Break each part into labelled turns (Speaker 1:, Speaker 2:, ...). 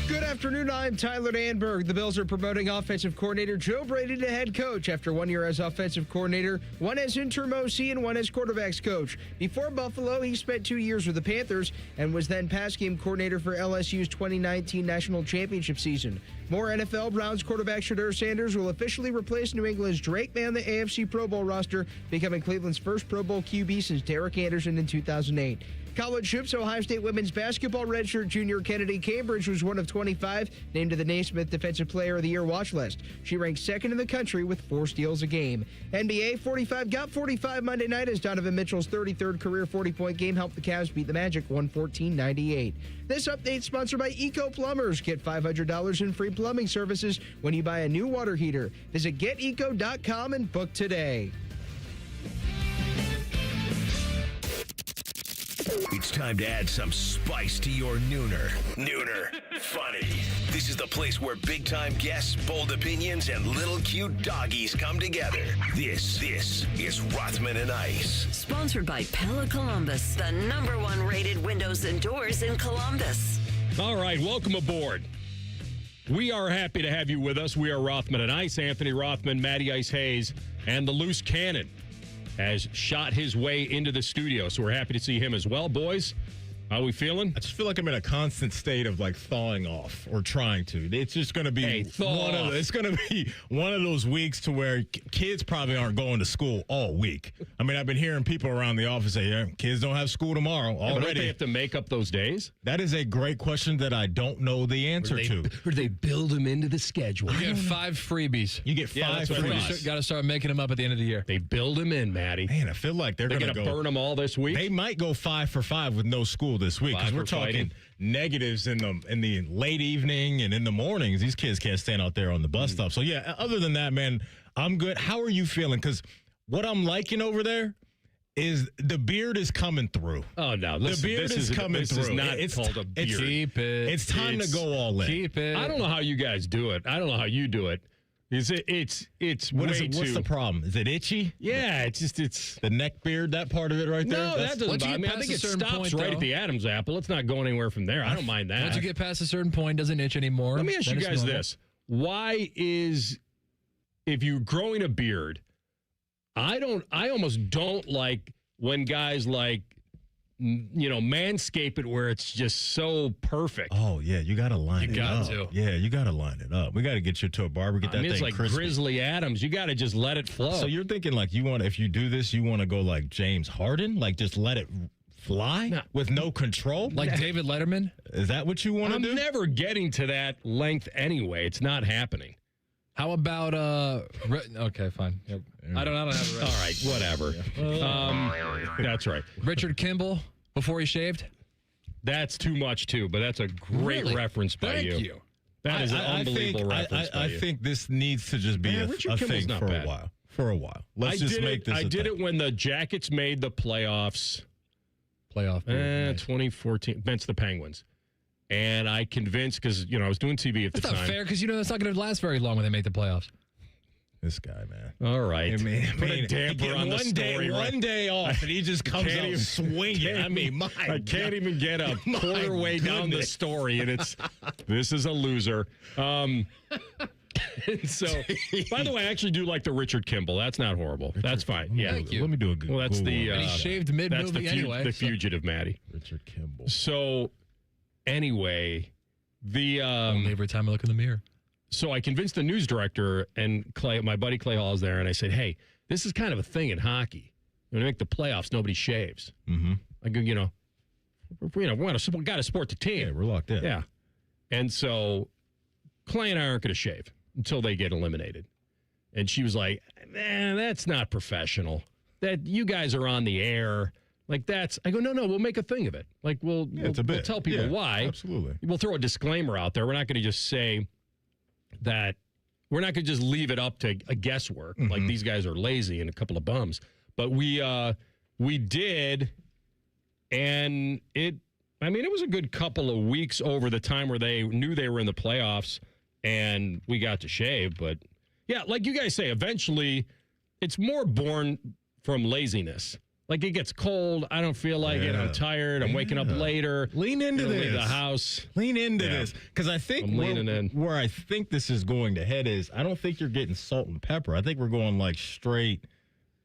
Speaker 1: Good afternoon, I'm Tyler Danberg. The Bills are promoting offensive coordinator Joe Brady to head coach after 1 year as offensive coordinator, one as interim OC, and one as quarterbacks coach. Before Buffalo, he spent 2 years with the Panthers and was then pass game coordinator for LSU's 2019 National Championship season. More NFL. Browns quarterback Shedeur Sanders will officially replace New England's Drake May on the AFC Pro Bowl roster, becoming Cleveland's first Pro Bowl QB since Derek Anderson in 2008. College hoops. Ohio State women's basketball redshirt junior Kennedy Cambridge was one of 25 named to the Naismith Defensive Player of the Year watch list. She ranks second in the country with 4 steals a game. NBA 45 got 45 Monday night as Donovan Mitchell's 33rd career 40-point game helped the Cavs beat the Magic 114-98. This update sponsored by Eco Plumbers. Get $500 in free plumbing services when you buy a new water heater. Visit geteco.com and book today.
Speaker 2: It's time to add some spice to your nooner. Nooner funny. This is the place where big-time guests, bold opinions, and little cute doggies come together. This is Rothman and Ice.
Speaker 3: Sponsored by Pella Columbus, the #1 rated windows and doors in Columbus.
Speaker 4: All right, welcome aboard. We are happy to have you with us. We are Rothman and Ice. Anthony Rothman, Matty Ice Hayes, and the Loose Cannon has shot his way into the studio. So we're happy to see him as well. Boys, how are we feeling?
Speaker 5: I just feel like I'm in a constant state of like thawing off or trying to. It's just going to be it's going to be one of those weeks to where kids probably aren't going to school all week. I mean, I've been hearing people around the office say, yeah, kids don't have school tomorrow already.
Speaker 4: But don't they have to make up those days?
Speaker 5: That is a great question that I don't know the answer to.
Speaker 4: Or do they build them into the schedule?
Speaker 6: You get 5 freebies.
Speaker 5: You get 5 freebies.
Speaker 6: Got to start making them up at the end of the year.
Speaker 4: They build them in, Matty.
Speaker 5: Man, I feel like they're going to
Speaker 4: burn them all this week.
Speaker 5: They might go 5 for 5 with no school this week because we're talking negatives in the late evening and in the mornings. These kids can't stand out there on the bus stop. So, yeah, other than that, man, I'm good. How are you feeling? Because what I'm liking over there is the beard is coming through.
Speaker 4: Oh, no. Listen,
Speaker 5: the beard is coming through.
Speaker 4: This is not called a beard.
Speaker 6: Keep it.
Speaker 5: It's time to go all in.
Speaker 6: Keep it.
Speaker 4: I don't know how you guys do it. I don't know how you do it. It's
Speaker 5: What's the problem? Is it itchy?
Speaker 4: Yeah, it's
Speaker 5: the neck beard, that part of it right there.
Speaker 4: No, that doesn't bother me. I think it stops right at the Adam's apple. It's not going anywhere from there. I don't mind that.
Speaker 6: Once you get past a certain point, it doesn't itch anymore.
Speaker 4: Let me ask you guys this: why is, if you're growing a beard, I almost don't like when guys manscape it where it's just so perfect.
Speaker 5: Oh, yeah, you got to line it up.
Speaker 6: You got to.
Speaker 5: Yeah, you got to line it up. We got to get you to a barber, get that thing
Speaker 4: it's like
Speaker 5: crispy.
Speaker 4: Grizzly Adams. You got to just let it flow.
Speaker 5: So you're thinking like if you do this, you want to go like James Harden? Like just let it fly with no control?
Speaker 6: Like David Letterman?
Speaker 5: Is that what you want to do?
Speaker 4: I'm never getting to that length anyway. It's not happening.
Speaker 6: How about okay, fine. Yep. I don't have it.
Speaker 4: All right, whatever. That's right.
Speaker 6: Richard Kimball before he shaved.
Speaker 4: That's too much too, but that's a great reference by
Speaker 6: Thank you.
Speaker 4: That is an unbelievable reference by you.
Speaker 5: I think this needs to just be a thing for a while. For a while. Let's just make this.
Speaker 4: I did it when the Jackets made the playoffs. 2014 against the Penguins. And I convinced, because, I was doing TV at the time.
Speaker 6: That's not fair, because that's not going to last very long when they make the playoffs.
Speaker 5: This guy, man.
Speaker 4: All right.
Speaker 5: I mean,
Speaker 4: put a damper on the story.
Speaker 5: One day off, and he just comes out swinging.
Speaker 4: I can't even get a quarter way down the story, and this is a loser. And so, by the way, I actually do like the Richard Kimball. That's not horrible. That's fine. Yeah.
Speaker 6: Thank you.
Speaker 5: Let me do a good.
Speaker 4: Well, that's the.
Speaker 6: And he shaved mid-movie anyway.
Speaker 4: The fugitive, Matty.
Speaker 5: Richard Kimball.
Speaker 4: So, anyway,
Speaker 6: only every time I look in the mirror.
Speaker 4: So I convinced the news director and my buddy Clay Hall is there, and I said, "Hey, this is kind of a thing in hockey. When they make the playoffs, nobody shaves.
Speaker 5: Mm-hmm.
Speaker 4: I go, we got to support the team.
Speaker 5: Yeah, we're locked in.
Speaker 4: Yeah, and so Clay and I aren't going to shave until they get eliminated." And she was like, "Man, that's not professional. That you guys are on the air." Like that's, I go, no, we'll make a thing of it. Like we'll tell people why.
Speaker 5: Absolutely.
Speaker 4: We'll throw a disclaimer out there. We're not going to just say that, we're not going to just leave it up to a guesswork. Mm-hmm. Like these guys are lazy and a couple of bums. But we did, and it was a good couple of weeks over the time where they knew they were in the playoffs and we got to shave. But yeah, like you guys say, eventually it's more born from laziness Like it gets cold. I don't feel like it. I'm tired. I'm waking up later.
Speaker 5: Lean into this.
Speaker 4: Leave the house.
Speaker 5: Lean into this. Because I think where I think this is going to head is I don't think you're getting salt and pepper. I think we're going like straight.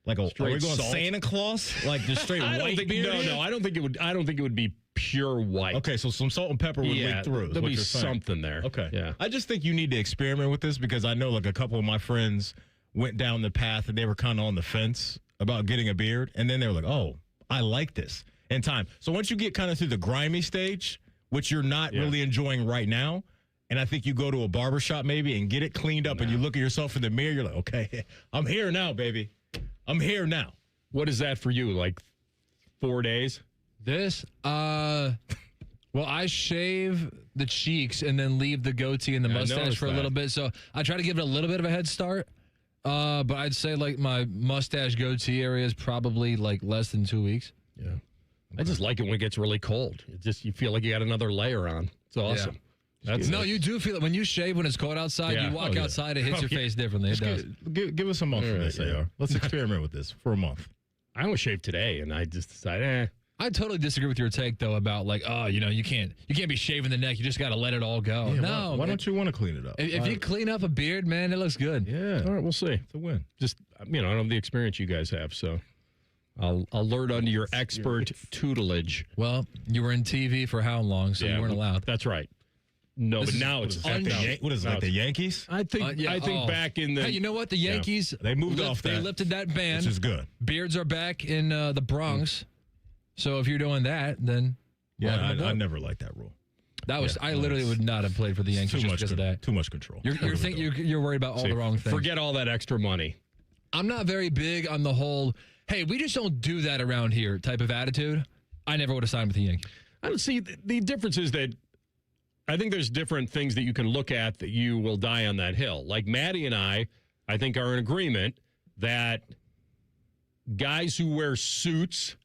Speaker 5: Are we going
Speaker 4: salt?
Speaker 5: Santa Claus? Like just straight white beard?
Speaker 4: No. I don't think it would be pure white.
Speaker 5: Okay, so some salt and pepper would leak through.
Speaker 4: There'll be something there.
Speaker 5: Okay.
Speaker 4: Yeah.
Speaker 5: I just think you need to experiment with this because I know like a couple of my friends went down the path and they were kind of on the fence about getting a beard. And then they were like, oh, I like this in time. So once you get kind of through the grimy stage, which you're not really enjoying right now, and I think you go to a barbershop maybe and get it cleaned up and you look at yourself in the mirror, you're like, okay, I'm here now, baby. I'm here now.
Speaker 4: What is that for you? Like 4 days?
Speaker 6: This, well, I shave the cheeks and then leave the goatee and the mustache for a little bit. So I try to give it a little bit of a head start. But I'd say like my mustache goatee area is probably like less than 2 weeks.
Speaker 4: Yeah. I just like it when it gets really cold. It just you feel like you got another layer on. It's awesome.
Speaker 6: Yeah. No, you do feel it when you shave when it's cold outside.
Speaker 4: Yeah.
Speaker 6: You walk outside, it hits your face differently. It does.
Speaker 5: Give us a month for this, AR. Let's experiment with this for a month.
Speaker 4: I almost shaved today, and I just decided,
Speaker 6: I totally disagree with your take though about like, oh, you can't be shaving the neck. You just got to let it all go.
Speaker 5: Yeah,
Speaker 6: no,
Speaker 5: why don't you want to clean it up?
Speaker 6: If you clean up a beard, man, it looks good.
Speaker 5: Yeah.
Speaker 4: all right, we'll see.
Speaker 5: It's a win.
Speaker 4: Just I don't have the experience you guys have, so I'll learn under your expert tutelage.
Speaker 6: Well, you were in TV for how long, so you weren't allowed.
Speaker 4: That's right. No, but now it's
Speaker 5: What is it, like the Yankees?
Speaker 4: I think back in the.
Speaker 6: Hey, you know what? The Yankees
Speaker 5: They moved off that.
Speaker 6: They lifted that ban.
Speaker 5: Which is good.
Speaker 6: Beards are back in the Bronx. So if you're doing that, then
Speaker 5: I never liked that rule.
Speaker 6: That was I literally would not have played for the Yankees just because of that.
Speaker 5: Too much control.
Speaker 6: You're worried about all the wrong things.
Speaker 4: Forget all that extra money.
Speaker 6: I'm not very big on the whole, hey, we just don't do that around here type of attitude. I never would have signed with the Yankees.
Speaker 4: I don't see the difference is that I think there's different things that you can look at that you will die on that hill. Like Maddie and I think are in agreement that guys who wear suits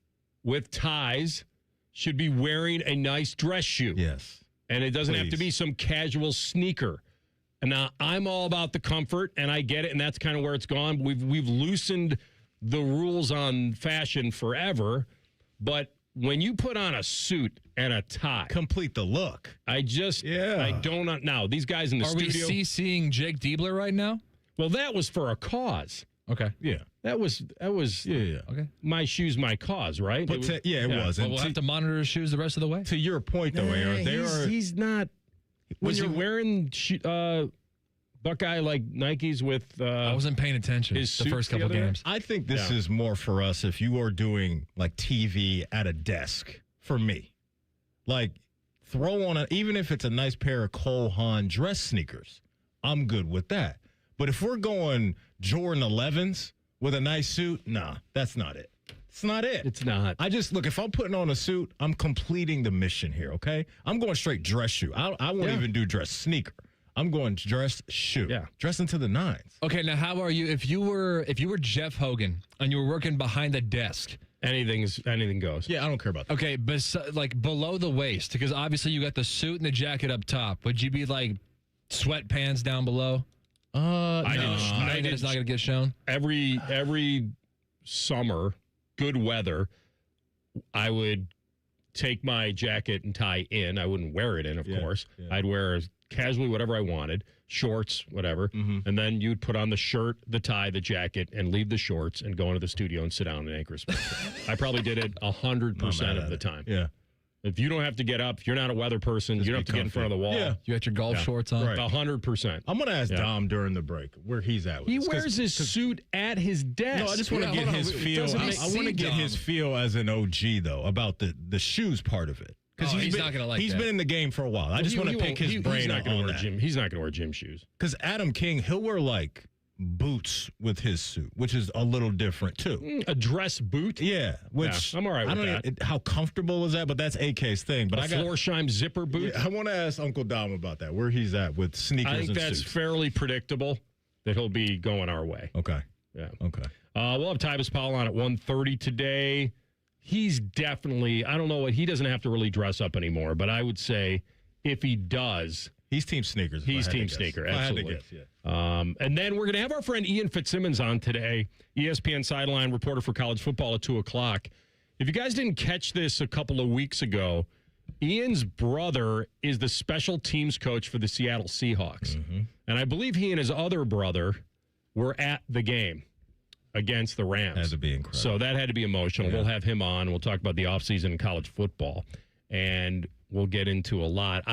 Speaker 4: with ties should be wearing a nice dress shoe.
Speaker 5: Yes.
Speaker 4: And it doesn't have to be some casual sneaker. And now I'm all about the comfort, and I get it, and that's kind of where it's gone. We've loosened the rules on fashion forever, but when you put on a suit and a tie,
Speaker 5: complete the look.
Speaker 4: I don't now. These guys in the studio.
Speaker 6: Are we CCing Jake Diebler right now?
Speaker 4: Well, that was for a cause.
Speaker 6: Okay.
Speaker 5: Yeah.
Speaker 4: That was
Speaker 6: Okay.
Speaker 4: My shoes, my cause, right?
Speaker 5: But it was.
Speaker 6: Well, we'll have to monitor his shoes the rest of the way.
Speaker 5: To your point, though, Aaron,
Speaker 4: he's not. Was he wearing Buckeye like Nikes with?
Speaker 6: I wasn't paying attention the first couple games.
Speaker 5: I think this is more for us if you are doing like TV at a desk. For me, like throw on even if it's a nice pair of Cole Haan dress sneakers, I'm good with that. But if we're going Jordan 11s with a nice suit, nah, that's not it. It's not it.
Speaker 4: It's not.
Speaker 5: I just, look, if I'm putting on a suit, I'm completing the mission here, okay? I'm going straight dress shoe. I won't even do dress sneaker. I'm going dress shoe.
Speaker 4: Yeah.
Speaker 5: Dress into the nines.
Speaker 6: Okay, now how are you if you were Jeff Hogan and you were working behind the desk?
Speaker 4: Anything goes.
Speaker 5: Yeah, I don't care about that.
Speaker 6: Okay, but like below the waist, because obviously you got the suit and the jacket up top. Would you be like sweatpants down below?
Speaker 4: I did.
Speaker 6: It's not going to get shown.
Speaker 4: Every summer, good weather, I would take my jacket and tie in. I wouldn't wear it in, of course. Yeah. I'd wear casually whatever I wanted, shorts, whatever. Mm-hmm. And then you'd put on the shirt, the tie, the jacket, and leave the shorts and go into the studio and sit down and anchor space. I probably did it 100% of the time.
Speaker 5: Yeah.
Speaker 4: If you don't have to get up, if you're not a weather person, you don't have to get in front of the wall.
Speaker 5: Yeah.
Speaker 6: You got your golf shorts on?
Speaker 5: Right.
Speaker 4: 100%.
Speaker 5: I'm going to ask Dom during the break where he's at with
Speaker 4: He
Speaker 5: this,
Speaker 4: wears his suit at his desk.
Speaker 5: No, I just want to get his feel. I want to get his feel as an OG, though, about the shoes part of it. Because
Speaker 6: he's not going to like
Speaker 5: He's been in the game for a while. I just want to pick his brain on that.
Speaker 4: He's not going to wear gym shoes.
Speaker 5: Because Adam King, he'll wear like boots with his suit, which is a little different too.
Speaker 4: A dress boot?
Speaker 5: Yeah. Which
Speaker 4: I'm all right with
Speaker 5: that. How comfortable is that? But that's AK's thing. But
Speaker 4: I got Florsheim zipper boot.
Speaker 5: Yeah, I want to ask Uncle Dom about that, where he's at with sneakers and suits.
Speaker 4: I think that's fairly predictable that he'll be going our way.
Speaker 5: Okay.
Speaker 4: Yeah.
Speaker 5: Okay.
Speaker 4: We'll have Tyvis Powell on at 1:30 today. He's definitely, I don't know what, he doesn't have to really dress up anymore, but I would say if he does.
Speaker 5: He's Team Sneakers.
Speaker 4: He's Team Sneaker, absolutely. And then we're going to have our friend Ian Fitzsimmons on today, ESPN sideline reporter for college football at 2 o'clock. If you guys didn't catch this a couple of weeks ago, Ian's brother is the special teams coach for the Seattle Seahawks. Mm-hmm. And I believe he and his other brother were at the game against the Rams.
Speaker 5: Had to be incredible.
Speaker 4: So that had to be emotional. Yeah. We'll have him on. We'll talk about the offseason in college football. And we'll get into a lot.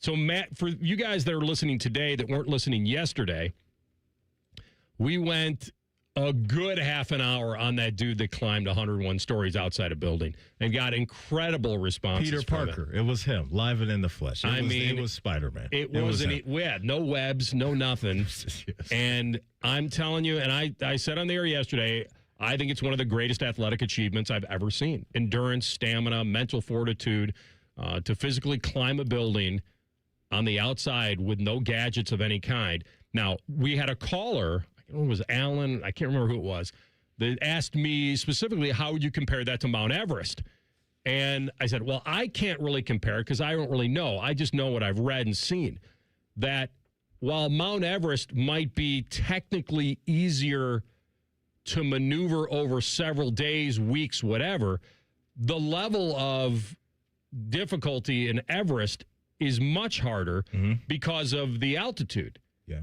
Speaker 4: So, Matt, for you guys that are listening today that weren't listening yesterday, we went a good half an hour on that dude that climbed 101 stories outside a building and got incredible responses.
Speaker 5: Peter Parker. It was him, live and in the flesh. It was Spider-Man.
Speaker 4: We had no webs, no nothing. Yes. And I'm telling you, and I said on the air yesterday, I think it's one of the greatest athletic achievements I've ever seen. Endurance, stamina, mental fortitude, to physically climb a building on the outside with no gadgets of any kind. Now, we had a caller, I don't know if it was Alan, I can't remember who it was, that asked me specifically, how would you compare that to Mount Everest? And I said, well, I can't really compare it because I don't really know. I just know what I've read and seen. That while Mount Everest might be technically easier to maneuver over several days, weeks, whatever, the level of difficulty in Everest is much harder because of the altitude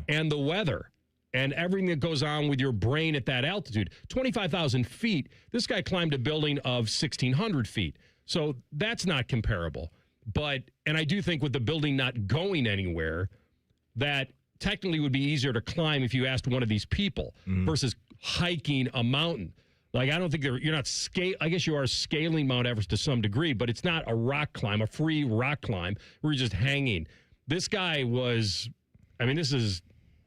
Speaker 4: and the weather and everything that goes on with your brain at that altitude. 25,000 feet, this guy climbed a building of 1,600 feet. So that's not comparable. And I do think with the building not going anywhere, that technically would be easier to climb if you asked one of these people versus hiking a mountain. Like, I don't think you're not I guess you are scaling Mount Everest to some degree, but it's not a rock climb, a free rock climb where you're just hanging. This guy was, this is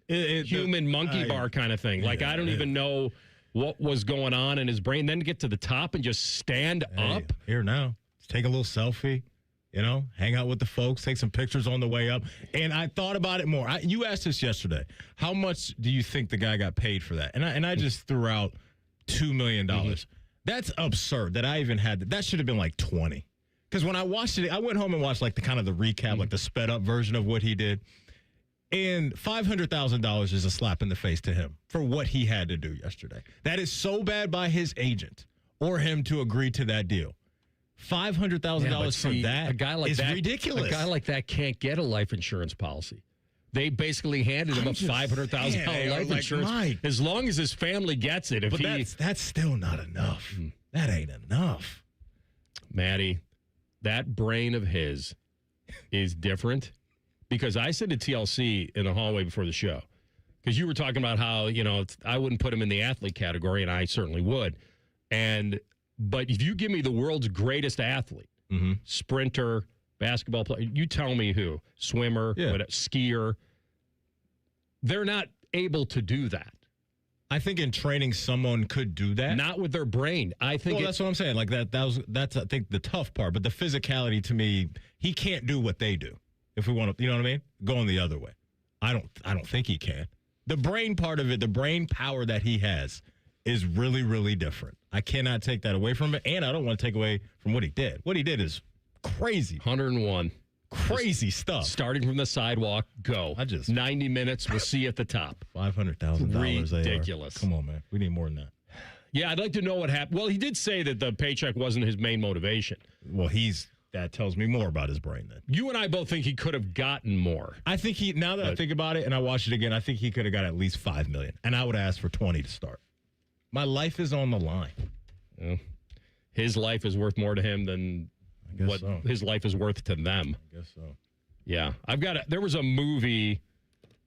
Speaker 4: human monkey bar kind of thing. Like, I don't even know what was going on in his brain. Then to get to the top and just stand up.
Speaker 5: Here now. Let's take a little selfie, hang out with the folks, take some pictures on the way up. And I thought about it more. You asked us yesterday, how much do you think the guy got paid for that? And I just threw out $2 million. That's absurd that I even had that should have been like 20. Because when I watched it, I went home and watched like the recap, like the sped up version of what he did. And $500,000 is a slap in the face to him for what he had to do yesterday. That is so bad by his agent or him to agree to that deal. $500,000 for that
Speaker 4: a guy like
Speaker 5: is
Speaker 4: that,
Speaker 5: ridiculous.
Speaker 4: A guy like that can't get a life insurance policy. They basically handed him a $500,000 life insurance. Mike,
Speaker 5: as long as his family gets it. That's still not enough. That ain't enough.
Speaker 4: Maddie, that brain of his is different. Because I said to TLC in the hallway before the show, because you were talking about how, I wouldn't put him in the athlete category, and I certainly would. But if you give me the world's greatest athlete, sprinter, basketball player, you tell me who, swimmer, skier, they're not able to do that.
Speaker 5: I think in training, someone could do that.
Speaker 4: Not with their brain. I think
Speaker 5: that's what I'm saying. Like that's I think the tough part. But the physicality to me, he can't do what they do. If we want to, you know what I mean? Going the other way. I don't think he can. The brain part of it, the brain power that he has is really, really different. I cannot take that away from him, and I don't want to take away from what he did. What he did is crazy.
Speaker 4: 101.
Speaker 5: Crazy stuff.
Speaker 4: Starting from the sidewalk, go. 90 minutes, we'll see you at the top.
Speaker 5: $500,000.
Speaker 4: Ridiculous.
Speaker 5: Come on, man. We need more than that.
Speaker 4: Yeah, I'd like to know what happened. Well, he did say that the paycheck wasn't his main motivation.
Speaker 5: Well, that tells me more about his brain then.
Speaker 4: You and I both think he could have gotten more.
Speaker 5: I think now that I think about it and I watch it again, I think he could have got at least $5 million. And I would ask for 20 to start. My life is on the line.
Speaker 4: Yeah. His life is worth more to him than what his life is worth to them.
Speaker 5: I guess so.
Speaker 4: Yeah. there was a movie,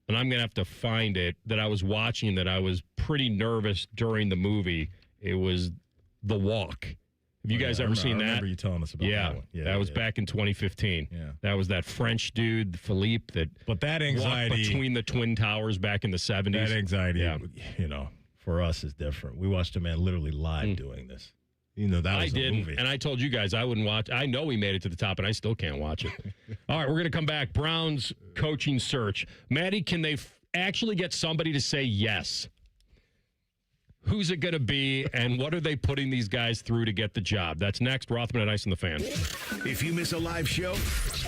Speaker 4: and I'm going to have to find it, that I was watching that I was pretty nervous during the movie. It was The Walk. Have you guys ever seen that? I
Speaker 5: remember you telling us about that one.
Speaker 4: Yeah, that was back in 2015.
Speaker 5: Yeah.
Speaker 4: That was that French dude, Philippe,
Speaker 5: but that anxiety
Speaker 4: walked between the Twin Towers back in the 70s.
Speaker 5: That anxiety, for us is different. We watched a man literally live doing this. That was a movie.
Speaker 4: And I told you guys I wouldn't watch. I know he made it to the top, and I still can't watch it. All right, we're going to come back. Browns coaching search. Maddie, can they actually get somebody to say yes? Who's it going to be, and what are they putting these guys through to get the job? That's next. Rothman Ice and the Fan.
Speaker 2: If you miss a live show,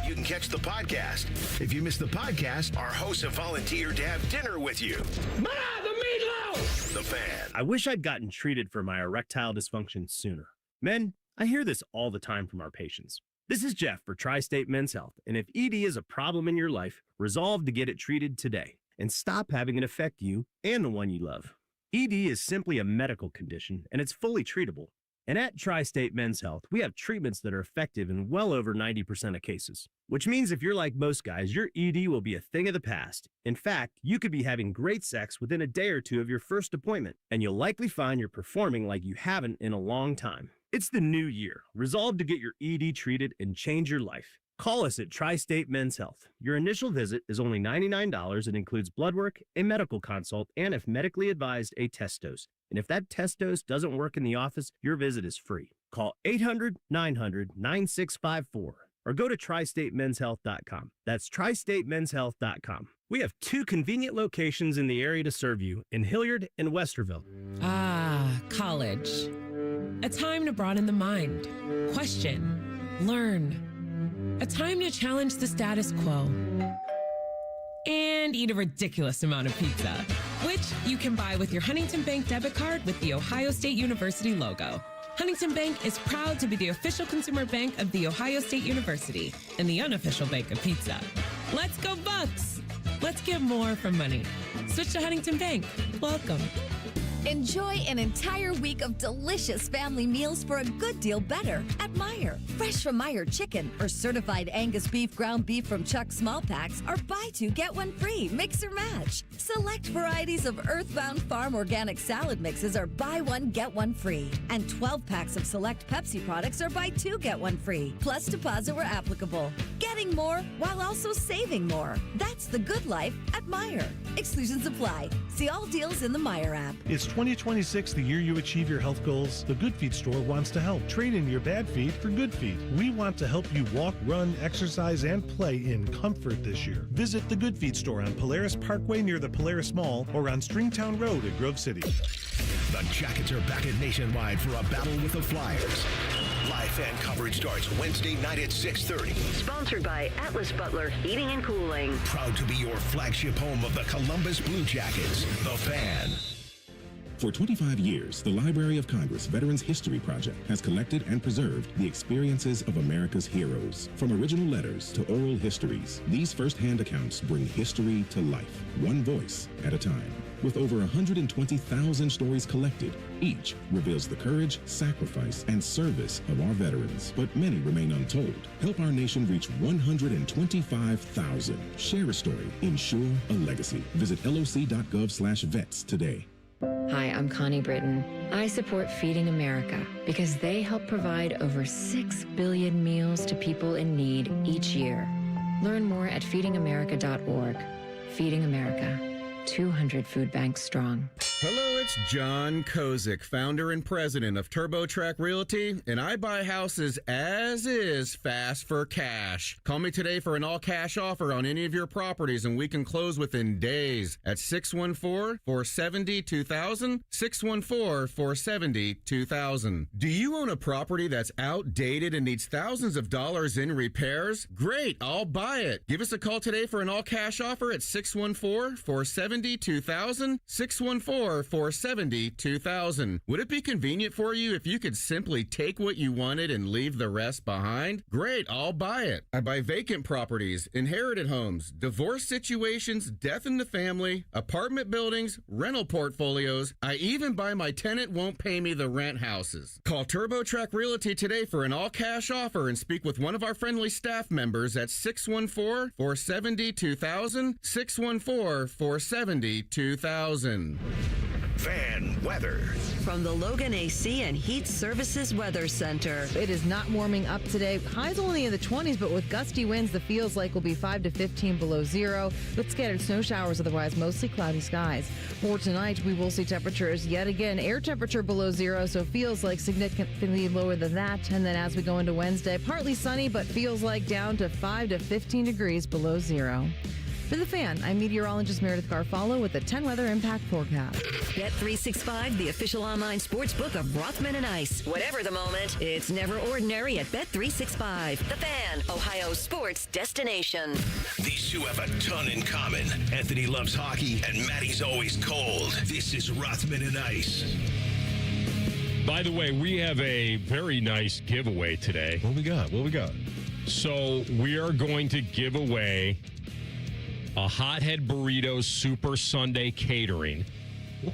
Speaker 2: you can catch the podcast. If you missed the podcast, our hosts have volunteered to have dinner with you. The meatloaf! The Fan.
Speaker 7: I wish I'd gotten treated for my erectile dysfunction sooner. Men, I hear this all the time from our patients. This is Jeff for Tri-State Men's Health, and if ED is a problem in your life, resolve to get it treated today and stop having it affect you and the one you love. ED is simply a medical condition, and it's fully treatable. And at Tri-State Men's Health, we have treatments that are effective in well over 90% of cases, which means if you're like most guys, your ED will be a thing of the past. In fact, you could be having great sex within a day or two of your first appointment, and you'll likely find you're performing like you haven't in a long time. It's the new year. Resolve to get your ED treated and change your life. Call us at Tri-State Men's Health. Your initial visit is only $99 and includes blood work, a medical consult, and if medically advised, a test dose. And if that test dose doesn't work in the office, your visit is free. Call 800-900-9654 or go to tristatemenshealth.com. That's tristatemenshealth.com. We have 2 convenient locations in the area to serve you in Hilliard and Westerville.
Speaker 8: Ah, college. A time to broaden the mind, question, learn. A time to challenge the status quo. And eat a ridiculous amount of pizza, which you can buy with your Huntington Bank debit card with the Ohio State University logo. Huntington Bank is proud to be the official consumer bank of the Ohio State University and the unofficial bank of pizza. Let's go Bucks! Let's get more from money. Switch to Huntington Bank. Welcome.
Speaker 9: Enjoy an entire week of delicious family meals for a good deal better at Meijer. Fresh from Meijer chicken or certified Angus beef ground beef from Chuck small packs are buy 2 get 1 free. Mix or match. Select varieties of Earthbound Farm organic salad mixes are buy 1 get 1 free. And 12 packs of select Pepsi products are buy 2 get 1 free. Plus deposit where applicable. Getting more while also saving more. That's the good life at Meijer. Exclusions apply. See all deals in the Meijer app.
Speaker 10: It's 2026, the year you achieve your health goals. The Good Feet store wants to help. Trade in your bad feet for good feet. We want to help you walk, run, exercise, and play in comfort this year. Visit the Good Feet store on Polaris Parkway near the Polaris Mall or on Stringtown Road at Grove City.
Speaker 2: The Jackets are back at Nationwide for a battle with the Flyers. Live fan coverage starts Wednesday night at 6:30.
Speaker 3: Sponsored by Atlas Butler Heating and Cooling.
Speaker 2: Proud to be your flagship home of the Columbus Blue Jackets, The Fan.
Speaker 11: For 25 years, the Library of Congress Veterans History Project has collected and preserved the experiences of America's heroes. From original letters to oral histories, these first-hand accounts bring history to life, one voice at a time. With over 120,000 stories collected, each reveals the courage, sacrifice, and service of our veterans. But many remain untold. Help our nation reach 125,000. Share a story. Ensure a legacy. Visit loc.gov/vets today.
Speaker 12: Hi, I'm Connie Britton. I support Feeding America because they help provide over 6 billion meals to people in need each year. Learn more at feedingamerica.org. Feeding America, 200 food banks strong.
Speaker 13: Hello, it's John Kozik, founder and president of TurboTrack Realty, and I buy houses as is fast for cash. Call me today for an all-cash offer on any of your properties, and we can close within days at 614-470-2000, 614-470-2000. Do you own a property that's outdated and needs thousands of dollars in repairs? Great, I'll buy it. Give us a call today for an all-cash offer at 614-470-2000, 614-470-2000. Would it be convenient for you if you could simply take what you wanted and leave the rest behind? Great, I'll buy it. I buy vacant properties, inherited homes, divorce situations, death in the family, apartment buildings, rental portfolios. I even buy my tenant won't pay me the rent houses. Call TurboTrack Realty today for an all-cash offer and speak with one of our friendly staff members at 614-470-2000, 614-470-2000.
Speaker 2: Fan weather.
Speaker 3: From the Logan AC and Heat Services Weather Center.
Speaker 14: It is not warming up today. Highs only in the 20s, but with gusty winds, the feels like will be 5 to 15 below zero, with scattered snow showers, otherwise mostly cloudy skies. For tonight, we will see temperatures yet again. Air temperature below zero, so feels like significantly lower than that. And then as we go into Wednesday, partly sunny, but feels like down to 5 to 15 degrees below zero. For The Fan, I'm meteorologist Meredith Garfalo with the 10 weather impact forecast.
Speaker 3: Bet365, the official online sports book of Rothman and Ice. Whatever the moment, it's never ordinary at Bet365. The Fan, Ohio sports destination.
Speaker 2: These two have a ton in common. Anthony loves hockey, and Maddie's always cold. This is Rothman and Ice.
Speaker 4: By the way, we have a very nice giveaway today.
Speaker 5: What we got?
Speaker 4: So we are going to give away a Hothead Burritos Super Sunday catering.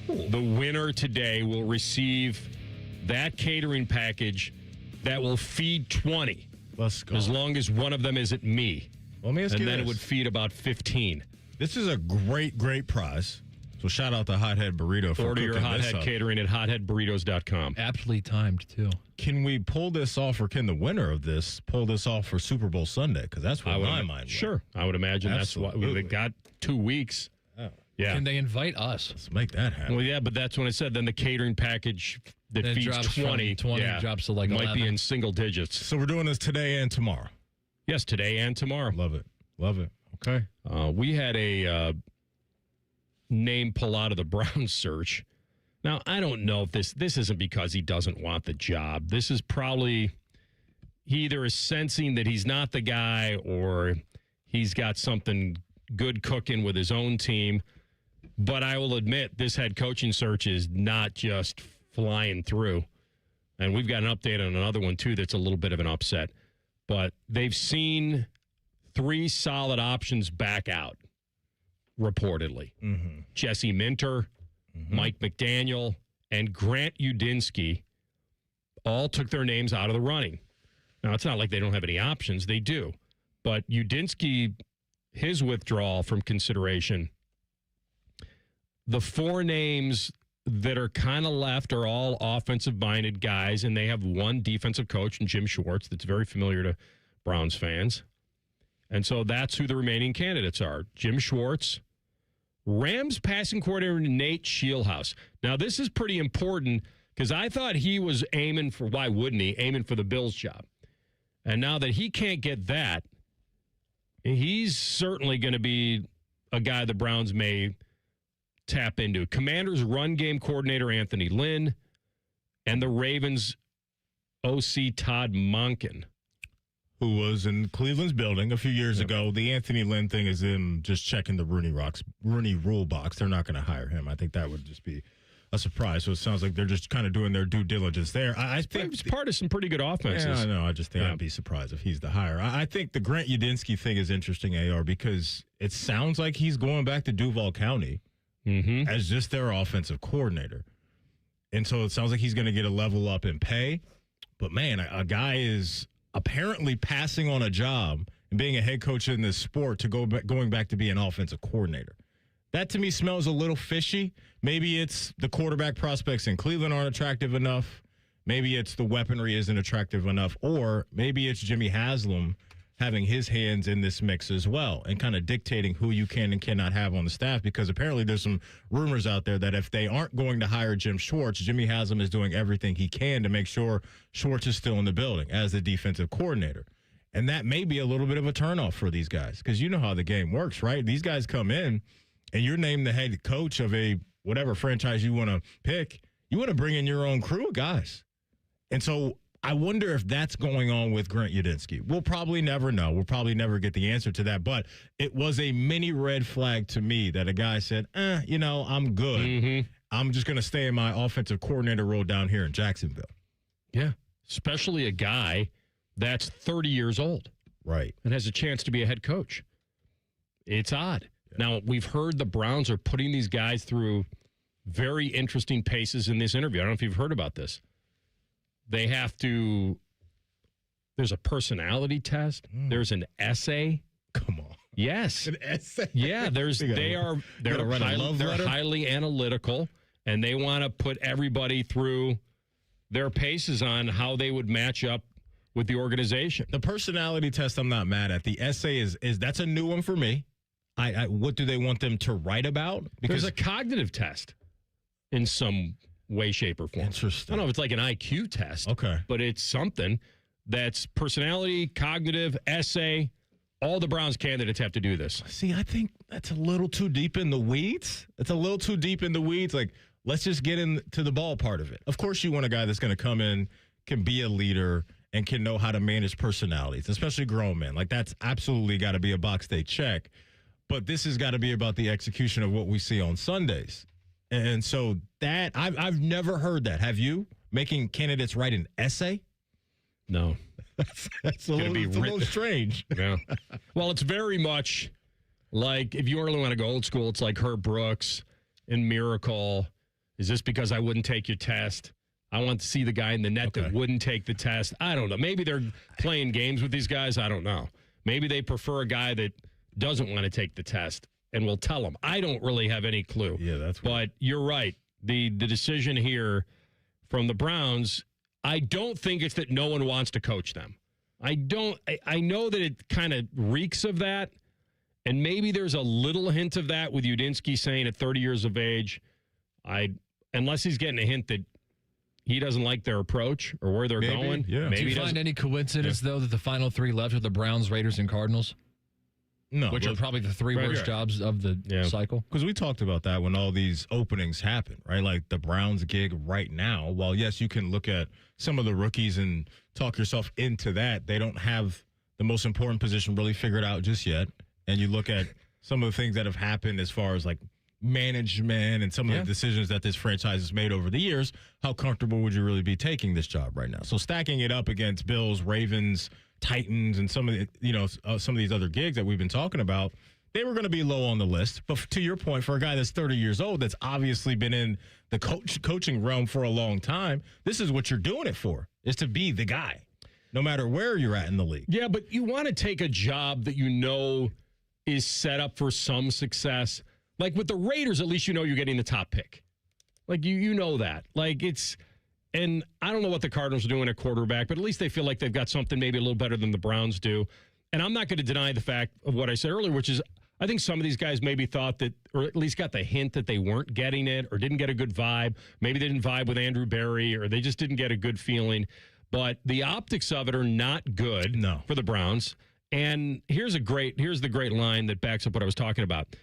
Speaker 4: Ooh. The winner today will receive that catering package that will feed 20.
Speaker 5: Let's go.
Speaker 4: As long as one of them isn't me.
Speaker 5: Let me ask you
Speaker 4: and then
Speaker 5: this.
Speaker 4: it would feed about 15.
Speaker 5: This is a great prize. So shout out to Hothead Burrito for
Speaker 4: Order your
Speaker 5: cooking
Speaker 4: Hothead catering at hotheadburritos.com.
Speaker 6: Aptly timed, too.
Speaker 5: Can we pull this off, or can the winner of this pull this off for Super Bowl Sunday? Because that's what my mind went.
Speaker 4: Sure. I would imagine
Speaker 5: Absolutely.
Speaker 4: that's why we've got 2 weeks.
Speaker 5: Oh.
Speaker 4: Yeah.
Speaker 6: Can they invite us?
Speaker 5: Let's make that happen.
Speaker 4: Well, yeah, but that's when I said then the catering package that
Speaker 6: Then
Speaker 4: feeds
Speaker 6: drops
Speaker 4: 20.
Speaker 6: from 20 drops to like
Speaker 4: might
Speaker 6: 11.
Speaker 4: be in single digits.
Speaker 5: So we're doing this today and tomorrow.
Speaker 4: Yes, today and tomorrow.
Speaker 5: Love it. Okay.
Speaker 4: We had a name pull out of the Browns search. Now, I don't know if this isn't because he doesn't want the job. This is probably he either is sensing that he's not the guy or he's got something good cooking with his own team. But I will admit this head coaching search is not just flying through. And we've got an update on another one, too, that's a little bit of an upset. But they've seen 3 solid options back out, reportedly.
Speaker 5: Mm-hmm.
Speaker 4: Jesse Minter, Mike McDaniel, and Grant Udinsky all took their names out of the running. Now, it's not like they don't have any options. They do. But Udinsky, his withdrawal from consideration, the 4 names that are kind of left are all offensive-minded guys, and they have one defensive coach in Jim Schwartz that's very familiar to Browns fans. And so that's who the remaining candidates are. Jim Schwartz, Rams passing coordinator Nate Scheelhaus. Now, this is pretty important because I thought he was aiming for, why wouldn't he, aiming for the Bills job. And now that he can't get that, he's certainly going to be a guy the Browns may tap into. Commanders run game coordinator Anthony Lynn and the Ravens OC Todd Monken,
Speaker 5: who was in Cleveland's building a few years ago. The Anthony Lynn thing is him just checking the Rooney rule box. They're not going to hire him. I think that would just be a surprise. So it sounds like they're just kind of doing their due diligence there. I think
Speaker 4: it's part of some pretty good offenses.
Speaker 5: Yeah, I know. I just think I'd be surprised if he's the hire. I think the Grant Udinsky thing is interesting, AR, because it sounds like he's going back to Duval County as just their offensive coordinator. And so it sounds like he's going to get a level up in pay. But, man, a guy is apparently passing on a job and being a head coach in this sport to going back to be an offensive coordinator. That, to me, smells a little fishy. Maybe it's the quarterback prospects in Cleveland aren't attractive enough. Maybe it's the weaponry isn't attractive enough. Or maybe it's Jimmy Haslam having his hands in this mix as well and kind of dictating who you can and cannot have on the staff, because apparently there's some rumors out there that if they aren't going to hire Jim Schwartz, Jimmy Haslam is doing everything he can to make sure Schwartz is still in the building as the defensive coordinator. And that may be a little bit of a turnoff for these guys, because you know how the game works, right? These guys come in and you're named the head coach of a whatever franchise you want to pick. You want to bring in your own crew of guys. And so I wonder if that's going on with Grant Udinsky. We'll probably never know. We'll probably never get the answer to that. But it was a mini red flag to me that a guy said, I'm good. I'm just going to stay in my offensive coordinator role down here in Jacksonville.
Speaker 4: Yeah, especially a guy that's 30 years old.
Speaker 5: Right.
Speaker 4: And has a chance to be a head coach. It's odd. Yeah. Now, we've heard the Browns are putting these guys through very interesting paces in this interview. I don't know if you've heard about this. They have to, there's a personality test. There's an essay.
Speaker 5: Come on.
Speaker 4: Yes.
Speaker 5: An essay?
Speaker 4: Yeah, they're highly analytical, and they want to put everybody through their paces on how they would match up with the organization.
Speaker 5: The personality test I'm not mad at. The essay is that's a new one for me. What do they want them to write about?
Speaker 4: Because there's a cognitive test in some way, shape, or form.
Speaker 5: Interesting.
Speaker 4: I don't know if it's like an IQ test.
Speaker 5: Okay.
Speaker 4: But it's something that's personality, cognitive, essay, All the Browns candidates have to do this.
Speaker 5: See, I think that's a little too deep in the weeds. It's a little too deep in the weeds. Like, let's just get into the ball part of it. Of course, you want a guy that's going to come in, can be a leader, and can know how to manage personalities, especially grown men. Like, that's absolutely got to be a box they check. But this has got to be about the execution of what we see on Sundays. And so that, I've never heard that. Have you? Making candidates write an essay?
Speaker 4: No.
Speaker 5: That's a little strange.
Speaker 4: Yeah. Well, it's very much like, if you really want to go old school, it's like Herb Brooks and Miracle. Is this because I wouldn't take your test? I want to see the guy in the net that wouldn't take the test. I don't know. Maybe they're playing games with these guys. I don't know. Maybe they prefer a guy that doesn't want to take the test and will tell them. I don't really have any clue.
Speaker 5: Yeah, that's weird.
Speaker 4: But you're right. The decision here from the Browns, I don't think it's that no one wants to coach them. I know that it kind of reeks of that, and maybe there's a little hint of that with Udinski saying at 30 years of age, unless he's getting a hint that he doesn't like their approach or where they're going.
Speaker 5: Yeah.
Speaker 6: Do you find any coincidence, though, that the final three left are the Browns, Raiders, and Cardinals?
Speaker 5: No.
Speaker 6: Which are probably the three worst jobs of the cycle?
Speaker 5: Because we talked about that when all these openings happen, right? Like the Browns gig right now, while, yes, you can look at some of the rookies and talk yourself into that, they don't have the most important position really figured out just yet. And you look at some of the things that have happened as far as like management and some of the decisions that this franchise has made over the years, how comfortable would you really be taking this job right now? So stacking it up against Bills, Ravens, Titans, and some of the, some of these other gigs that we've been talking about, they were going to be low on the list. But to your point, for a guy that's 30 years old, that's obviously been in the coaching realm for a long time, this is what you're doing it for, is to be the guy, no matter where you're at in the league.
Speaker 4: Yeah, but you want to take a job that you know is set up for some success. Like with the Raiders, at least you know you're getting the top pick. Like you know that. Like it's, and I don't know what the Cardinals are doing at quarterback, but at least they feel like they've got something maybe a little better than the Browns do. And I'm not going to deny the fact of what I said earlier, which is I think some of these guys maybe thought that, or at least got the hint that they weren't getting it or didn't get a good vibe. Maybe they didn't vibe with Andrew Berry or they just didn't get a good feeling. But the optics of it are not good for the Browns. And here's the great line that backs up what I was talking about.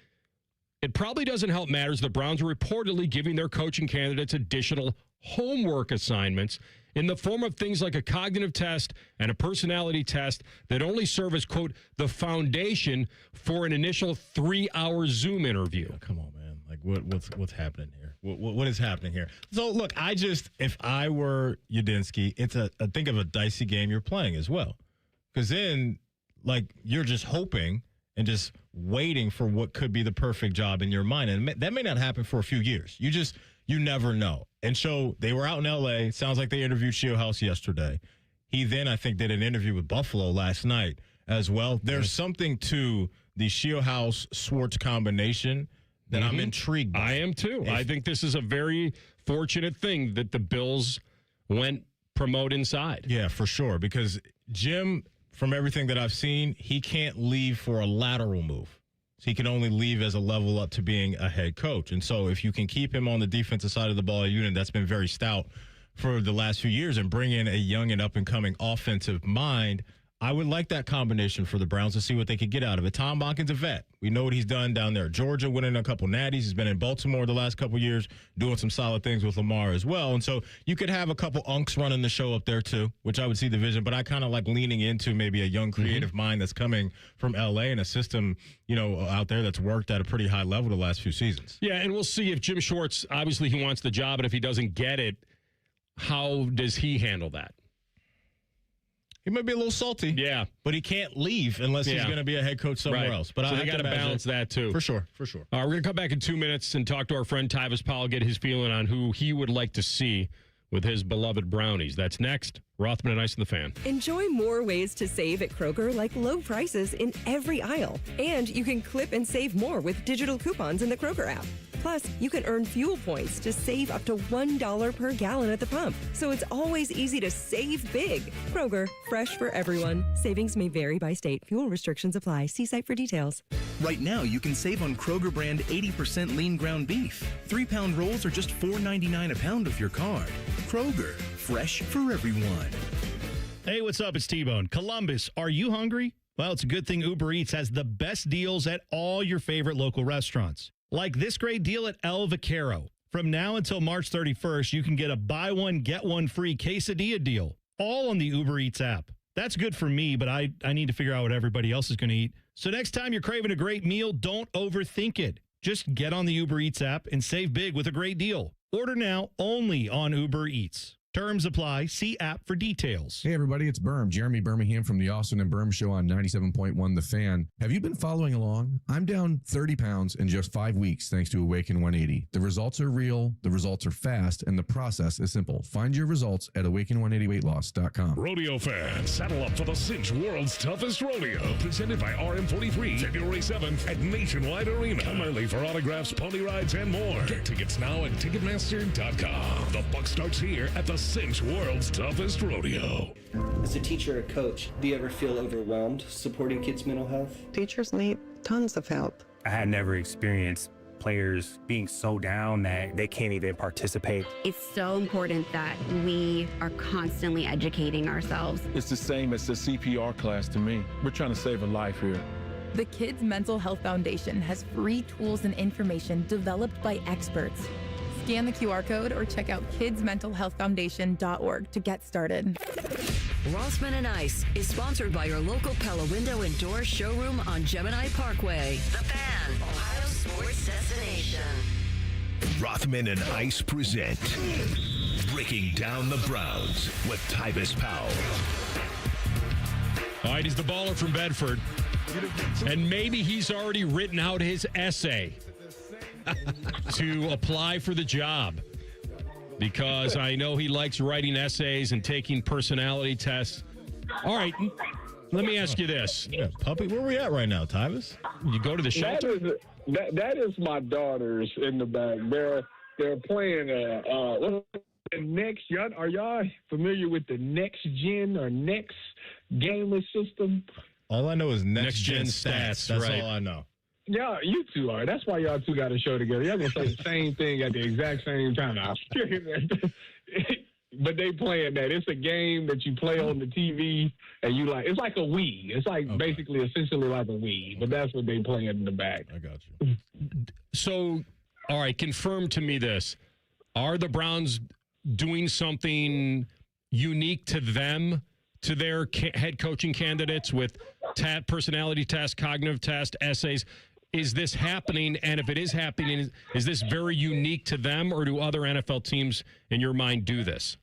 Speaker 4: It probably doesn't help matters. The Browns are reportedly giving their coaching candidates additional homework assignments in the form of things like a cognitive test and a personality test that only serve as, quote, the foundation for an initial 3-hour Zoom interview.
Speaker 5: Oh, come on, man. Like, what's happening here? What is happening here? So, look, if I were Udinski, it's think of a dicey game you're playing as well. Because then, like, you're just hoping and just waiting for what could be the perfect job in your mind. And that may not happen for a few years. You never know. And so they were out in L.A. Sounds like they interviewed Shieldhouse yesterday. He then, I think, did an interview with Buffalo last night as well. There's something to the Shieldhouse-Swartz combination that I'm intrigued by.
Speaker 4: I am too. I think this is a very fortunate thing that the Bills went promote inside.
Speaker 5: Yeah, for sure. Because Jim, from everything that I've seen, he can't leave for a lateral move. So he can only leave as a level up to being a head coach. And so if you can keep him on the defensive side of the ball, a unit that's been very stout for the last few years, and bring in a young and up-and-coming offensive mind, I would like that combination for the Browns to see what they could get out of it. Tom Monken's a vet. We know what he's done down there at Georgia, winning a couple natties. He's been in Baltimore the last couple years, doing some solid things with Lamar as well. And so you could have a couple unks running the show up there too, which I would see the vision. But I kind of like leaning into maybe a young creative mind that's coming from L.A. and a system, out there that's worked at a pretty high level the last few seasons.
Speaker 4: Yeah, and we'll see if Jim Schwartz, obviously he wants the job, and if he doesn't get it, how does he handle that?
Speaker 5: He might be a little salty.
Speaker 4: Yeah.
Speaker 5: But he can't leave unless he's going to be a head coach somewhere else. But
Speaker 4: so they got to balance that, too.
Speaker 5: For sure.
Speaker 4: We're going to come back in 2 minutes and talk to our friend Tyvis Powell, get his feeling on who he would like to see with his beloved Brownies. That's next. Rothman and Ice and the Fan.
Speaker 15: Enjoy more ways to save at Kroger, like low prices in every aisle. And you can clip and save more with digital coupons in the Kroger app. Plus, you can earn fuel points to save up to $1 per gallon at the pump. So it's always easy to save big. Kroger, fresh for everyone. Savings may vary by state. Fuel restrictions apply. See site for details.
Speaker 16: Right now, you can save on Kroger brand 80% lean ground beef. 3-pound rolls are just $4.99 a pound with your card. Kroger, fresh for everyone.
Speaker 17: Hey, what's up? It's T-Bone. Columbus, are you hungry? Well, it's a good thing Uber Eats has the best deals at all your favorite local restaurants. Like this great deal at El Vaquero. From now until March 31st, you can get a buy one, get one free quesadilla deal, all on the Uber Eats app. That's good for me, but I need to figure out what everybody else is going to eat. So next time you're craving a great meal, don't overthink it. Just get on the Uber Eats app and save big with a great deal. Order now only on Uber Eats. Terms apply. See app for details.
Speaker 18: Hey, everybody, it's Jeremy Birmingham from the Austin and Berm Show on 97.1 The Fan. Have you been following along? I'm down 30 pounds in just 5 weeks thanks to Awaken 180. The results are real, the results are fast, and the process is simple. Find your results at awaken180weightloss.com.
Speaker 19: Rodeo fans, saddle up for the Cinch World's Toughest Rodeo, presented by RM43, February 7th at Nationwide Arena. Come early for autographs, pony rides, and more. Get tickets now at Ticketmaster.com. The buck starts here at the Cinch World's Toughest Rodeo.
Speaker 20: As a teacher or coach, do you ever feel overwhelmed supporting kids' mental health?
Speaker 21: Teachers need tons of help.
Speaker 22: I had never experienced players being so down that they can't even participate.
Speaker 23: It's so important that we are constantly educating ourselves.
Speaker 24: It's the same as the CPR class to me. We're trying to save a life here.
Speaker 25: The Kids Mental Health Foundation has free tools and information developed by experts. Scan the QR code or check out kidsmentalhealthfoundation.org to get started.
Speaker 3: Rothman and Ice is sponsored by your local Pella Window and Door showroom on Gemini Parkway. The Fan, Ohio sports destination.
Speaker 2: Rothman and Ice present Breaking Down the Browns with Tyvis Powell.
Speaker 4: All right, he's the baller from Bedford. And maybe he's already written out his essay to apply for the job, because I know he likes writing essays and taking personality tests. All right, let me ask you this.
Speaker 5: Yeah, puppy, where are we at right now, Tyvis?
Speaker 4: You go to the shelter?
Speaker 26: That is my daughters in the back. They're playing the next. Are y'all familiar with the next gen or next gamer system?
Speaker 5: All I know is next gen stats. That's
Speaker 4: right.
Speaker 5: all I know.
Speaker 26: Yeah, you two are. That's why y'all two got a show together. Y'all gonna say the same thing at the exact same time. But they playing that. It's a game that you play on the TV, and you like. It's like a Wii. It's like basically, essentially like a Wii. But that's what they playing in the back.
Speaker 5: I got you.
Speaker 4: So, all right, confirm to me this: are the Browns doing something unique to them, to their head coaching candidates with personality tests, cognitive tests, essays? Is this happening? And if it is happening, is this very unique to them, or do other NFL teams, in your mind, do this?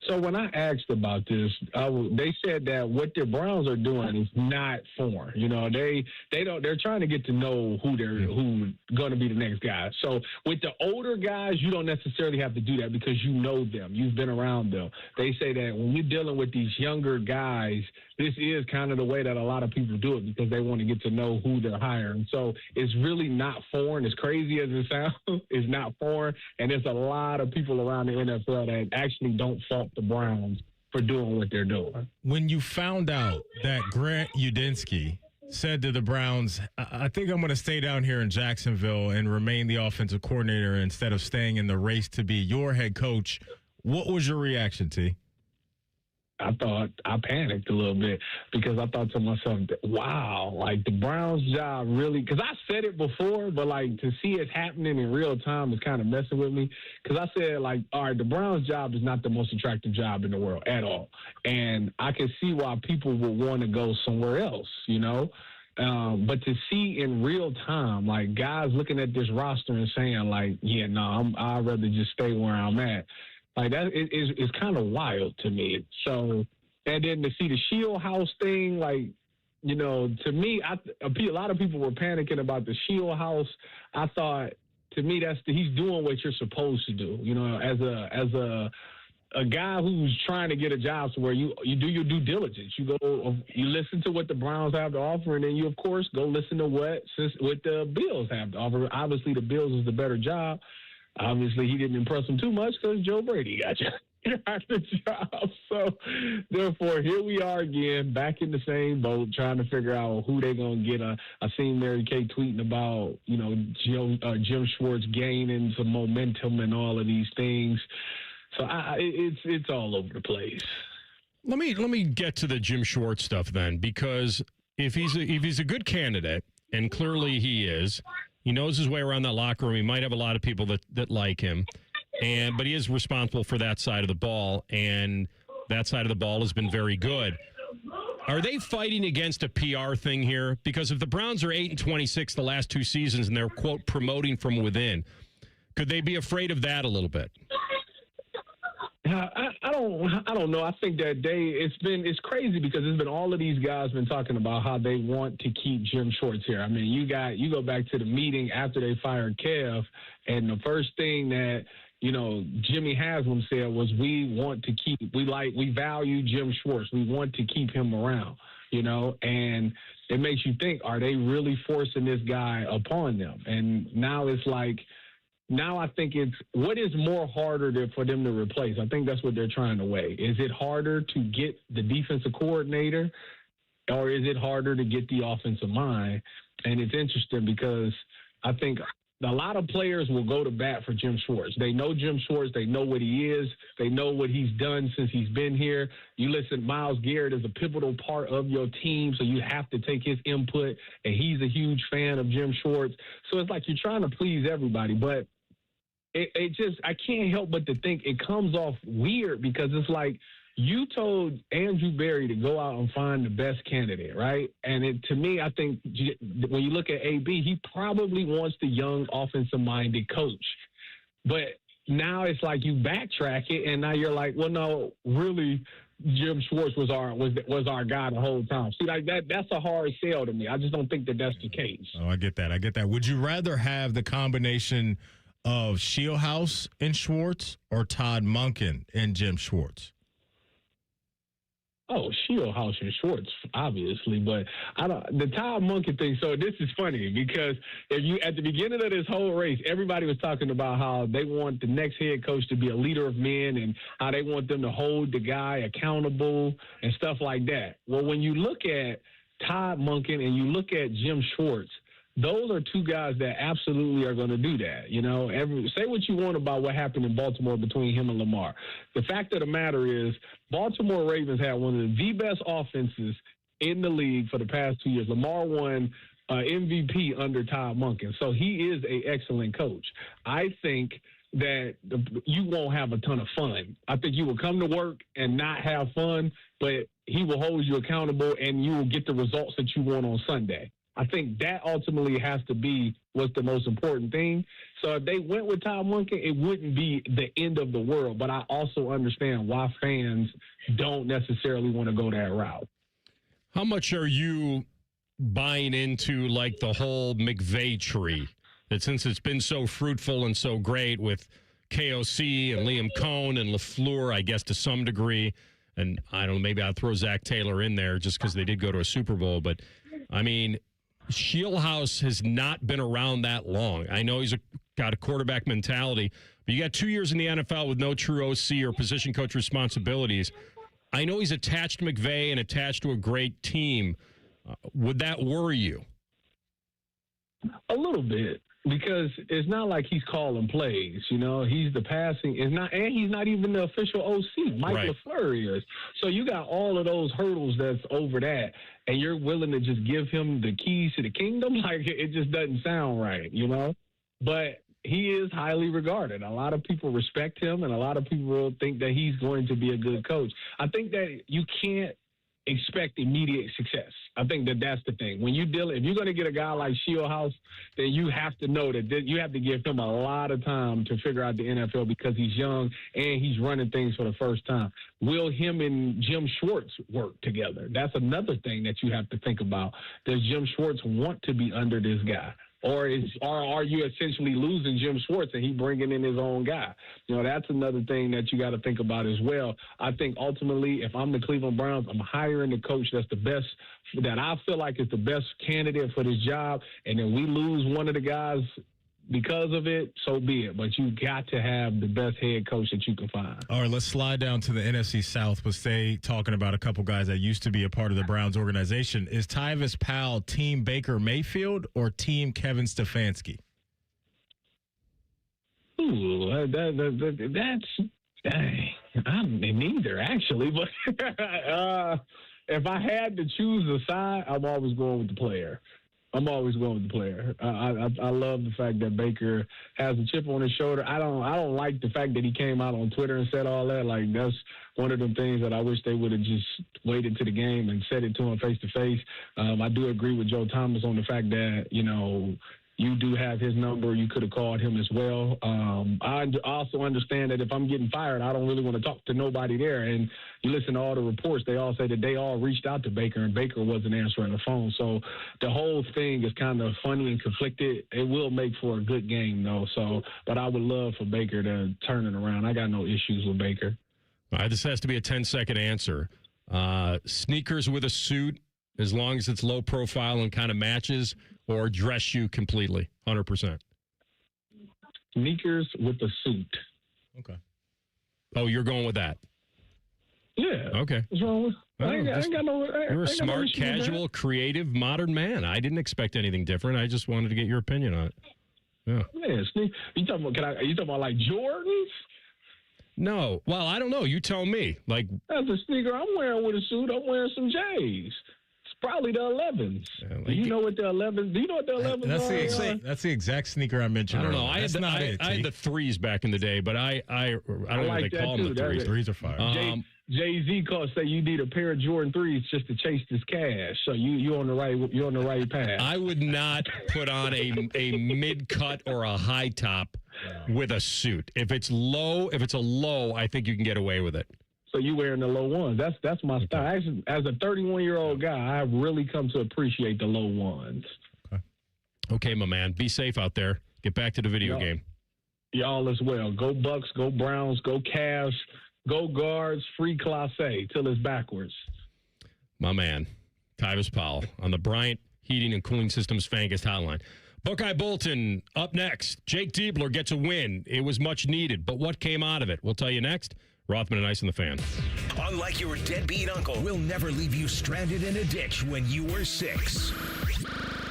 Speaker 26: So when I asked about this, they said that what the Browns are doing is not foreign. You know, they're trying to get to know who's going to be the next guy. So with the older guys, you don't necessarily have to do that because you know them. You've been around them. They say that when you're dealing with these younger guys, this is kind of the way that a lot of people do it because they want to get to know who they're hiring. So it's really not foreign. As crazy as it sounds, it's not foreign. And there's a lot of people around the NFL that actually don't fault the Browns for doing what they're doing.
Speaker 5: When you found out that Grant Udinski said to the Browns, I think I'm going to stay down here in Jacksonville and remain the offensive coordinator instead of staying in the race to be your head coach, what was your reaction, T?
Speaker 26: I panicked a little bit because I thought to myself, wow, like the Browns job really, because I said it before, but like to see it happening in real time is kind of messing with me. Because I said, like, all right, the Browns job is not the most attractive job in the world at all. And I can see why people would want to go somewhere else, you know? But to see in real time, like guys looking at this roster and saying like, yeah, no, I'd rather just stay where I'm at. Like that is kind of wild to me. So, and then to see the Shield House thing, like, you know, to me, a lot of people were panicking about the Shield House. I thought, to me, he's doing what you're supposed to do. You know, as a guy who's trying to get a job where you do your due diligence. You listen to what the Browns have to offer, and then you, of course, go listen to what the Bills have to offer. Obviously, the Bills is the better job. Obviously, he didn't impress him too much because Joe Brady got you the job. So, therefore, here we are again, back in the same boat, trying to figure out who they're going to get. I seen Mary Kay tweeting about, you know, Jim Schwartz gaining some momentum and all of these things. So, it's all over the place.
Speaker 4: Let me get to the Jim Schwartz stuff then, because if he's a good candidate, and clearly he is, he knows his way around that locker room. He might have a lot of people that like him, but he is responsible for that side of the ball, and that side of the ball has been very good. Are they fighting against a PR thing here? Because if the Browns are 8-26 the last 2 seasons, and they're quote promoting from within, could they be afraid of that a little bit?
Speaker 26: I don't know. I think that it's crazy because there's been all of these guys been talking about how they want to keep Jim Schwartz here. I mean, you go back to the meeting after they fired Kev, and the first thing that Jimmy Haslam said was, we value Jim Schwartz. We want to keep him around, and it makes you think, are they really forcing this guy upon them? And now it's like, now I think it's what is more harder for them to replace. I think that's what they're trying to weigh. Is it harder to get the defensive coordinator, or is it harder to get the offensive mind? And it's interesting because I think a lot of players will go to bat for Jim Schwartz. They know Jim Schwartz. They know what he is. They know what he's done since he's been here. You listen, Myles Garrett is a pivotal part of your team, so you have to take his input, and he's a huge fan of Jim Schwartz. So it's like you're trying to please everybody, but I can't help but to think it comes off weird because it's like you told Andrew Berry to go out and find the best candidate, right? And to me, I think when you look at AB, he probably wants the young offensive-minded coach. But now it's like you backtrack it, and now you're like, well, no, really, Jim Schwartz was our guy the whole time. See, like that's a hard sell to me. I just don't think that that's the case.
Speaker 5: Oh, I get that. Would you rather have the combination of Shieldhouse and Schwartz or Todd Monken and Jim Schwartz?
Speaker 26: Oh, Shieldhouse and Schwartz, obviously, but the Todd Monken thing. So this is funny because at the beginning of this whole race, everybody was talking about how they want the next head coach to be a leader of men and how they want them to hold the guy accountable and stuff like that. Well, when you look at Todd Monken and you look at Jim Schwartz, those are two guys that absolutely are going to do that. Say what you want about what happened in Baltimore between him and Lamar. The fact of the matter is, Baltimore Ravens had one of the best offenses in the league for the past 2 years. Lamar won MVP under Todd Monken, so he is an excellent coach. I think that you won't have a ton of fun. I think you will come to work and not have fun, but he will hold you accountable and you will get the results that you want on Sunday. I think that ultimately has to be what's the most important thing. So if they went with Todd Monken, it wouldn't be the end of the world. But I also understand why fans don't necessarily want to go that route.
Speaker 4: How much are you buying into like the whole McVay tree? That since it's been so fruitful and so great with KOC and Liam Cohn and LaFleur, I guess to some degree, and I don't know, maybe I'll throw Zach Taylor in there just because they did go to a Super Bowl. But, I mean, Shieldhouse has not been around that long. I know he's got a quarterback mentality, but you got 2 years in the NFL with no true OC or position coach responsibilities. I know he's attached to McVay and attached to a great team. Would that worry you?
Speaker 26: A little bit, because it's not like he's calling plays. He's the passing. And he's not even the official OC. Mike LaFleur is. So you got all of those hurdles that's over that, and you're willing to just give him the keys to the kingdom? Like, it just doesn't sound right, But he is highly regarded. A lot of people respect him, and a lot of people think that he's going to be a good coach. I think that you can't expect immediate success. I think that that's the thing. If you're going to get a guy like Shieldhouse, then you have to know that you have to give him a lot of time to figure out the NFL because he's young and he's running things for the first time. Will him and Jim Schwartz work together? That's another thing that you have to think about. Does Jim Schwartz want to be under this guy? Or are you essentially losing Jim Schwartz and he bringing in his own guy? That's another thing that you got to think about as well. I think ultimately, if I'm the Cleveland Browns, I'm hiring the coach that's the best, that I feel like is the best candidate for this job. And then we lose one of the guys because of it, so be it. But you got to have the best head coach that you can find.
Speaker 5: All right, let's slide down to the NFC South. But stay talking about a couple guys that used to be a part of the Browns organization. Is Tyvis Powell team Baker Mayfield or team Kevin Stefanski?
Speaker 26: Ooh, that's dang. I'm neither, actually. But if I had to choose a side, I'm always going with the player. I love the fact that Baker has a chip on his shoulder. I don't like the fact that he came out on Twitter and said all that. Like, that's one of them things that I wish they would have just waited to the game and said it to him face to face. I do agree with Joe Thomas on the fact that, you do have his number. You could have called him as well. I also understand that if I'm getting fired, I don't really want to talk to nobody there. And you listen to all the reports, they all say that they all reached out to Baker, and Baker wasn't answering the phone. So the whole thing is kind of funny and conflicted. It will make for a good game, though. But I would love for Baker to turn it around. I got no issues with Baker.
Speaker 4: All right, this has to be a 10-second answer. Sneakers with a suit, as long as it's low profile and kind of matches, or dress shoe completely, 100%?
Speaker 26: Sneakers with a suit.
Speaker 4: Okay. Oh, you're going with that?
Speaker 26: Yeah.
Speaker 4: Okay.
Speaker 26: What's wrong with I ain't got no.
Speaker 4: You're a smart, casual, creative, modern man. I didn't expect anything different. I just wanted to get your opinion on it. Yeah.
Speaker 26: Man, you talking about like Jordans?
Speaker 4: No. Well, I don't know. You tell me. Like,
Speaker 26: that's a sneaker I'm wearing with a suit. I'm wearing some J's. Probably the 11s. Do you know what the 11s? Do you know what the 11s are?
Speaker 5: That's the exact sneaker I mentioned.
Speaker 4: I don't know. I had the threes back in the day, but I don't know what they call them. The threes.
Speaker 5: Threes are fire.
Speaker 26: Jay-Z say you need a pair of Jordan 3s just to chase this cash. So you're on the right path.
Speaker 4: I would not put on a mid cut or a high top with a suit. If it's a low, I think you can get away with it.
Speaker 26: So you wearing the low ones. That's my style. Actually, as a 31-year-old guy, I've really come to appreciate the low ones.
Speaker 4: Okay, my man. Be safe out there. Get back to the video game.
Speaker 26: Y'all as well. Go Bucks, go Browns, go Cavs, go Guards, free Classe till it's backwards.
Speaker 4: My man, Tyvis Powell on the Bryant Heating and Cooling Systems Fangus Hotline. Buckeye Bolton up next. Jake Diebler gets a win. It was much needed, but what came out of it? We'll tell you next. Rothman Ice and the Fan.
Speaker 2: Unlike your deadbeat uncle, we'll never leave you stranded in a ditch when you were 6.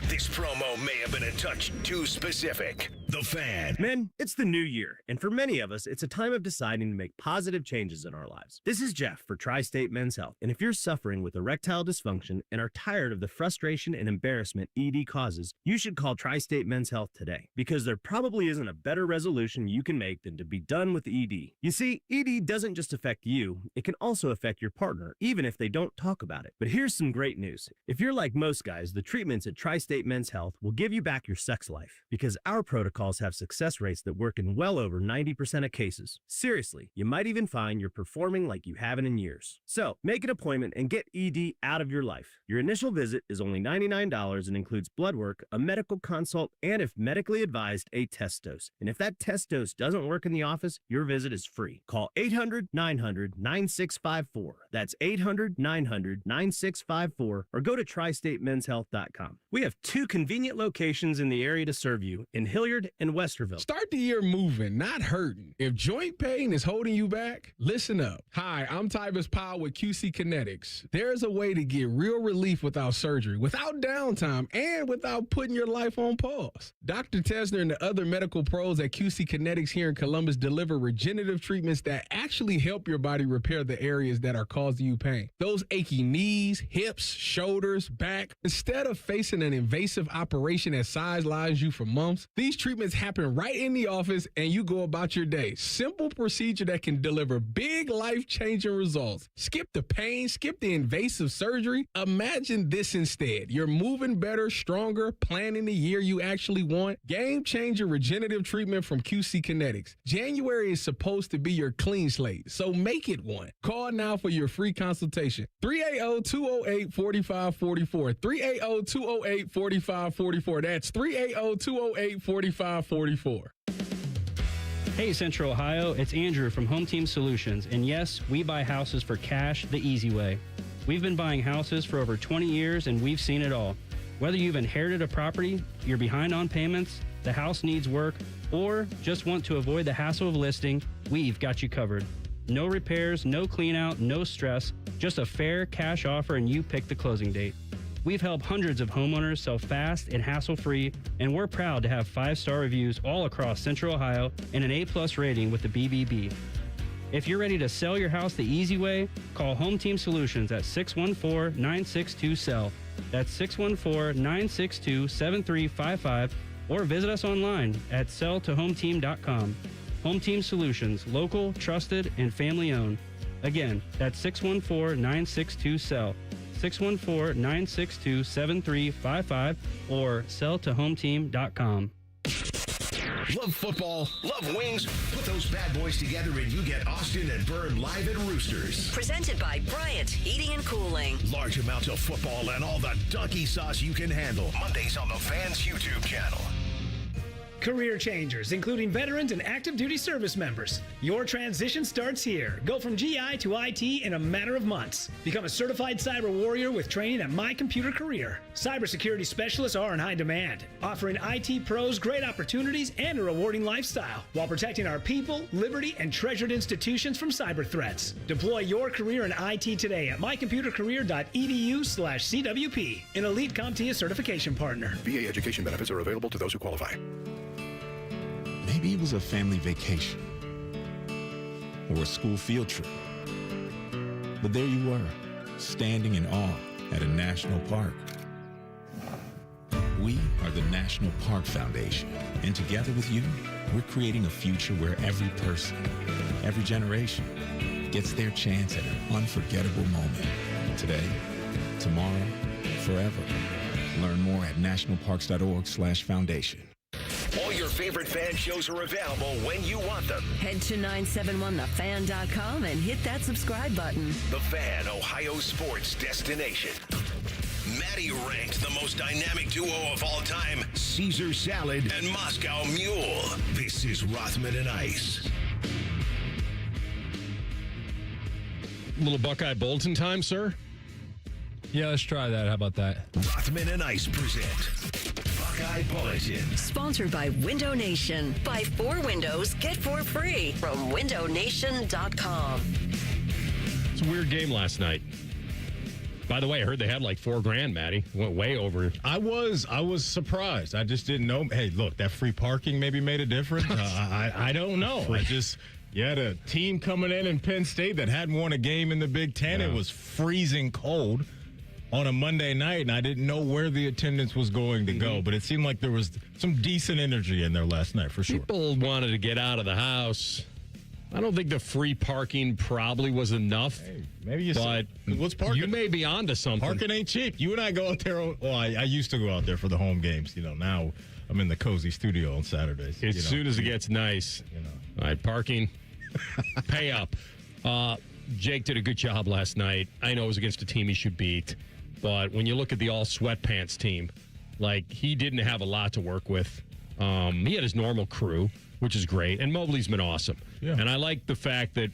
Speaker 2: This promo may have been a touch too specific. The Fan.
Speaker 1: Men, it's the new year, and for many of us, it's a time of deciding to make positive changes in our lives. This is Jeff for Tri-State Men's Health, and if you're suffering with erectile dysfunction and are tired of the frustration and embarrassment ED causes, you should call Tri-State Men's Health today, because there probably isn't a better resolution you can make than to be done with ED. You see, ED doesn't just affect you, it can also affect your partner, even if they don't talk about it. But here's some great news. If you're like most guys, the treatments at Tri-State Men's Health will give you back your sex life, because our protocols have success rates that work in well over 90% of cases. Seriously, you might even find you're performing like you haven't in years. So, make an appointment and get ED out of your life. Your initial visit is only $99 and includes blood work, a medical consult, and if medically advised, a test dose. And if that test dose doesn't work in the office, your visit is free. Call 800-900-9654. That's 800-900-9654, or go to tristatemenshealth.com. We have 2 convenient locations in the area to serve you in Hilliard and Westerville.
Speaker 7: Start the year moving, not hurting. If joint pain is holding you back, listen up. Hi, I'm Tyvis Powell with QC Kinetics. There's a way to get real relief without surgery, without downtime, and without putting your life on pause. Dr. Tesner and the other medical pros at QC Kinetics here in Columbus deliver regenerative treatments that actually help your body repair the areas that are causing you pain. Those achy knees, hips, shoulders, back. Instead of facing an invasive operation that sidelines you for months, these treatments happen right in the office and you go about your day. Simple procedure that can deliver big life-changing results. Skip the pain, skip the invasive surgery. Imagine this instead. You're moving better, stronger, planning the year you actually want. Game-changer regenerative treatment from QC Kinetics. January is supposed to be your clean slate, so make it one. Call now for your free consultation. 380-208-4544. 380-208-4544. That's 380-208-4544.
Speaker 8: Hey Central Ohio, it's Andrew from Home Team Solutions, and yes, we buy houses for cash the easy way. We've been buying houses for over 20 years and we've seen it all. Whether you've inherited a property, you're behind on payments, the house needs work, or just want to avoid the hassle of listing, we've got you covered. No repairs, no clean out, no stress, just a fair cash offer and you pick the closing date. We've helped hundreds of homeowners sell fast and hassle-free, and we're proud to have 5-star reviews all across Central Ohio and an A+ rating with the BBB. If you're ready to sell your house the easy way, call Home Team Solutions at 614-962-SELL. That's 614-962-7355, or visit us online at selltohometeam.com. Home Team Solutions, local, trusted, and family owned. Again, that's 614-962-SELL. 614-962-7355 or selltohometeam.com.
Speaker 2: Love football, love wings? Put those bad boys together and you get Austin and Byrne live at Roosters.
Speaker 3: Presented by Bryant Heating and Cooling.
Speaker 2: Large amounts of football and all the donkey sauce you can handle. Mondays on the Fans YouTube channel.
Speaker 9: Career changers, including veterans and active duty service members. Your transition starts here. Go from GI to IT in a matter of months. Become a certified cyber warrior with training at My Computer Career. Cybersecurity specialists are in high demand, offering IT pros great opportunities and a rewarding lifestyle while protecting our people, liberty, and treasured institutions from cyber threats. Deploy your career in IT today at mycomputercareer.edu/CWP, an elite CompTIA certification partner.
Speaker 10: VA education benefits are available to those who qualify.
Speaker 11: Maybe it was a family vacation or a school field trip. But there you were, standing in awe at a national park. We are the National Park Foundation, and together with you, we're creating a future where every person, every generation, gets their chance at an unforgettable moment. Today, tomorrow, forever. Learn more at nationalparks.org/foundation.
Speaker 2: All your favorite fan shows are available when you want them.
Speaker 3: Head to 971thefan.com and hit that subscribe button.
Speaker 2: The Fan, Ohio sports destination. Maddie ranked the most dynamic duo of all time, Caesar Salad and Moscow Mule. This is Rothman and Ice.
Speaker 4: Little Buckeye Bulletin time, sir?
Speaker 6: Yeah, let's try that. How about that?
Speaker 2: Rothman and Ice present Buckeye Bulletin.
Speaker 3: Sponsored by Window Nation. Buy 4 windows, get 4 free from windownation.com.
Speaker 4: It's a weird game last night. By the way, I heard they had like $4,000, Matty. Went way over.
Speaker 5: I was surprised. I just didn't know. Hey, look, that free parking maybe made a difference. I don't know. You had a team coming in Penn State that hadn't won a game in the Big Ten. Yeah. It was freezing cold on a Monday night, and I didn't know where the attendance was going to go, but it seemed like there was some decent energy in there last night, for sure.
Speaker 4: People wanted to get out of the house. I don't think the free parking probably was enough.
Speaker 5: Hey, maybe you
Speaker 4: but
Speaker 5: what's parking?
Speaker 4: You may be onto something.
Speaker 5: Parking ain't cheap. You and I go out there. Well, I used to go out there for the home games. Now I'm in the cozy studio on Saturdays.
Speaker 4: As soon as it gets nice. All right, parking, pay up. Jake did a good job last night. I know it was against a team he should beat. But when you look at the all sweatpants team, he didn't have a lot to work with. He had his normal crew, which is great. And Mobley's been awesome. Yeah. And I like the fact that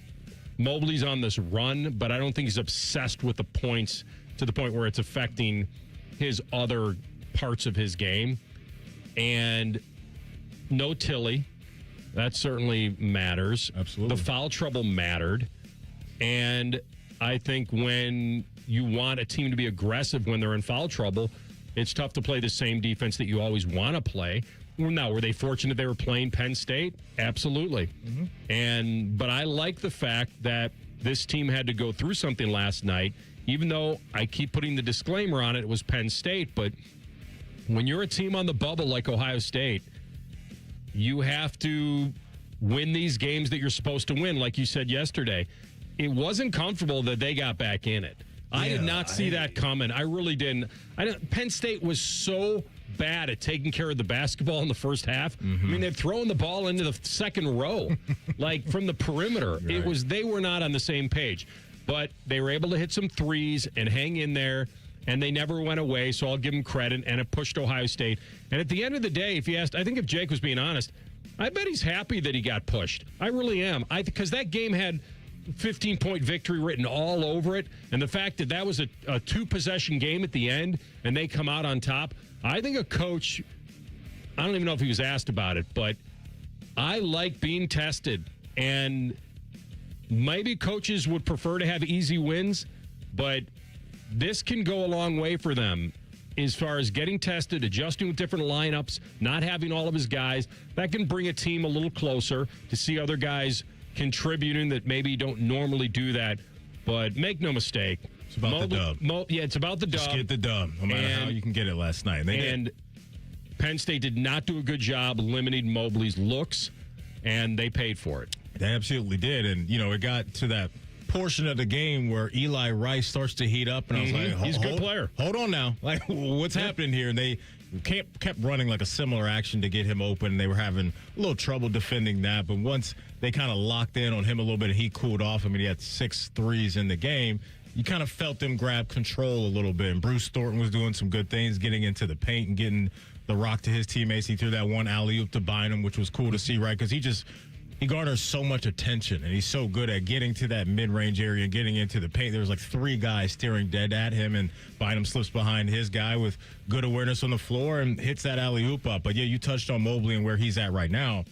Speaker 4: Mobley's on this run, but I don't think he's obsessed with the points to the point where it's affecting his other parts of his game. And no Tilly. That certainly matters.
Speaker 5: Absolutely.
Speaker 4: The foul trouble mattered. And I think when you want a team to be aggressive when they're in foul trouble, it's tough to play the same defense that you always want to play. Now, were they fortunate they were playing Penn State? Absolutely. Mm-hmm. But I like the fact that this team had to go through something last night, even though I keep putting the disclaimer on it, it was Penn State. But when you're a team on the bubble like Ohio State, you have to win these games that you're supposed to win, like you said yesterday. It wasn't comfortable that they got back in it. I did not see that coming. I really didn't. Penn State was so bad at taking care of the basketball in the first half. Mm-hmm. I mean, they're throwing the ball into the second row, from the perimeter. Right. They were not on the same page. But they were able to hit some threes and hang in there, and they never went away, so I'll give them credit, and it pushed Ohio State. And at the end of the day, if you asked, I think if Jake was being honest, I bet he's happy that he got pushed. I really am. Because that game had 15-point victory written all over it, and the fact that was a 2-possession game at the end and they come out on top, I think a coach, I don't even know if he was asked about it, but I like being tested, and maybe coaches would prefer to have easy wins, but this can go a long way for them as far as getting tested, adjusting with different lineups, not having all of his guys. That can bring a team a little closer to see other guys contributing that maybe don't normally do that. But make no mistake.
Speaker 5: It's about the dub.
Speaker 4: It's about the dub.
Speaker 5: Just get the dub, no matter how you can get it last night.
Speaker 4: And Penn State did not do a good job limiting Mobley's looks, and they paid for it.
Speaker 5: They absolutely did. And, it got to that portion of the game where Eli Rice starts to heat up, and I was like,
Speaker 4: he's a good player.
Speaker 5: Hold on now. Like, what's happening here? And they kept running like a similar action to get him open. They were having a little trouble defending that, but once they kind of locked in on him a little bit and he cooled off, I mean, he had 6 threes in the game, you kind of felt them grab control a little bit. And Bruce Thornton was doing some good things, getting into the paint and getting the rock to his teammates. He threw that one alley-oop to Bynum, which was cool to see, right? Because he garners so much attention, and he's so good at getting to that mid-range area and getting into the paint. There was like 3 guys staring dead at him, and Bynum slips behind his guy with good awareness on the floor and hits that alley-oop up. But, yeah, you touched on Mobley and where he's at right now.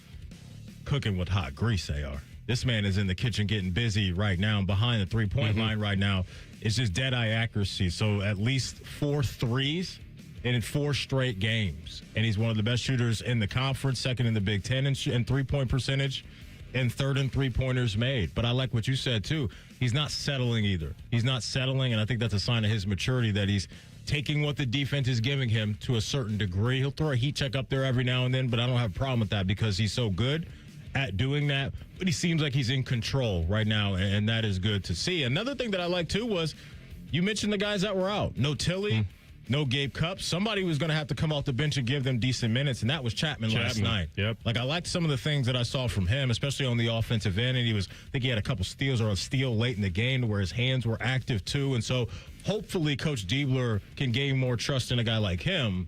Speaker 5: Cooking with hot grease, they are. This man is in the kitchen getting busy right now, and behind the three-point line right now. It's just dead-eye accuracy. So at least 4 threes in 4 straight games. And he's one of the best shooters in the conference, second in the Big Ten in three-point percentage, and third in three-pointers made. But I like what you said, too. He's not settling either. He's not settling, and I think that's a sign of his maturity that he's taking what the defense is giving him to a certain degree. He'll throw a heat check up there every now and then, but I don't have a problem with that because he's so good at doing that. But he seems like he's in control right now, and that is good to see. Another thing that I like, too, was you mentioned the guys that were out. No Tilly. No Gabe Cup. Somebody was going to have to come off the bench and give them decent minutes, and that was Chapman last night.
Speaker 4: Yep.
Speaker 5: Like, I liked some of the things that I saw from him, especially on the offensive end, and I think he had a couple steals or a steal late in the game to where his hands were active, too. And so, hopefully, Coach Diebler can gain more trust in a guy like him.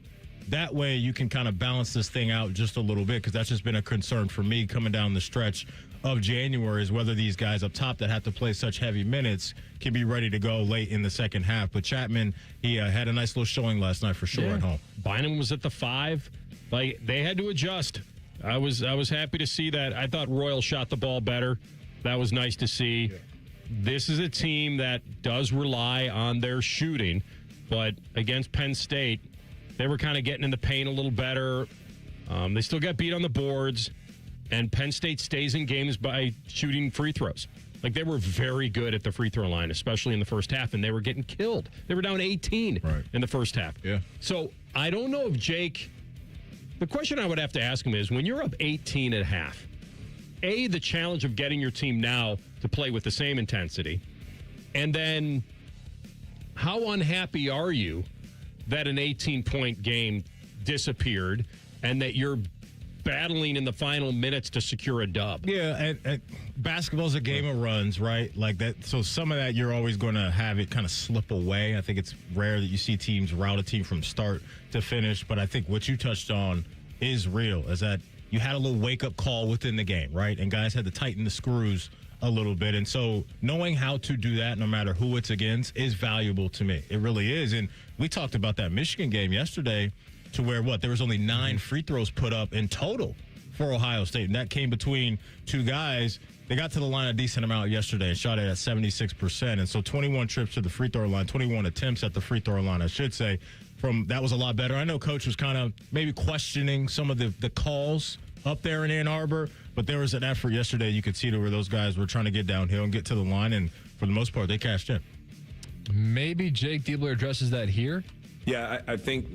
Speaker 5: That way, you can kind of balance this thing out just a little bit, because that's just been a concern for me coming down the stretch of January is whether these guys up top that have to play such heavy minutes can be ready to go late in the second half. But Chapman, he had a nice little showing last night for sure at home.
Speaker 4: Bynum was at the 5. Like, they had to adjust. I was happy to see that. I thought Royal shot the ball better. That was nice to see. Yeah. This is a team that does rely on their shooting, but against Penn State, they were kind of getting in the paint a little better. They still got beat on the boards. And Penn State stays in games by shooting free throws. Like, they were very good at the free throw line, especially in the first half, and they were getting killed. They were down 18 in the first half.
Speaker 5: Yeah.
Speaker 4: So I don't know if Jake, the question I would have to ask him is, when you're up 18 at half, the challenge of getting your team now to play with the same intensity, and then how unhappy are you that an 18-point game disappeared and that you're battling in the final minutes to secure a dub?
Speaker 5: Yeah, and basketball's a game of runs, right? Like that. So some of that you're always going to have it kind of slip away. I think it's rare that you see teams rout a team from start to finish. But I think what you touched on is real, is that you had a little wake-up call within the game, right? And guys had to tighten the screws a little bit. And so knowing how to do that, no matter who it's against, is valuable to me. It really is. And we talked about that Michigan game yesterday, to where there was only 9 free throws put up in total for Ohio State, and that came between 2 guys. They got to the line a decent amount yesterday and shot it at 76%, and so 21 trips to the free throw line, 21 attempts at the free throw line, I should say. That was a lot better. I know Coach was kind of maybe questioning some of the calls up there in Ann Arbor, but there was an effort yesterday. You could see to where those guys were trying to get downhill and get to the line, and for the most part, they cashed in.
Speaker 6: Maybe Jake Diebler addresses that here.
Speaker 12: Yeah, I think,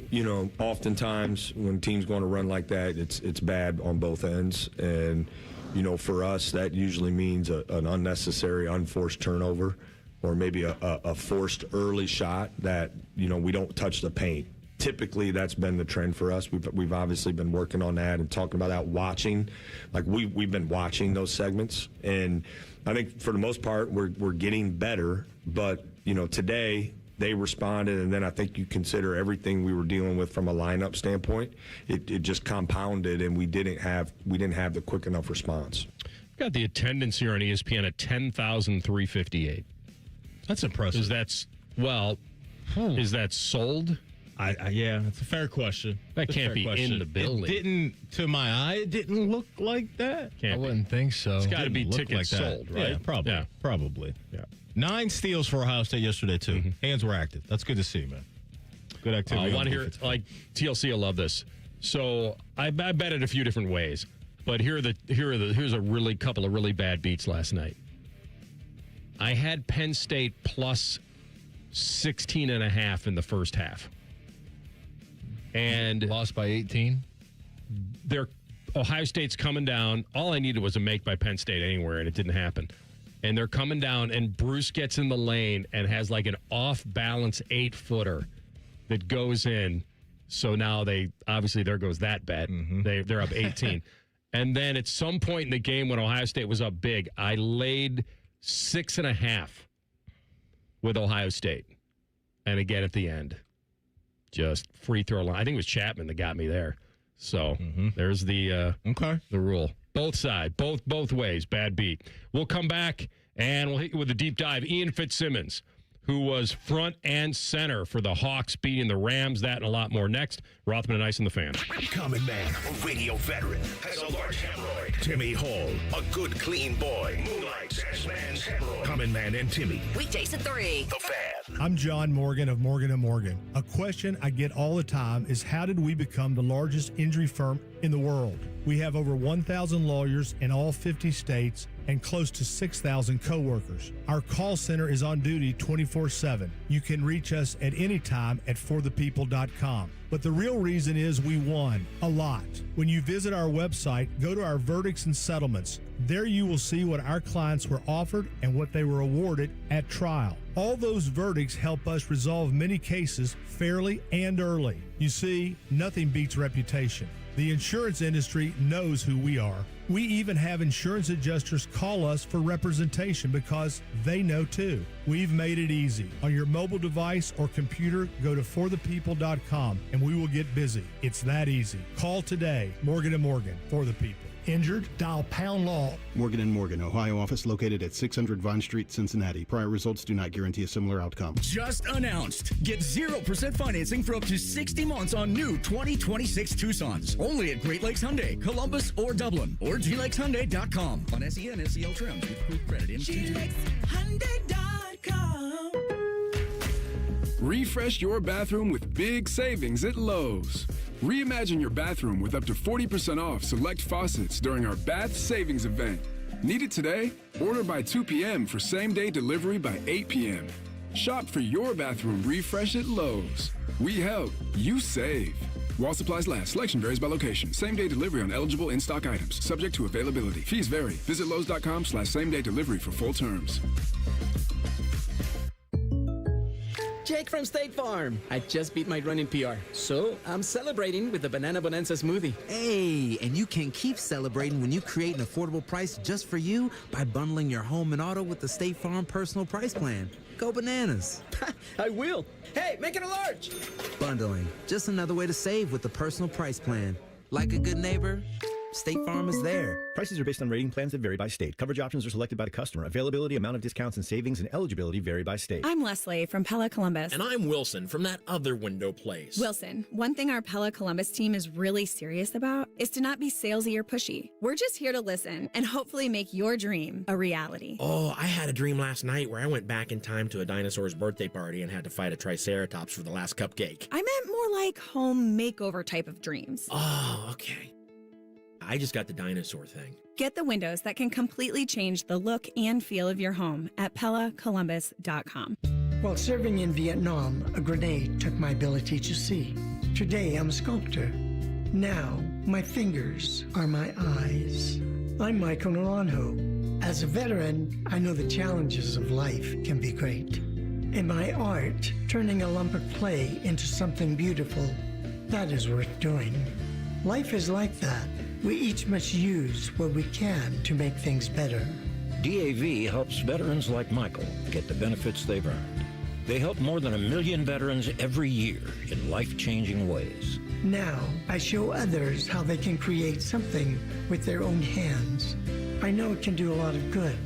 Speaker 12: oftentimes when teams go on a run like that, it's bad on both ends. And, for us, that usually means an unnecessary, unforced turnover, or maybe a forced early shot that, we don't touch the paint. Typically, that's been the trend for us. We've obviously been working on that and talking about that, watching. Like, we've been watching those segments. And I think for the most part, we're getting better. But, today, they responded, and then I think you consider everything we were dealing with from a lineup standpoint. It just compounded, and we didn't have the quick enough response.
Speaker 4: We've got the attendance here on ESPN at 10,358.
Speaker 5: That's impressive.
Speaker 4: Is that sold?
Speaker 5: Yeah, that's a fair question.
Speaker 4: That can't be in the building.
Speaker 5: It didn't, to my eye, it didn't look like that.
Speaker 6: I wouldn't think so.
Speaker 4: It's got to be tickets
Speaker 5: like
Speaker 4: sold, right?
Speaker 5: Yeah, probably.
Speaker 4: Yeah.
Speaker 5: 9 steals for Ohio State yesterday, too.
Speaker 4: Mm-hmm.
Speaker 5: Hands were active. That's good to see, man. Good activity.
Speaker 4: I want to hear, TLC will love this. So I bet it a few different ways. But here's a really couple of really bad beats last night. I had Penn State plus 16.5 in the first half. And
Speaker 6: lost by 18.
Speaker 4: Ohio State's coming down. All I needed was a make by Penn State anywhere, and it didn't happen. And they're coming down, and Bruce gets in the lane and has like an off-balance 8-footer that goes in. So now obviously there goes that bet. Mm-hmm. They're up 18. And then at some point in the game when Ohio State was up big, I laid 6.5 with Ohio State. And again at the end, just free throw line. I think it was Chapman that got me there. So there's the rule. Both sides, both ways, bad beat. We'll come back and we'll hit you with a deep dive. Ian Fitzsimmons, who was front and center for the Hawks beating the Rams. That and a lot more next. Rothman and Ice on the Fan.
Speaker 2: Common man, a radio veteran, has a large hemorrhoid. Timmy Hall, a good, clean boy, moonlights as man's hemorrhoid. Common man and Timmy.
Speaker 3: Weekdays at 3.
Speaker 2: The Fan.
Speaker 13: I'm John Morgan of Morgan & Morgan. A question I get all the time is, how did we become the largest injury firm in the world? We have over 1,000 lawyers in all 50 states and close to 6,000 coworkers. Our call center is on duty 24/7. You can reach us at any time at forthepeople.com. But the real reason is we won a lot. When you visit our website, go to our verdicts and settlements. There you will see what our clients were offered and what they were awarded at trial. All those verdicts help us resolve many cases fairly and early. You see, nothing beats reputation. The insurance industry knows who we are. We even have insurance adjusters call us for representation because they know too. We've made it easy. On your mobile device or computer, go to forthepeople.com and we will get busy. It's that easy. Call today. Morgan & Morgan, for the people. Injured? Dial pound law.
Speaker 10: Morgan & Morgan, Ohio office located at 600 Vine Street, Cincinnati. Prior results do not guarantee a similar outcome.
Speaker 14: Just announced. Get 0% financing for up to 60 months on new 2026 Tucsons. Only at Great Lakes Hyundai, Columbus, or Dublin, or glakeshyundai.com. On SEN and SEL trims with approved credit in
Speaker 15: glakeshyundai.com. Refresh your bathroom with big savings at Lowe's. Reimagine your bathroom with up to 40% off select faucets during our Bath Savings event. Need it today? Order by 2 p.m. for same-day delivery by 8 p.m. Shop for your bathroom refresh at Lowe's. We help, you save. While supplies last, selection varies by location. Same-day delivery on eligible in-stock items. Subject to availability. Fees vary. Visit Lowe's.com/same-day delivery for full terms.
Speaker 16: Jake from State Farm. I just beat my running PR, so I'm celebrating with the Banana Bonanza smoothie.
Speaker 17: Hey, and you can keep celebrating when you create an affordable price just for you by bundling your home and auto with the State Farm Personal Price Plan. Go bananas.
Speaker 16: I will. Hey, make it a large.
Speaker 17: Bundling, just another way to save with the Personal Price Plan. Like a good neighbor, State Farm is there.
Speaker 18: Prices are based on rating plans that vary by state. Coverage options are selected by the customer. Availability, amount of discounts and savings, and eligibility vary by state.
Speaker 27: I'm Leslie from Pella Columbus.
Speaker 28: And I'm Wilson from that other window place.
Speaker 27: Wilson, one thing our Pella Columbus team is really serious about is to not be salesy or pushy. We're just here to listen and hopefully make your dream a reality.
Speaker 28: Oh, I had a dream last night where I went back in time to a dinosaur's birthday party and had to fight a triceratops for the last cupcake.
Speaker 27: I meant more like home makeover type of dreams.
Speaker 28: Oh, okay. I just got the dinosaur thing.
Speaker 27: Get the windows that can completely change the look and feel of your home at PellaColumbus.com.
Speaker 29: While serving in Vietnam, a grenade took my ability to see. Today, I'm a sculptor. Now, my fingers are my eyes. I'm Michael Naranjo. As a veteran, I know the challenges of life can be great. In my art, turning a lump of clay into something beautiful, that is worth doing. Life is like that. We each must use what we can to make things better.
Speaker 30: DAV helps veterans like Michael get the benefits they've earned. They help more than 1 million veterans every year in life-changing ways.
Speaker 29: Now, I show others how they can create something with their own hands. I know it can do a lot of good.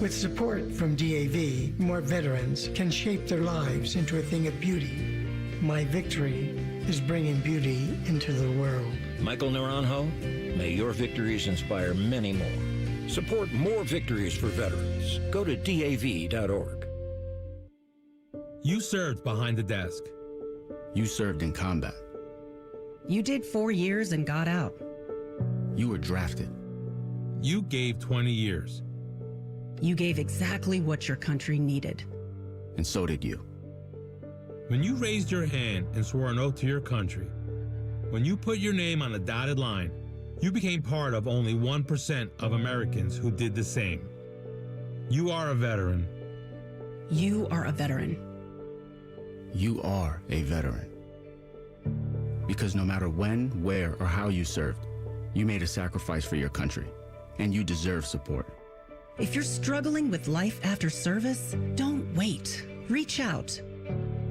Speaker 29: With support from DAV, more veterans can shape their lives into a thing of beauty. My victory is bringing beauty into the world.
Speaker 30: Michael Naranjo, may your victories inspire many more. Support more victories for veterans. Go to DAV.org.
Speaker 31: You served behind the desk.
Speaker 32: You served in combat.
Speaker 33: You did 4 years and got out.
Speaker 31: You were drafted. You gave 20 years.
Speaker 1: You gave exactly what your country needed.
Speaker 31: And so did you. When you raised your hand and swore an oath to your country, when you put your name on a dotted line, you became part of only 1% of Americans who did the same. You are a veteran.
Speaker 1: You are a veteran.
Speaker 31: You are a veteran. Because no matter when, where, or how you served, you made a sacrifice for your country, and you deserve support.
Speaker 1: If you're struggling with life after service, don't wait. Reach out.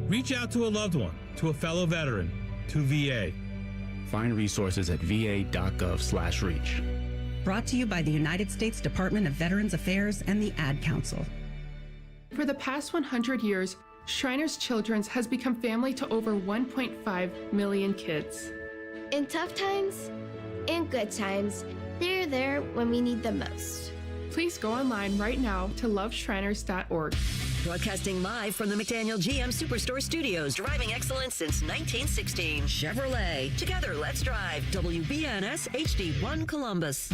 Speaker 31: Reach out to a loved one, to a fellow veteran, to VA. Find resources at va.gov/reach.
Speaker 1: Brought to you by the United States Department of Veterans Affairs and the Ad Council.
Speaker 7: For the past 100 years, Shriners Children's has become family to over 1.5 million kids.
Speaker 8: In tough times and good times, they're there when we need them most.
Speaker 7: Please go online right now to loveshriners.org.
Speaker 3: Broadcasting live from the McDaniel GM Superstore Studios, driving excellence since 1916. Chevrolet. Together, let's drive. WBNS HD1 Columbus.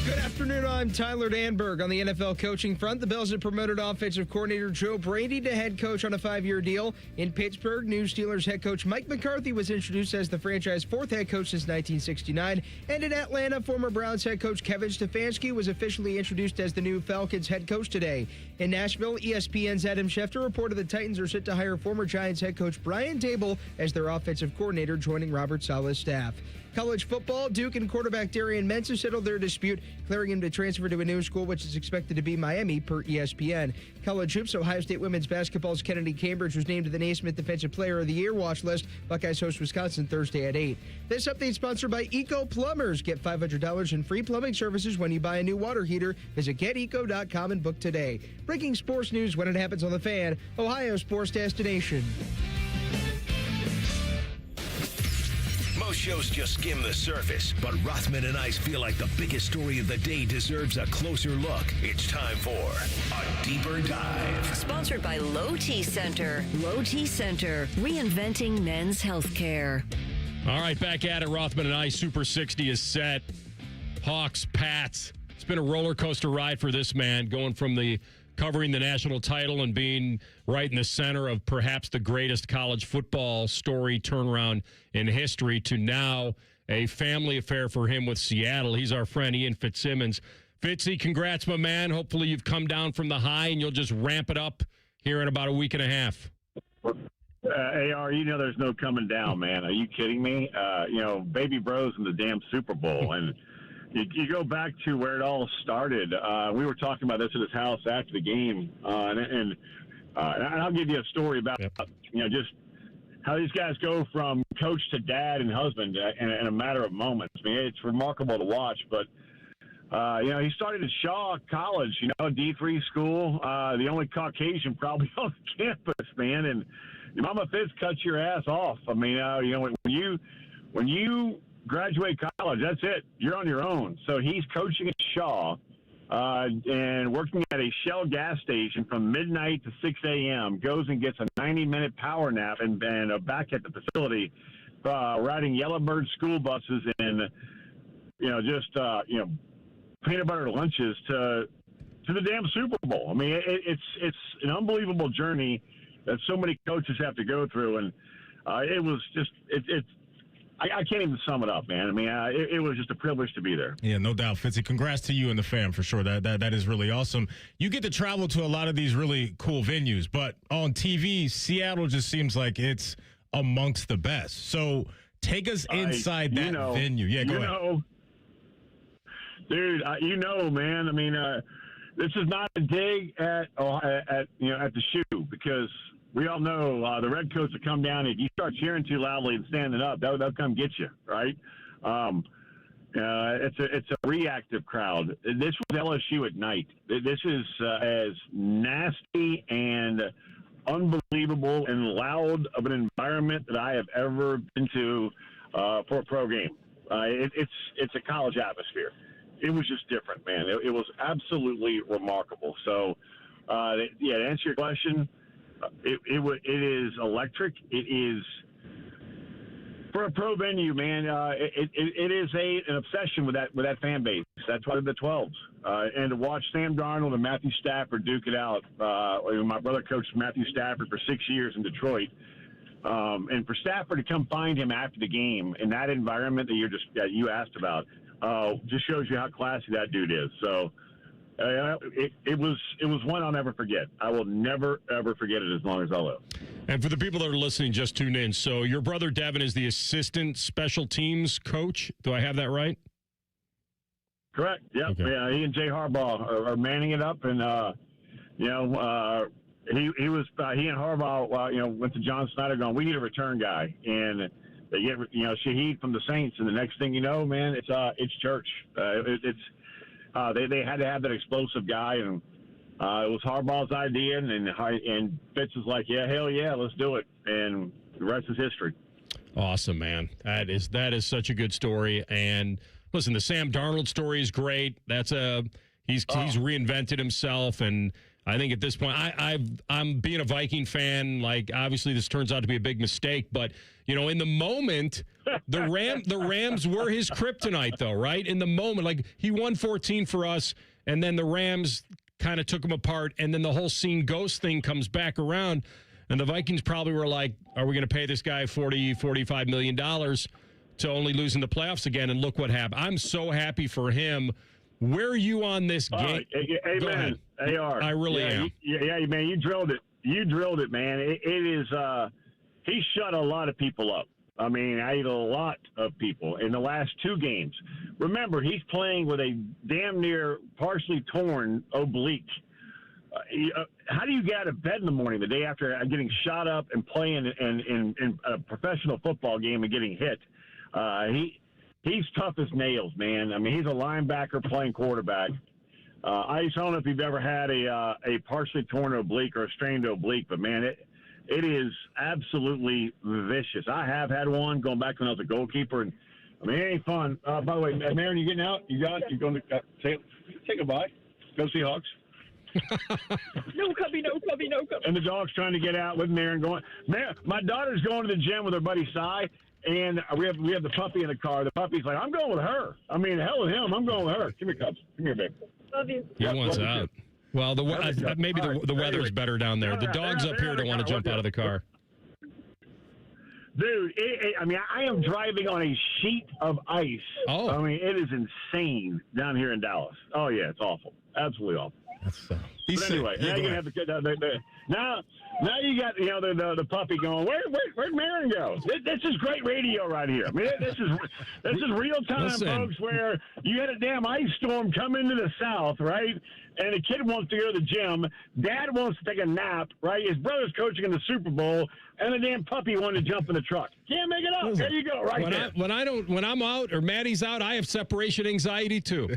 Speaker 19: Good afternoon, I'm Tyler Danberg. On the NFL coaching front, the Bills have promoted offensive coordinator Joe Brady to head coach on a 5-year deal. In Pittsburgh, new Steelers head coach Mike McCarthy was introduced as the franchise's 4th head coach since 1969. And in Atlanta, former Browns head coach Kevin Stefanski was officially introduced as the new Falcons head coach today. In Nashville, ESPN's Adam Schefter reported the Titans are set to hire former Giants head coach Brian Dable as their offensive coordinator, joining Robert Saleh's staff. College football, Duke and quarterback Darian Mensah settled their dispute, clearing him to transfer to a new school, which is expected to be Miami, per ESPN. College hoops, Ohio State women's basketball's Kennedy Cambridge was named to the Naismith Defensive Player of the Year watch list. Buckeyes host Wisconsin Thursday at 8. This update sponsored by Eco Plumbers. Get $500 in free plumbing services when you buy a new water heater. Visit geteco.com and book today. Breaking sports news when it happens on The Fan, Ohio sports destination.
Speaker 2: Most shows just skim the surface, but Rothman and Ice feel like the biggest story of the day deserves a closer look. It's time for a deeper dive.
Speaker 3: Sponsored by Low T Center. Low T Center, reinventing men's healthcare.
Speaker 4: All right, back at it. Rothman and Ice Super 60 is set. Hawks, Pats. It's been a roller coaster ride for this man, going from covering the national title and being right in the center of perhaps the greatest college football story turnaround in history to now a family affair for him with Seattle. He's our friend Ian Fitzsimmons. Fitzy, congrats, my man. Hopefully you've come down from the high and you'll just ramp it up here in about a week and a half.
Speaker 20: AR, you know there's no coming down, man. Are you kidding me? Baby bro's in the damn Super Bowl. And you go back to where it all started. We were talking about this at his house after the game, and I'll give you a story about just how these guys go from coach to dad and husband in a matter of moments. I mean, it's remarkable to watch. But he started at Shaw College, a D3 school, the only Caucasian probably on the campus, man. And your Mama Fitz cuts your ass off. I mean, when you graduate college, that's it. You're on your own. So he's coaching at Shaw and working at a Shell gas station from midnight to 6 a.m., goes and gets a 90-minute power nap and back at the facility riding Yellowbird school buses and, peanut butter lunches to the damn Super Bowl. I mean, it's an unbelievable journey that so many coaches have to go through. And it was just I can't even sum it up, man. I mean, it was just a privilege to be there.
Speaker 5: Yeah, no doubt, Fitzy. Congrats to you and the fam for sure. That is really awesome. You get to travel to a lot of these really cool venues, but on TV, Seattle just seems like it's amongst the best. So take us inside that venue. Yeah, go ahead.
Speaker 20: Dude, man. I mean, this is not a dig at the shoe, because we all know the Redcoats will come down. If you start cheering too loudly and standing up, they'll come get you, right? It's a reactive crowd. This was LSU at night. This is as nasty and unbelievable and loud of an environment that I have ever been to for a pro game. It's a college atmosphere. It was just different, man. It was absolutely remarkable. So, to answer your question, it is electric. It is For a pro venue, man, it is an obsession with that fan base. That's why they're the 12s. And to watch Sam Darnold and Matthew Stafford duke it out. My brother coached Matthew Stafford for 6 years in Detroit. And for Stafford to come find him after the game in that environment that you asked about, just shows you how classy that dude is. So it was one I'll never forget. I will never, ever forget it as long as I live.
Speaker 4: And for the people that are listening, just tune in. So your brother Devin is the assistant special teams coach. Do I have that right?
Speaker 20: Correct. Yep.
Speaker 4: Okay.
Speaker 20: Yeah. He and Jay Harbaugh are manning it up, and he and Harbaugh, went to John Snyder going, we need a return guy, and they get Shaheed from the Saints, and the next thing you know, man, it's church. They had to have that explosive guy, and it was Harbaugh's idea, and Fitz is like, yeah, hell yeah, let's do it, and the rest is history.
Speaker 4: Awesome, man. That is such a good story. And listen, the Sam Darnold story is great. He's reinvented himself, and I think at this point, I'm being a Viking fan. Like, obviously, this turns out to be a big mistake, but in the moment, the Rams were his kryptonite, though, right? In the moment, like he won 14 for us, and then the Rams kind of took him apart, and then the whole Scene Ghost thing comes back around, and the Vikings probably were like, "Are we going to pay this guy $45 million to only lose in the playoffs again?" And look what happened. I'm so happy for him. Where are you on this game?
Speaker 20: Amen. AR.
Speaker 4: I really am.
Speaker 20: Yeah, man, you drilled it. You drilled it, man. It is. He shut a lot of people up. I mean, I ate a lot of people in the last two games. Remember, he's playing with a damn near partially torn oblique. How do you get out of bed in the morning the day after getting shot up and playing in a professional football game and getting hit? He's tough as nails, man. I mean, he's a linebacker playing quarterback. I don't know if you've ever had a partially torn oblique or a strained oblique, but, man, it is absolutely vicious. I have had one going back when I was a goalkeeper, and, I mean, it ain't fun. By the way, Marin, you getting out? You're going to say goodbye? Go Seahawks.
Speaker 6: No cubby.
Speaker 20: And the dog's trying to get out with Marin going. My daughter's going to the gym with her buddy Cy, and we have the puppy in the car. The puppy's like, I'm going with her. I mean, the hell with him. I'm going with her. Come here, Cubs. Come here, babe.
Speaker 6: Love you.
Speaker 4: He wants out. Well, maybe the weather's better down there. The dogs up here don't want to jump out of the car.
Speaker 20: Dude, I am driving on a sheet of ice.
Speaker 4: Oh.
Speaker 20: I mean, it is insane down here in Dallas. Oh, yeah, it's awful. Absolutely awful.
Speaker 5: But
Speaker 20: anyway, now you have now you got the puppy going. Where'd Marin go? This is great radio right here. I mean, this is real time, folks. Where you had a damn ice storm come into the south, right? And the kid wants to go to the gym. Dad wants to take a nap, right? His brother's coaching in the Super Bowl, and the damn puppy wanted to jump in the truck. Can't make it up. There you go, right there.
Speaker 4: When I'm out or Maddie's out, I have separation anxiety too.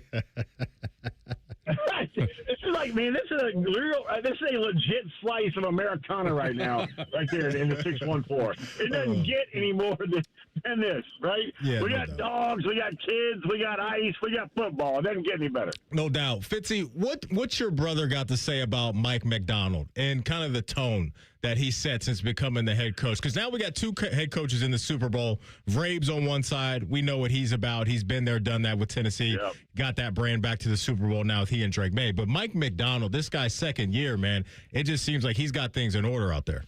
Speaker 20: This is like, man, this is a legit slice of Americana right now, right there in the 614. It doesn't get any more than this, right?
Speaker 5: Yeah,
Speaker 20: we got dogs, we got kids, we got ice, we got football. It doesn't get any better.
Speaker 5: No doubt. Fitzy, what's your brother got to say about Mike McDonald and kind of the tone that he set since becoming the head coach? Because now we got two head coaches in the Super Bowl. Vrabes on one side. We know what he's about. He's been there, done that with Tennessee. Yep. Got that brand back to the Super Bowl now with he and Drake May. But Mike McDonald, this guy's second year, man, it just seems like he's got things in order out there.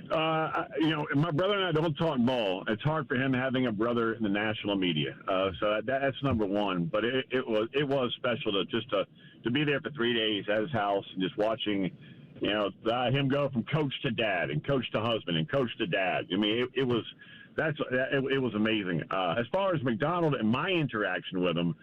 Speaker 20: My brother and I don't talk ball. It's hard for him having a brother in the national media. So that's number one. But it was special to be there for 3 days at his house and just watching, him go from coach to dad and coach to husband and coach to dad. I mean, it was amazing. As far as McDonald and my interaction with him,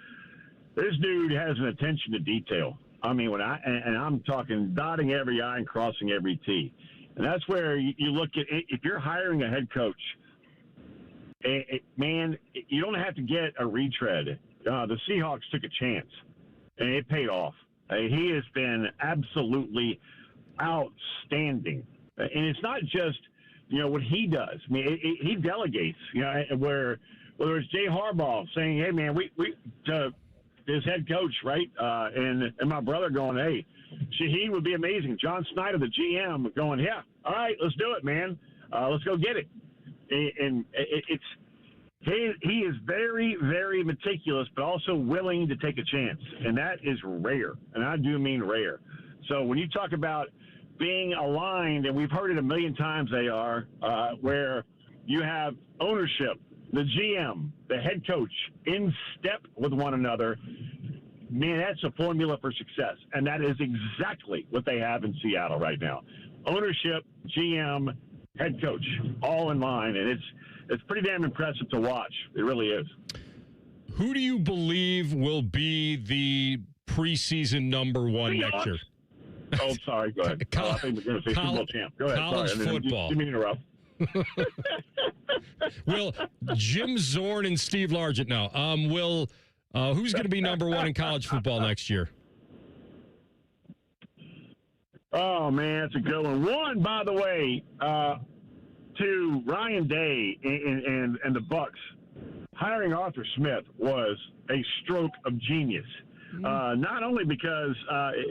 Speaker 20: this dude has an attention to detail. I mean, I'm talking dotting every I and crossing every T. And that's where you look at it. If you're hiring a head coach, man, you don't have to get a retread. The Seahawks took a chance, and it paid off. He has been absolutely outstanding. And it's not just, what he does. I mean, he delegates, whether it's Jay Harbaugh saying, hey, man, we his head coach, right? And my brother going, hey, Shaheed would be amazing. John Snyder, the GM, going, yeah, all right, let's do it, man. Let's go get it. and he is very, very meticulous, but also willing to take a chance, and that is rare, and I do mean rare. So when you talk about being aligned, and we've heard it a million times, where you have ownership, the GM, the head coach in step with one another, man, that's a formula for success. And that is exactly what they have in Seattle right now. Ownership, GM, head coach, all in line. And it's pretty damn impressive to watch. It really is.
Speaker 4: Who do you believe will be the preseason number one next year?
Speaker 20: Oh, sorry. Go ahead. I think we're going to say Super Bowl champ. Go ahead.
Speaker 4: College football.
Speaker 20: Didn't mean to interrupt.
Speaker 4: Will Jim Zorn and Steve Largent now? Who's going to be number one in college football next year?
Speaker 20: Oh man, that's a good one. One, by the way, to Ryan Day and the Bucks, hiring Arthur Smith was a stroke of genius. Not only because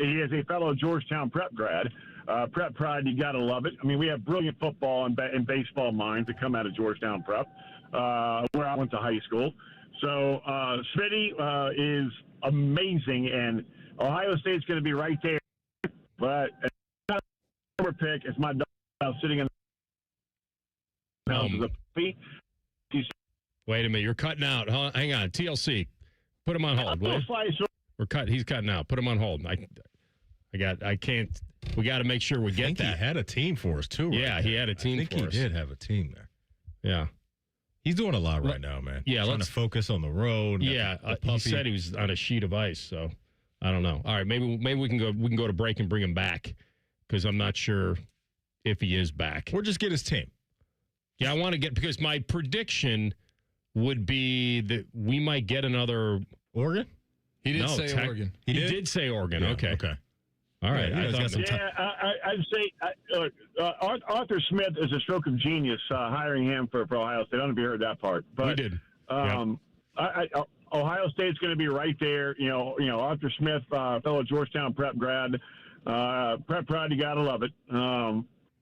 Speaker 20: he is a fellow Georgetown prep grad. Prep pride, you got to love it. I mean, we have brilliant football and baseball minds that come out of Georgetown Prep, where I went to high school. So Smitty is amazing, and Ohio State's going to be right there. But number pick is my dog sitting in the
Speaker 4: Wait a minute, you're cutting out. Huh? Hang on, TLC, put him on hold. He's cutting out. Put him on hold. I can't. We got to make sure we get that.
Speaker 5: He had a team for us too.
Speaker 4: Yeah, he had a team for us.
Speaker 5: I think he did have a team there.
Speaker 4: Yeah.
Speaker 5: He's doing a lot right now, man.
Speaker 4: Yeah,
Speaker 5: trying to focus on the road.
Speaker 4: Yeah, he said he was on a sheet of ice, so I don't know. All right, maybe we can go to break and bring him back because I'm not sure if he is back.
Speaker 5: Or just get his team.
Speaker 4: Yeah, I want to get because my prediction would be that we might get another
Speaker 5: Oregon.
Speaker 9: He did say Oregon.
Speaker 4: He did say Oregon.
Speaker 5: Yeah,
Speaker 4: okay.
Speaker 5: All
Speaker 20: right. I'd say Arthur Smith is a stroke of genius hiring him for Ohio State. I don't know if you heard that part, but
Speaker 4: we did.
Speaker 20: Ohio State's going to be right there. You know, Arthur Smith, fellow Georgetown prep grad, prep pride. You got to love it.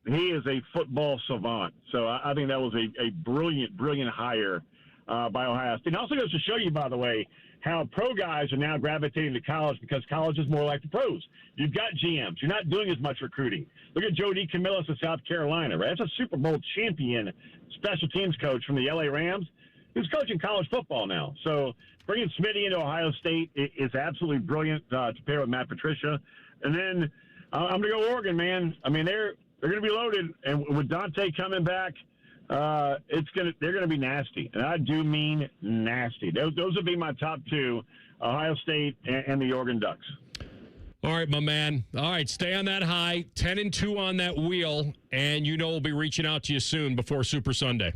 Speaker 20: He is a football savant. So I think that was a brilliant hire by Ohio State. It also goes to show you, by the way, how pro guys are now gravitating to college because college is more like the pros. You've got GMs. You're not doing as much recruiting. Look at Joe DeCamillis of South Carolina, right? That's a Super Bowl champion special teams coach from the LA Rams. He's coaching college football now. So bringing Smitty into Ohio State is absolutely brilliant to pair with Matt Patricia. And then I'm going to go Oregon, man. I mean, they're going to be loaded. And with Dante coming back, they're going to be nasty, and I do mean nasty. Those would be my top two: Ohio State and the Oregon Ducks.
Speaker 4: All right, my man. All right, stay on that high. 10-2 on that wheel, and we'll be reaching out to you soon before Super Sunday.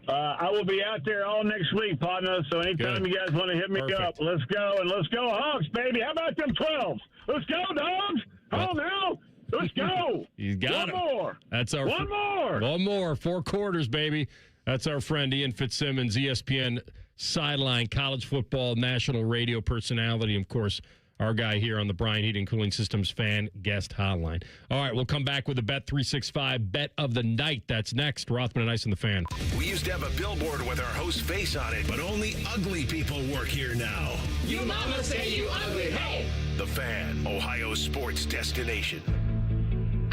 Speaker 20: I will be out there all next week, partner. So anytime you guys want to hit me up, let's go, and let's go Hawks, baby. How about them 12s? Let's go, dogs. Oh now. Let's go.
Speaker 4: You got it.
Speaker 20: One more.
Speaker 4: That's our
Speaker 20: One more.
Speaker 4: One more. 4 quarters, baby. That's our friend Ian Fitzsimmons, ESPN sideline, college football, national radio personality, of course, our guy here on the Bryant Heating Cooling Systems fan guest hotline. All right, we'll come back with a Bet365 bet of the night. That's next. Rothman Ice and the Fan.
Speaker 2: We used to have a billboard with our host's face on it, but only ugly people work here now.
Speaker 10: You mama say you ugly. Hey!
Speaker 2: The Fan, Ohio's sports destination.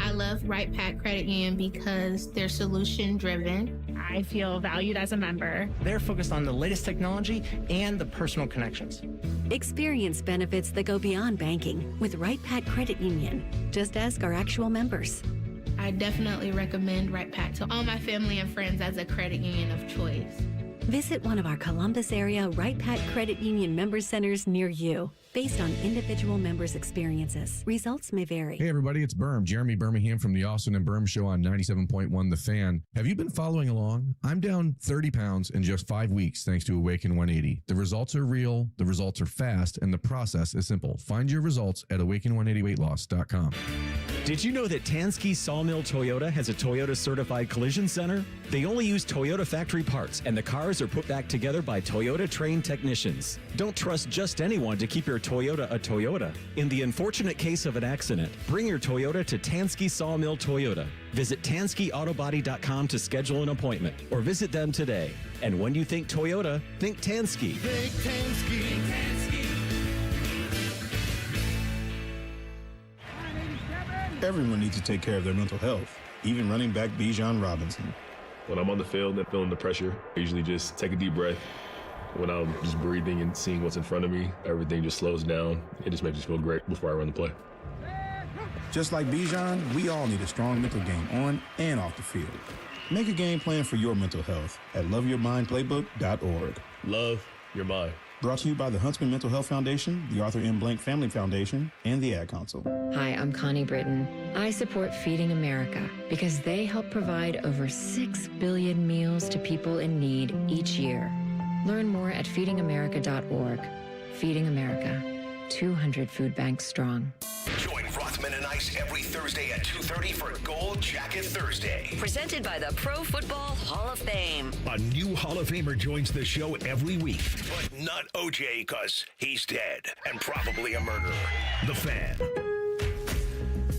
Speaker 11: I love Right Pack Credit Union because they're solution driven.
Speaker 12: I feel valued as a member.
Speaker 13: They're focused on the latest technology and the personal connections.
Speaker 21: Experience benefits that go beyond banking with Right Pack Credit Union. Just ask our actual members.
Speaker 11: I definitely recommend Right Pack to all my family and friends as a credit union of choice.
Speaker 21: Visit one of our Columbus area Right Pack Credit Union member centers near you. Based on individual members' experiences, results may vary.
Speaker 22: Hey everybody, it's Jeremy Birmingham from the Austin and Berm Show on 97.1 The Fan. Have you been following along? I'm down 30 pounds in just 5 weeks thanks to Awaken 180. The results are real, the results are fast, and the process is simple. Find your results at awaken180weightloss.com.
Speaker 23: Did you know that Tansky Sawmill Toyota has a Toyota certified collision center? They only use Toyota factory parts, and the cars are put back together by Toyota trained technicians. Don't trust just anyone to keep your Toyota a Toyota. In the unfortunate case of an accident, bring your Toyota to Tansky Sawmill Toyota. Visit TanskyAutobody.com to schedule an appointment or visit them today. And when you think Toyota, think Tansky.
Speaker 10: Think Tansky. Think Tansky.
Speaker 14: Everyone needs to take care of their mental health, even running back Bijan Robinson.
Speaker 15: When I'm on the field and feeling the pressure, I usually just take a deep breath. When I'm just breathing and seeing what's in front of me, everything just slows down. It just makes me feel great before I run the play.
Speaker 14: Just like Bijan, we all need a strong mental game on and off the field. Make a game plan for your mental health at loveyourmindplaybook.org.
Speaker 15: Love your mind.
Speaker 14: Brought to you by the Huntsman Mental Health Foundation, the Arthur M. Blank Family Foundation, and the Ad Council.
Speaker 16: Hi, I'm Connie Britton. I support Feeding America because they help provide over 6 billion meals to people in need each year. Learn more at feedingamerica.org. Feeding America, 200 food banks strong.
Speaker 2: Join Rothman and Ice every Thursday at 2:30 for Gold Jacket Thursday.
Speaker 3: Presented by the Pro Football Hall of Fame.
Speaker 2: A new Hall of Famer joins the show every week, but not OJ because he's dead and probably a murderer. The Fan.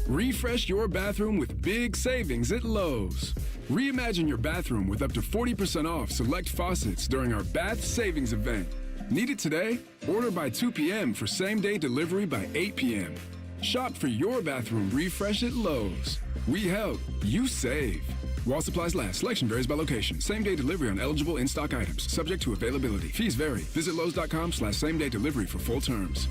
Speaker 17: Refresh your bathroom with big savings at Lowe's. Reimagine your bathroom with up to 40% off select faucets during our Bath Savings event. Need it today? Order by 2 p.m. for same-day delivery by 8 p.m. Shop for your bathroom refresh at Lowe's. We help, you save. While supplies last, selection varies by location. Same-day delivery on eligible in-stock items, subject to availability. Fees vary. Visit Lowe's.com/same-day delivery for full terms.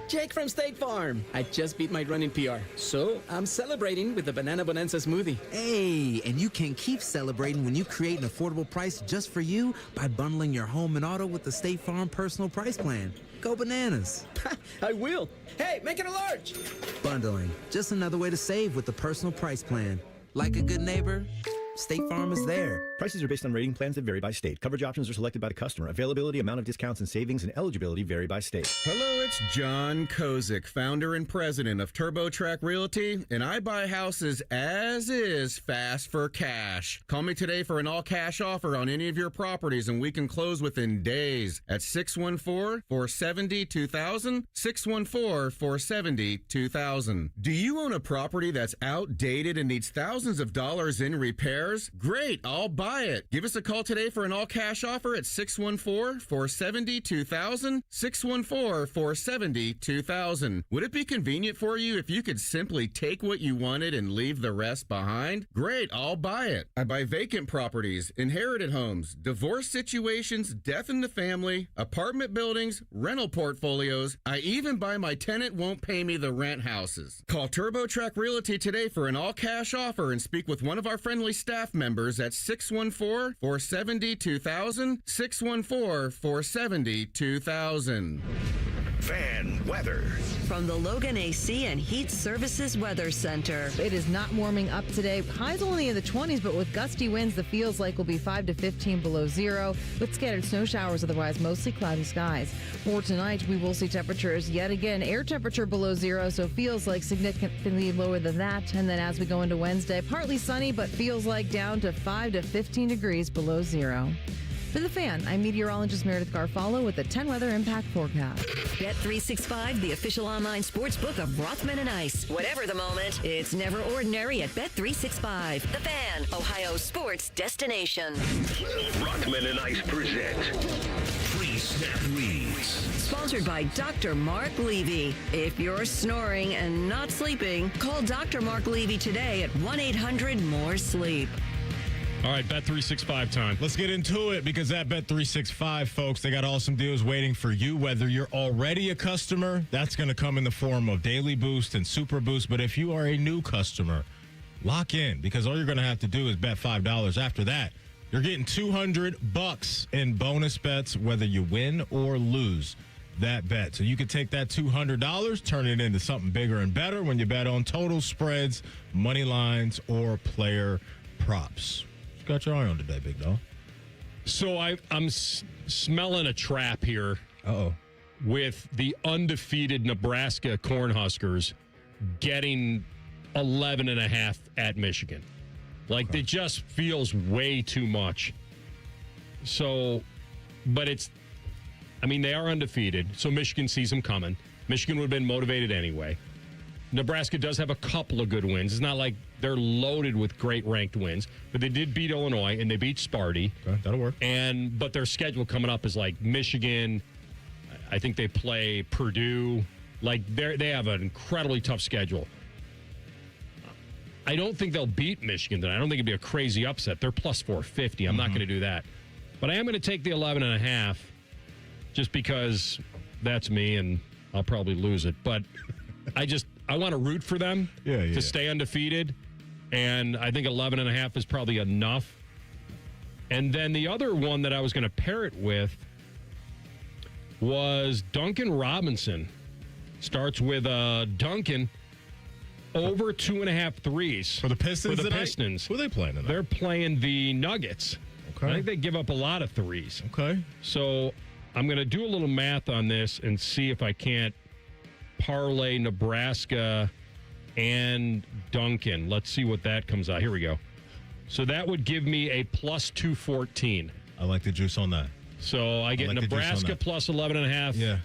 Speaker 13: Jake from State Farm. I just beat my running PR, so I'm celebrating with the Banana Bonanza smoothie.
Speaker 18: Hey, and you can keep celebrating when you create an affordable price just for you by bundling your home and auto with the State Farm Personal Price Plan. Go bananas.
Speaker 13: I will. Hey, make it a large.
Speaker 18: Bundling, just another way to save with the Personal Price Plan. Like a good neighbor, State Farm is there.
Speaker 24: Prices are based on rating plans that vary by state. Coverage options are selected by the customer. Availability, amount of discounts and savings, and eligibility vary by state.
Speaker 25: Hello, it's John Kozik, founder and president of TurboTrack Realty, and I buy houses as is fast for cash. Call me today for an all-cash offer on any of your properties, and we can close within days at 614-470-2000, 614-470-2000. Do you own a property that's outdated and needs thousands of dollars in repairs? Great, I'll buy it. Give us a call today for an all-cash offer at 614-470-2000, 614-470-2000. Would it be convenient for you if you could simply take what you wanted and leave the rest behind? Great, I'll buy it. I buy vacant properties, inherited homes, divorce situations, death in the family, apartment buildings, rental portfolios. I even buy my tenant won't pay me the rent houses. Call TurboTrack Realty today for an all-cash offer and speak with one of our friendly staff members at 614-470-2000, 614-470-2000.
Speaker 2: Fan weather.
Speaker 3: From the Logan AC and Heat Services Weather Center.
Speaker 26: It is not warming up today. Highs only in the 20s, but with gusty winds, the feels like will be 5 to 15 below zero, with scattered snow showers, otherwise mostly cloudy skies. For tonight, we will see temperatures yet again. Air temperature below zero, so feels like significantly lower than that. And then as we go into Wednesday, partly sunny, but feels like down to 5 to 15 degrees below zero. For The Fan, I'm meteorologist Meredith Garfalo with the 10 Weather Impact Forecast.
Speaker 3: Bet365, the official online sports book of Rothman and Ice. Whatever the moment, it's never ordinary at Bet365. The Fan, Ohio's sports destination.
Speaker 2: Rothman and Ice present Free Snap Leads.
Speaker 3: Sponsored by Dr. Mark Levy. If you're snoring and not sleeping, call Dr. Mark Levy today at 1-800-MORE-SLEEP.
Speaker 4: All right, Bet365 time.
Speaker 5: Let's get into it because at Bet365, folks, they got awesome deals waiting for you. Whether you're already a customer, that's going to come in the form of Daily Boost and Super Boost. But if you are a new customer, lock in because all you're going to have to do is bet $5. After that, you're getting $200 in bonus bets, whether you win or lose that bet. So you could take that $200, turn it into something bigger and better when you bet on total spreads, money lines, or player props. Got your eye on today, big dog.
Speaker 4: So I'm smelling a trap here.
Speaker 5: Uh-oh.
Speaker 4: With the undefeated Nebraska Cornhuskers getting 11.5 at Michigan. Like, it just feels way too much. So, but it's I mean, they are undefeated, so Michigan sees them coming. Michigan would have been motivated anyway. Nebraska does have a couple of good wins. It's not like they're loaded with great ranked wins, but they did beat Illinois and they beat Sparty.
Speaker 5: Okay, that'll work.
Speaker 4: But their schedule coming up is like Michigan. I think they play Purdue. Like they have an incredibly tough schedule. I don't think they'll beat Michigan tonight. I don't think it'd be a crazy upset. They're plus 450. I'm not going to do that. But I am going to take the 11.5 just because that's me and I'll probably lose it. But I want to root for them to stay undefeated. And I think 11.5 is probably enough. And then the other one that I was going to pair it with was Duncan Robinson. Starts with Duncan over 2.5 threes.
Speaker 5: For the Pistons
Speaker 4: For the
Speaker 5: tonight?
Speaker 4: Pistons.
Speaker 5: Who are they playing tonight?
Speaker 4: They're playing the Nuggets.
Speaker 5: Okay.
Speaker 4: I think they give up a lot of threes.
Speaker 5: Okay.
Speaker 4: So I'm going to do a little math on this and see if I can't parlay Nebraska and Duncan. Let's see what that comes out. Here we go. So that would give me a plus 214.
Speaker 5: I like the juice on that.
Speaker 4: So I get Nebraska plus 11.5.
Speaker 5: Yeah.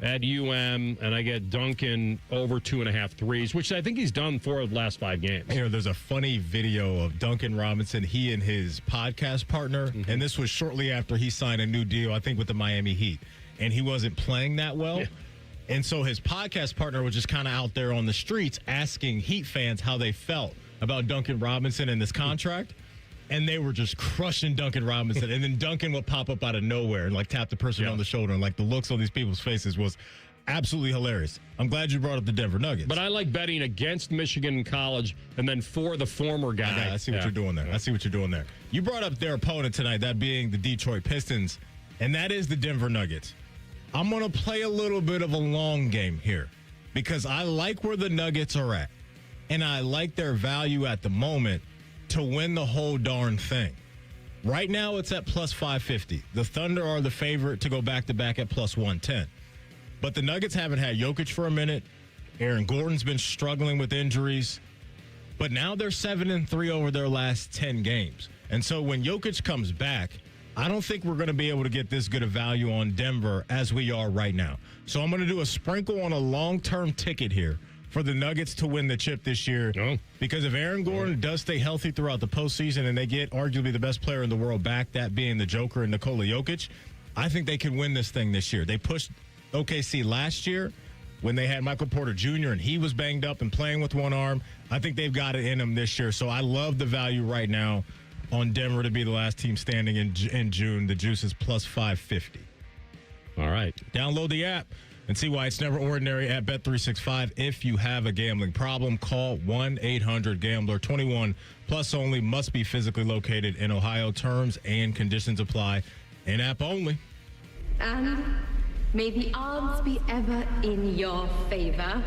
Speaker 4: At UM, and I get Duncan over 2.5 threes, which I think he's done 4 of the last 5 games.
Speaker 5: You know, there's a funny video of Duncan Robinson, he and his podcast partner, and this was shortly after he signed a new deal, I think, with the Miami Heat, and he wasn't playing that well. Yeah. And so his podcast partner was just kind of out there on the streets asking Heat fans how they felt about Duncan Robinson and this contract. And they were just crushing Duncan Robinson. And then Duncan would pop up out of nowhere and, like, tap the person on the shoulder. And, like, the looks on these people's faces was absolutely hilarious. I'm glad you brought up the Denver Nuggets.
Speaker 4: But I like betting against Michigan in college and then for the former guy.
Speaker 5: I see what you're doing there. I see what you're doing there. You brought up their opponent tonight, that being the Detroit Pistons. And that is the Denver Nuggets. I'm going to play a little bit of a long game here because I like where the Nuggets are at. And I like their value at the moment to win the whole darn thing. Right now, it's at plus 550. The Thunder are the favorite to go back-to-back at plus 110. But the Nuggets haven't had Jokic for a minute. Aaron Gordon's been struggling with injuries. But now they're 7-3 over their last 10 games. And so when Jokic comes back, I don't think we're going to be able to get this good a value on Denver as we are right now. So I'm going to do a sprinkle on a long-term ticket here for the Nuggets to win the chip this year. Because if Aaron Gordon does stay healthy throughout the postseason and they get arguably the best player in the world back, that being the Joker and Nikola Jokic, I think they can win this thing this year. They pushed OKC last year when they had Michael Porter Jr. and he was banged up and playing with one arm. I think they've got it in them this year. So I love the value right now on Denver to be the last team standing in June. The juice is plus 550.
Speaker 4: All right.
Speaker 5: Download the app and see why it's never ordinary at Bet365. If you have a gambling problem, call 1-800-GAMBLER. 21 plus only, must be physically located in Ohio. Terms and conditions apply. In-app only.
Speaker 1: And may the odds be ever in your favor.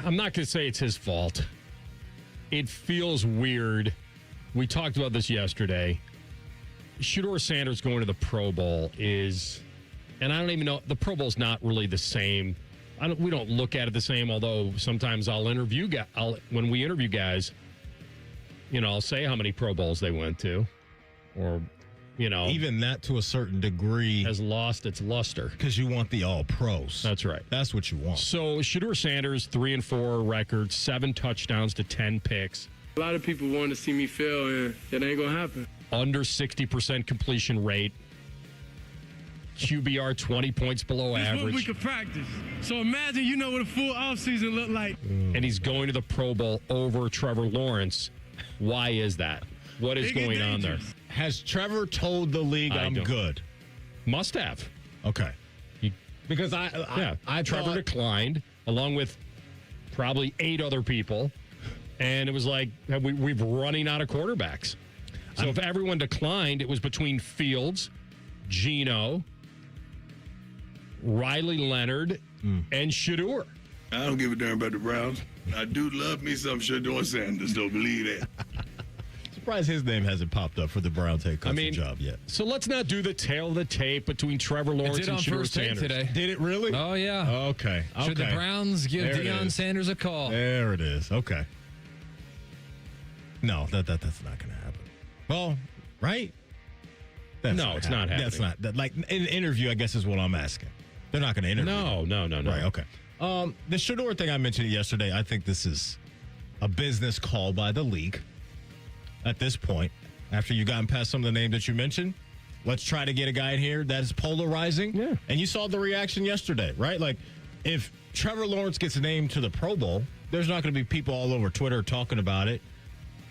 Speaker 4: I'm not going to say it's his fault. It feels weird. We talked about this yesterday. Shedeur Sanders going to the Pro Bowl is... And I don't even know, the Pro Bowl's not really the same. We don't look at it the same, although sometimes when we interview guys, I'll say how many Pro Bowls they went to. Or,
Speaker 5: even that to a certain degree
Speaker 4: has lost its luster.
Speaker 5: Because you want the all-pros.
Speaker 4: That's right.
Speaker 5: That's what you want.
Speaker 4: So, Shedeur Sanders, 3-4 record, 7 touchdowns to 10 picks.
Speaker 6: A lot of people want to see me fail, and it ain't going to happen.
Speaker 4: Under 60% completion rate. QBR 20 points below average.
Speaker 6: What we could practice. So imagine what a full offseason look like.
Speaker 4: And he's going to the Pro Bowl over Trevor Lawrence. Why is that? What is going on there?
Speaker 5: Has Trevor told the league I'm good?
Speaker 4: Must have.
Speaker 5: Okay. Because
Speaker 4: Trevor declined along with probably 8 other people. And it was like we've running out of quarterbacks. So if everyone declined, it was between Fields, Geno, Riley Leonard, and Shedeur.
Speaker 7: I don't give a damn about the Browns. I do love me some Shedeur Sanders, don't believe that.
Speaker 5: Surprised his name hasn't popped up for the Browns head coaching job yet.
Speaker 4: So let's not do the tail of the tape between Trevor Lawrence and Shedeur Sanders.
Speaker 8: Today.
Speaker 5: Did it really?
Speaker 8: Oh, yeah.
Speaker 5: Okay.
Speaker 8: Should the Browns give Deion Sanders a call?
Speaker 5: There it is. Okay. No, that's not going to happen. Well, right?
Speaker 4: it's not happening.
Speaker 5: That's not. Like, in an interview, I guess is what I'm asking. They're not going to interview.
Speaker 4: No.
Speaker 5: Right, okay. The Shedeur thing I mentioned yesterday, I think this is a business call by the league at this point. After you've gotten past some of the names that you mentioned, let's try to get a guy in here that is polarizing.
Speaker 4: Yeah.
Speaker 5: And you saw the reaction yesterday, right? Like, if Trevor Lawrence gets named to the Pro Bowl, there's not going to be people all over Twitter talking about it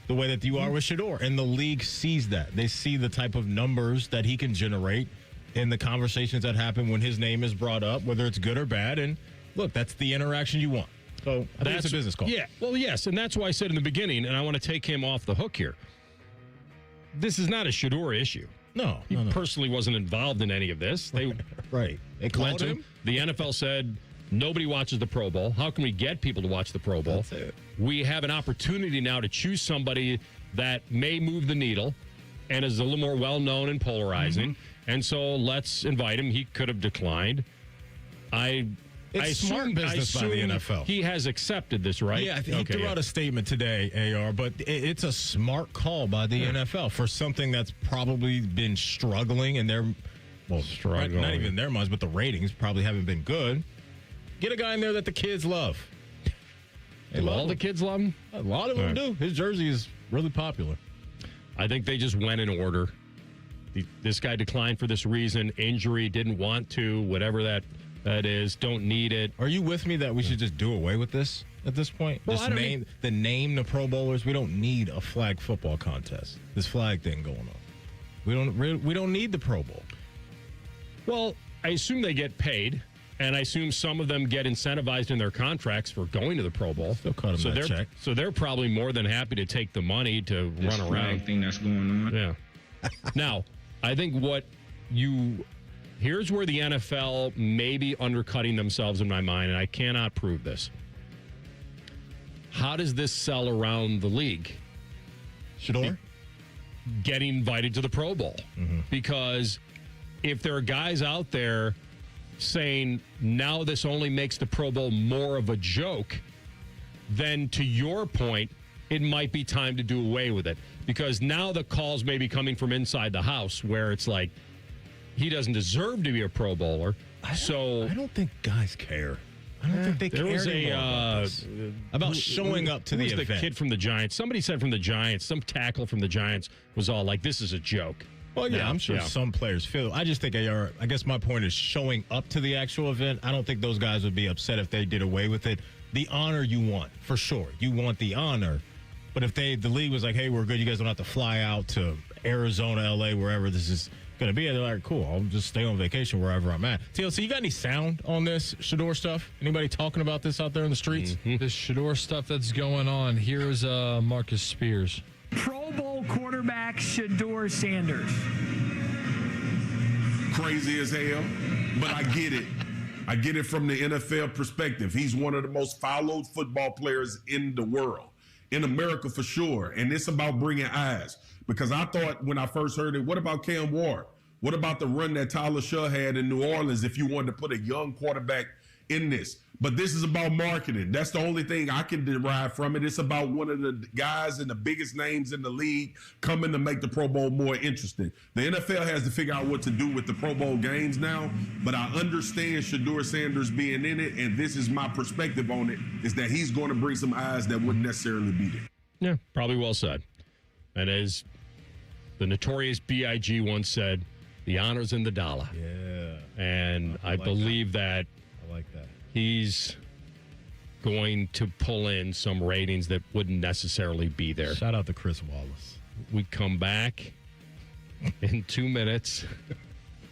Speaker 5: the way that you are with Shedeur. And the league sees that. They see the type of numbers that he can generate in the conversations that happen when his name is brought up, whether it's good or bad. And look, that's the interaction you want. So I think it's a business call.
Speaker 4: Yeah, well, yes, and that's why I said in the beginning, and I want to take him off the hook here. This is not a Shedeur issue.
Speaker 5: No,
Speaker 4: he personally wasn't involved in any of this. They
Speaker 5: right. They called him.
Speaker 4: The NFL said nobody watches the Pro Bowl. How can we get people to watch the Pro Bowl?
Speaker 5: That's it.
Speaker 4: We have an opportunity now to choose somebody that may move the needle and is a little more well-known and polarizing. And so let's invite him. He could have declined.
Speaker 5: It's smart business by the NFL.
Speaker 4: He has accepted this, right?
Speaker 5: Yeah, he threw out a statement today, AR, but it's a smart call by the NFL for something that's probably been struggling in their,
Speaker 4: struggling.
Speaker 5: Not even in their minds, but the ratings probably haven't been good. Get a guy in there that the kids love.
Speaker 4: Do all the kids love him?
Speaker 5: A lot of them do. His jersey is really popular.
Speaker 4: I think they just went in order. This guy declined for this reason, injury, didn't want to, whatever that is, don't need it.
Speaker 5: Are you with me that we should just do away with this at this point?
Speaker 4: Well,
Speaker 5: just name the Pro Bowlers. We don't need a flag football contest. This flag thing going on. We don't need the Pro Bowl.
Speaker 4: Well, I assume they get paid, and I assume some of them get incentivized in their contracts for going to the Pro Bowl.
Speaker 5: Still cut them that check.
Speaker 4: So they're probably more than happy to take the money to run around.
Speaker 9: Thing that's going on.
Speaker 4: Yeah. Now, I think here's where the NFL may be undercutting themselves in my mind, and I cannot prove this. How does this sell around the league?
Speaker 5: Shedeur?
Speaker 4: Getting invited to the Pro Bowl. Because if there are guys out there saying now this only makes the Pro Bowl more of a joke, then to your point, it might be time to do away with it. Because now the calls may be coming from inside the house where it's like, he doesn't deserve to be a Pro Bowler.
Speaker 5: I don't think guys care. I don't think they care anymore about showing up to the event.
Speaker 4: The kid from the Giants. Somebody said from the Giants, some tackle from the Giants was all like, this is a joke.
Speaker 5: Well, yeah, I'm sure some players feel. I just think I guess my point is showing up to the actual event. I don't think those guys would be upset if they did away with it. The honor you want, for sure. You want the honor. But if the league was like, hey, we're good, you guys don't have to fly out to Arizona, LA, wherever this is going to be, they're like, cool, I'll just stay on vacation wherever I'm at. TLC, you got any sound on this Shedeur stuff? Anybody talking about this out there in the streets?
Speaker 8: This Shedeur stuff that's going on. Here's Marcus Spears.
Speaker 11: Pro Bowl quarterback Shedeur Sanders.
Speaker 7: Crazy as hell, but I get it. I get it from the NFL perspective. He's one of the most followed football players in the world, in America for sure. And it's about bringing eyes. Because I thought when I first heard it, what about Cam Ward? What about the run that Tyler Shaw had in New Orleans if you wanted to put a young quarterback in this? But this is about marketing. That's the only thing I can derive from it. It's about one of the guys and the biggest names in the league coming to make the Pro Bowl more interesting. The NFL has to figure out what to do with the Pro Bowl games now, but I understand Shedeur Sanders being in it, and this is my perspective on it, is that he's going to bring some eyes that wouldn't necessarily be there.
Speaker 4: Yeah, probably well said. And as the notorious B.I.G. once said, the honor's in the dollar.
Speaker 5: Yeah.
Speaker 4: And I believe that.
Speaker 5: I like that.
Speaker 4: He's going to pull in some ratings that wouldn't necessarily be there.
Speaker 5: Shout out to Chris Wallace.
Speaker 4: We come back in 2 minutes.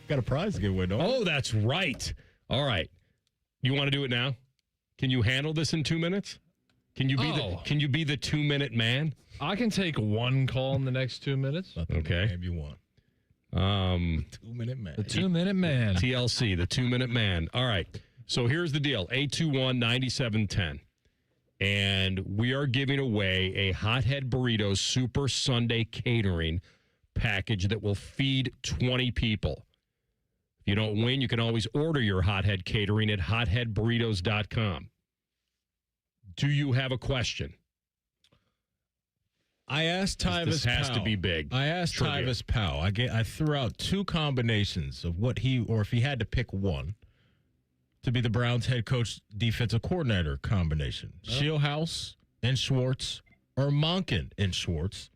Speaker 5: Got a prize to give away, don't we?
Speaker 4: Oh, that's right. All right. You want to do it now? Can you handle this in 2 minutes? Can you be the 2 minute man?
Speaker 8: I can take one call in the next 2 minutes.
Speaker 4: Okay.
Speaker 5: Maybe one.
Speaker 4: 2
Speaker 5: minute man.
Speaker 8: The 2 minute man.
Speaker 4: TLC, the 2 minute man. All right. So here's the deal. 821-9710. And we are giving away a Hothead Burritos Super Sunday catering package that will feed 20 people. If you don't win, you can always order your Hothead catering at hotheadburritos.com. Do you have a question?
Speaker 5: I asked Tyvis
Speaker 4: This has
Speaker 5: Powell.
Speaker 4: to be big.
Speaker 5: I asked
Speaker 4: Trivia.
Speaker 5: Tyvis Powell. I threw out two combinations of what if he had to pick one to be the Browns head coach defensive coordinator combination. Shieldhouse and Schwartz or Monken and Schwartz.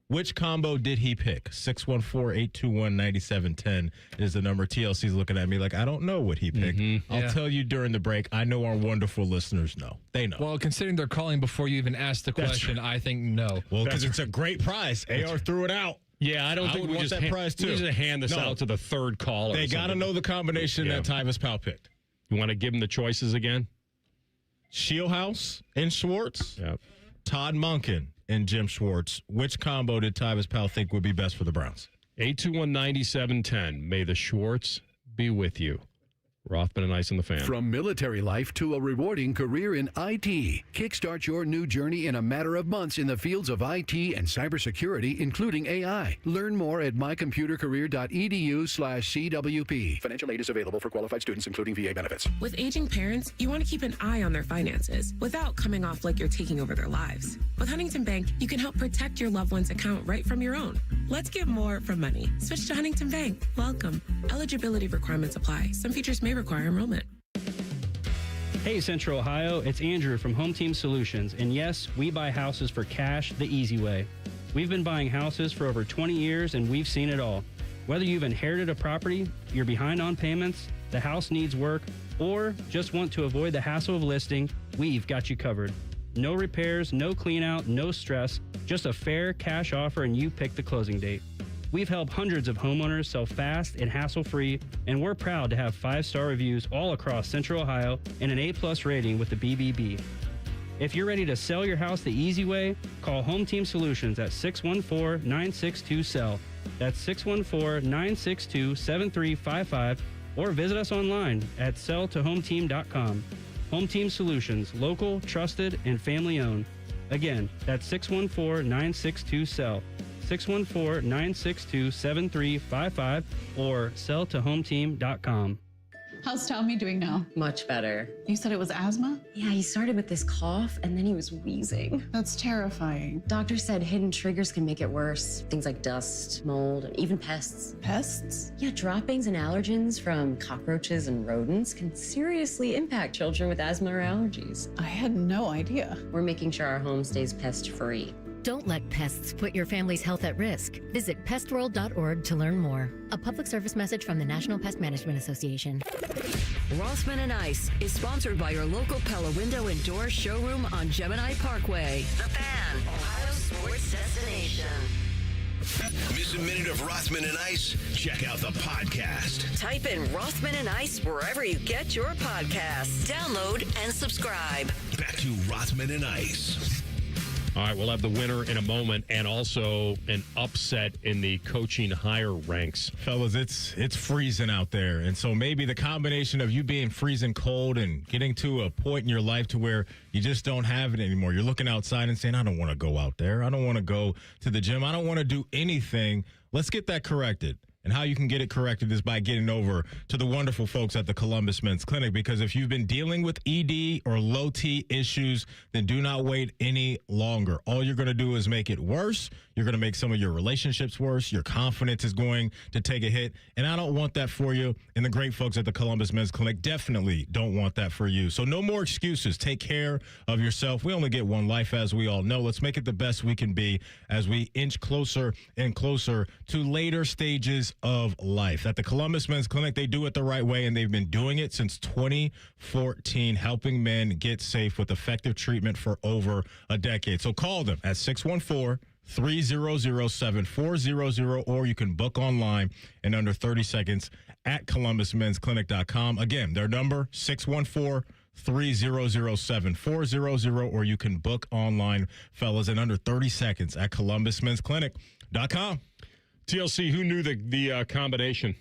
Speaker 5: Which combo did he pick? 614-821-9710 is the number. TLC's looking at me like, I don't know what he picked. I'll tell you during the break. I know our wonderful listeners know. They know.
Speaker 8: Well, considering they're calling before you even asked the question, I think no.
Speaker 5: Well, because it's a great prize. AR threw it out.
Speaker 4: Yeah, I don't think we
Speaker 5: want
Speaker 4: just
Speaker 5: that prize too.
Speaker 4: We just hand this out to the third caller.
Speaker 5: They got to know the combination that Tyvis Powell picked.
Speaker 4: You want to give them the choices again?
Speaker 5: Shieldhouse and Schwartz.
Speaker 4: Yep.
Speaker 5: Todd Monken and Jim Schwartz. Which combo did Tyvis Powell think would be best for the Browns?
Speaker 4: 821-9710. May the Schwartz be with you. Rothman and Ice on the Fan.
Speaker 9: From military life to a rewarding career in IT, kickstart your new journey in a matter of months in the fields of IT and cybersecurity, including AI. Learn more at mycomputercareer.edu/CWP. Financial aid is available for qualified students, including VA benefits.
Speaker 12: With aging parents, you want to keep an eye on their finances without coming off like you're taking over their lives. With Huntington Bank, you can help protect your loved one's account right from your own. Let's get more from money. Switch to Huntington Bank. Welcome. Eligibility requirements apply. Some features may require enrollment.
Speaker 19: Hey Central Ohio, it's Andrew from Home Team Solutions, and yes, we buy houses for cash the easy way. We've been buying houses for over 20 years and we've seen it all. Whether you've inherited a property, you're behind on payments, the house needs work, or just want to avoid the hassle of listing, we've got you covered. No repairs, no clean out, no stress, just a fair cash offer and you pick the closing date. We've helped hundreds of homeowners sell fast and hassle-free, and we're proud to have 5-star reviews all across Central Ohio and an A+ rating with the BBB. If you're ready to sell your house the easy way, call Home Team Solutions at 614-962-SELL. That's 614-962-7355, or visit us online at selltohometeam.com. Home Team Solutions, local, trusted, and family-owned. Again, that's 614-962-SELL. 614-962-7355 or selltohometeam.com.
Speaker 20: How's Tommy doing now?
Speaker 21: Much better.
Speaker 20: You said it was asthma?
Speaker 21: Yeah, he started with this cough and then he was wheezing.
Speaker 20: That's terrifying.
Speaker 21: Doctor said hidden triggers can make it worse. Things like dust, mold, and even pests.
Speaker 20: Pests?
Speaker 21: Yeah, droppings and allergens from cockroaches and rodents can seriously impact children with asthma or allergies.
Speaker 20: I had no idea.
Speaker 21: We're making sure our home stays pest-free.
Speaker 22: Don't let pests put your family's health at risk. Visit pestworld.org to learn more. A public service message from the National Pest Management Association.
Speaker 3: Rothman and Ice is sponsored by your local Pella Window and Door showroom on Gemini Parkway. The Fan, Ohio's sports destination.
Speaker 2: Miss a minute of Rothman and Ice? Check out the podcast.
Speaker 3: Type in Rothman and Ice wherever you get your podcasts. Download and subscribe.
Speaker 2: Back to Rothman and Ice.
Speaker 4: All right, we'll have the winner in a moment and also an upset in the coaching hire ranks.
Speaker 5: Fellas, it's freezing out there. And so maybe the combination of you being freezing cold and getting to a point in your life to where you just don't have it anymore. You're looking outside and saying, I don't want to go out there. I don't want to go to the gym. I don't want to do anything. Let's get that corrected. And how you can get it corrected is by getting over to the wonderful folks at the Columbus Men's Clinic, because if you've been dealing with ED or low T issues, then do not wait any longer. All you're going to do is make it worse. You're going to make some of your relationships worse. Your confidence is going to take a hit. And I don't want that for you. And the great folks at the Columbus Men's Clinic definitely don't want that for you. So no more excuses. Take care of yourself. We only get one life, as we all know. Let's make it the best we can be as we inch closer and closer to later stages of life. At the Columbus Men's Clinic, they do it the right way, and they've been doing it since 2014, helping men get safe with effective treatment for over a decade. So call them at 614-300-7400, or you can book online in under 30 seconds at columbusmensclinic.com. Again, their number, 614-300-7400, or you can book online, fellas, in under 30 seconds at columbusmensclinic.com.
Speaker 4: TLC, who knew the combination?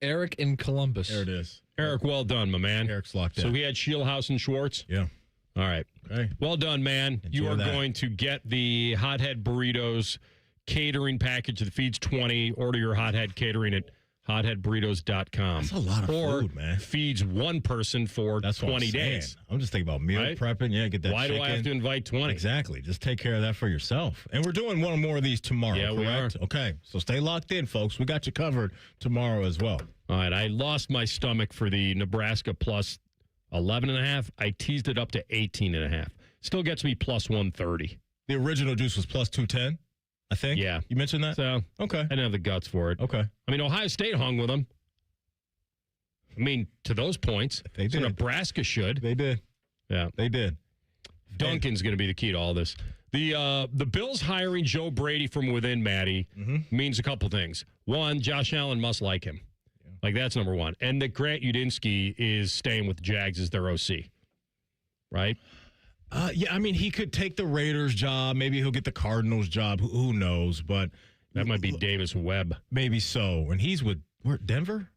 Speaker 8: Eric in Columbus.
Speaker 5: There it is.
Speaker 4: Eric, well done, my man.
Speaker 5: Eric's locked in.
Speaker 4: So we had Shieldhouse and Schwartz?
Speaker 5: Yeah.
Speaker 4: All right.
Speaker 5: Okay.
Speaker 4: Well done, man.
Speaker 5: Enjoy
Speaker 4: you are
Speaker 5: that.
Speaker 4: going to get the Hothead Burritos catering package that feeds 20. Order your Hothead catering at Hotheadburritos.com.
Speaker 5: That's a lot of food, man.
Speaker 4: Feeds one person for
Speaker 5: That's what
Speaker 4: 20
Speaker 5: I'm saying.
Speaker 4: days.
Speaker 5: I'm just thinking about meal prepping. Yeah, get that
Speaker 4: Why
Speaker 5: chicken.
Speaker 4: do I have to invite 20?
Speaker 5: Exactly. Just take care of that for yourself. And we're doing one more of these tomorrow,
Speaker 4: Yeah, we
Speaker 5: correct?
Speaker 4: are.
Speaker 5: Okay, so stay locked in, folks. We got you covered tomorrow as well.
Speaker 4: All right, I lost my stomach for the Nebraska plus 11.5. I teased it up to 18.5. Still gets me plus 130.
Speaker 5: The original juice was plus 210, I think.
Speaker 4: Yeah.
Speaker 5: You mentioned that?
Speaker 4: So,
Speaker 5: okay.
Speaker 4: I didn't have the guts for it.
Speaker 5: Okay.
Speaker 4: I mean, Ohio State hung with them. I mean, to those points.
Speaker 5: They did.
Speaker 4: So Nebraska should.
Speaker 5: They did.
Speaker 4: Yeah.
Speaker 5: They did.
Speaker 4: Duncan's going to be the key to all this. The Bills hiring Joe Brady from within, Maddie, means a couple things. One, Josh Allen must like him. Yeah. Like, that's number one. And that Grant Udinsky is staying with the Jags as their OC. Right?
Speaker 5: Yeah, I mean, he could take the Raiders job. Maybe he'll get the Cardinals job. Who knows? But
Speaker 4: that might be Davis Webb.
Speaker 5: Maybe so. And he's with Denver?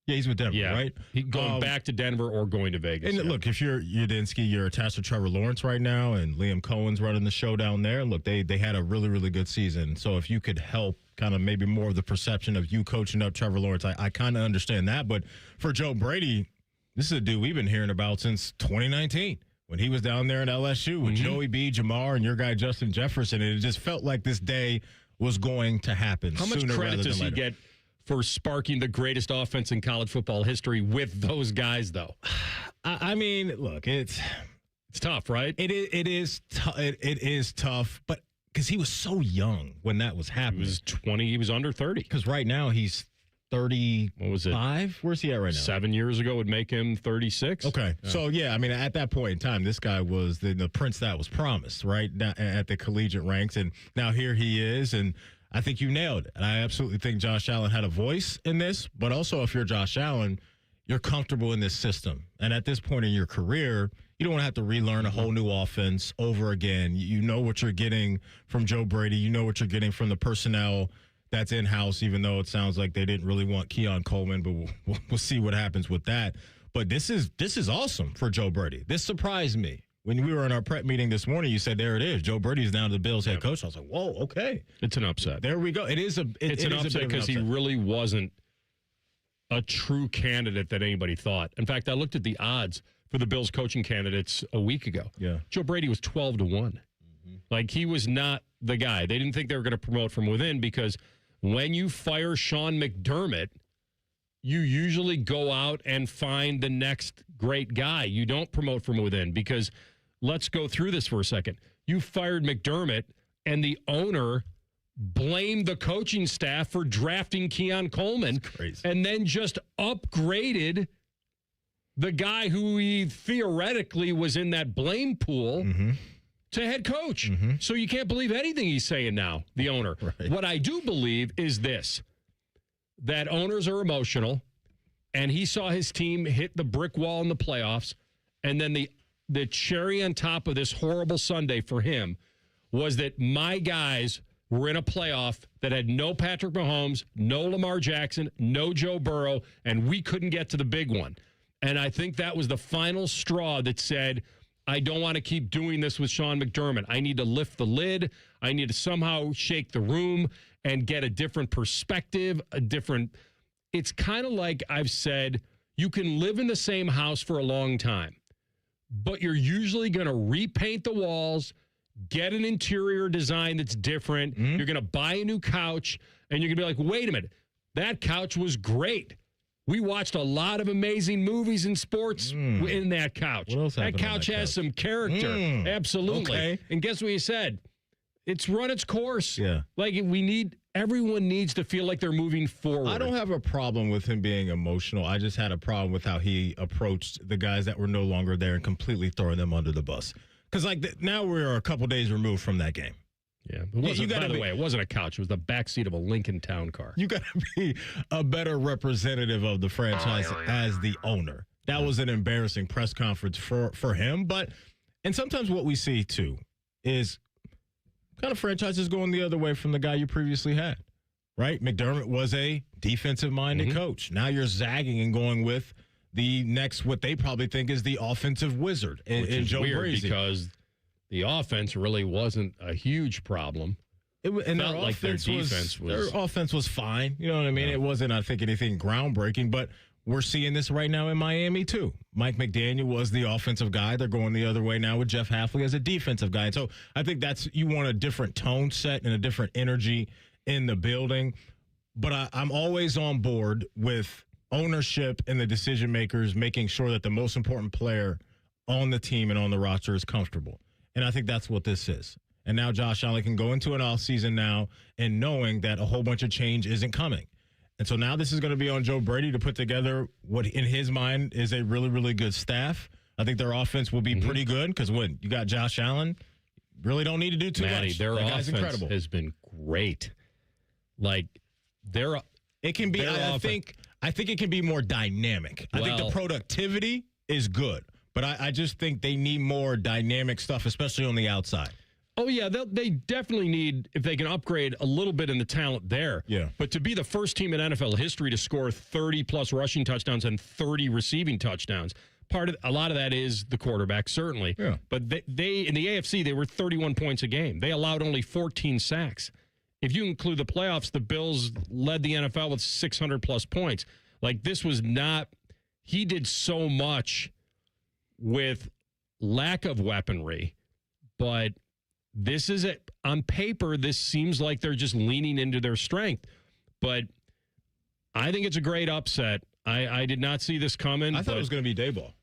Speaker 5: Yeah, he's with Denver, right?
Speaker 4: He going back to Denver or going to Vegas.
Speaker 5: And look, if you're Udinsky, you're attached to Trevor Lawrence right now, and Liam Cohen's running the show down there. Look, they had a really, really good season. So if you could help kind of maybe more of the perception of you coaching up Trevor Lawrence, I kind of understand that. But for Joe Brady, this is a dude we've been hearing about since 2019. When he was down there in LSU with Joey B, Jamar, and your guy Justin Jefferson, and it just felt like this day was going to happen.
Speaker 4: How much credit does he get for sparking the greatest offense in college football history with those guys, though?
Speaker 5: I mean, look, it's
Speaker 4: tough, right?
Speaker 5: It is tough, but because he was so young when that was happening.
Speaker 4: He was 20. He was under 30.
Speaker 5: Because right now he's 30.
Speaker 4: What was it?
Speaker 5: 5? Where's he at right now?
Speaker 4: 7 years ago would make him 36.
Speaker 5: Okay. Yeah. So, yeah, I mean, at that point in time, this guy was the prince that was promised, right, at the collegiate ranks. And now here he is. And I think you nailed it. And I absolutely think Josh Allen had a voice in this. But also, if you're Josh Allen, you're comfortable in this system. And at this point in your career, you don't want to have to relearn a whole new offense over again. You know what you're getting from Joe Brady. You know what you're getting from the personnel that's in-house, even though it sounds like they didn't really want Keon Coleman, but we'll see what happens with that. But this is awesome for Joe Brady. This surprised me. When we were in our prep meeting this morning, you said, there it is. Joe Brady's now the Bills head coach. I was like, whoa, okay.
Speaker 4: It's an upset.
Speaker 5: There we go. It's an
Speaker 4: upset because he really wasn't a true candidate that anybody thought. In fact, I looked at the odds for the Bills coaching candidates a week ago.
Speaker 5: Yeah.
Speaker 4: Joe Brady was 12-1. Like, he was not the guy. They didn't think they were going to promote from within because when you fire Sean McDermott, you usually go out and find the next great guy. You don't promote from within because let's go through this for a second. You fired McDermott, and the owner blamed the coaching staff for drafting Keon Coleman and then just upgraded the guy who he theoretically was in that blame pool to head coach. So you can't believe anything he's saying now, the owner.
Speaker 5: Right.
Speaker 4: What I do believe is this, that owners are emotional, and he saw his team hit the brick wall in the playoffs, and then the cherry on top of this horrible Sunday for him was that my guys were in a playoff that had no Patrick Mahomes, no Lamar Jackson, no Joe Burrow, and we couldn't get to the big one. And I think that was the final straw that said, I don't want to keep doing this with Sean McDermott. I need to lift the lid. I need to somehow shake the room and get a different perspective, it's kind of like I've said, you can live in the same house for a long time, but you're usually going to repaint the walls, get an interior design that's different. You're going to buy a new couch, and you're going to be like, wait a minute, that couch was great. We watched a lot of amazing movies and sports in that couch.
Speaker 5: What else
Speaker 4: that couch has some character. Absolutely.
Speaker 5: Okay.
Speaker 4: And guess what he said? It's run its course.
Speaker 5: Yeah.
Speaker 4: Like, everyone needs to feel like they're moving forward.
Speaker 5: I don't have a problem with him being emotional. I just had a problem with how he approached the guys that were no longer there and completely throwing them under the bus. Because, now we're a couple days removed from that game.
Speaker 4: Yeah. By the way, it wasn't a couch. It was the backseat of a Lincoln Town car.
Speaker 5: You got to be a better representative of the franchise as the owner. That was an embarrassing press conference for him. And sometimes what we see, too, is kind of franchises going the other way from the guy you previously had, right? McDermott was a defensive-minded coach. Now you're zagging and going with the next, what they probably think is the offensive wizard in
Speaker 4: Which is
Speaker 5: Joe
Speaker 4: weird
Speaker 5: Brady.
Speaker 4: Because the offense really wasn't a huge problem.
Speaker 5: And
Speaker 4: felt like their defense was...
Speaker 5: Their offense was fine. You know what I mean? It wasn't, I think, anything groundbreaking, but we're seeing this right now in Miami, too. Mike McDaniel was the offensive guy. They're going the other way now with Jeff Hafley as a defensive guy. And so I think you want a different tone set and a different energy in the building. But I'm always on board with ownership and the decision makers making sure that the most important player on the team and on the roster is comfortable. And I think that's what this is. And now Josh Allen can go into an offseason now and knowing that a whole bunch of change isn't coming. And so now this is going to be on Joe Brady to put together what in his mind is a really, really good staff. I think their offense will be pretty good because when you got Josh Allen, really don't need to do too much.
Speaker 4: Their
Speaker 5: that guy's
Speaker 4: offense
Speaker 5: incredible.
Speaker 4: has been great. Like
Speaker 5: it can be. I think it can be more dynamic. I think the productivity is good, but I just think they need more dynamic stuff, especially on the outside.
Speaker 4: Oh, yeah, they definitely need, if they can upgrade a little bit in the talent there.
Speaker 5: Yeah.
Speaker 4: But to be the first team in NFL history to score 30-plus rushing touchdowns and 30 receiving touchdowns, a lot of that is the quarterback, certainly.
Speaker 5: Yeah.
Speaker 4: But they in the AFC, they were 31 points a game. They allowed only 14 sacks. If you include the playoffs, the Bills led the NFL with 600-plus points. Like, this was not – he did so much with lack of weaponry, but – this is it. On paper, this seems like they're just leaning into their strength. But I think it's a great upset. I did not see this coming.
Speaker 5: I thought it was going to be Daboll.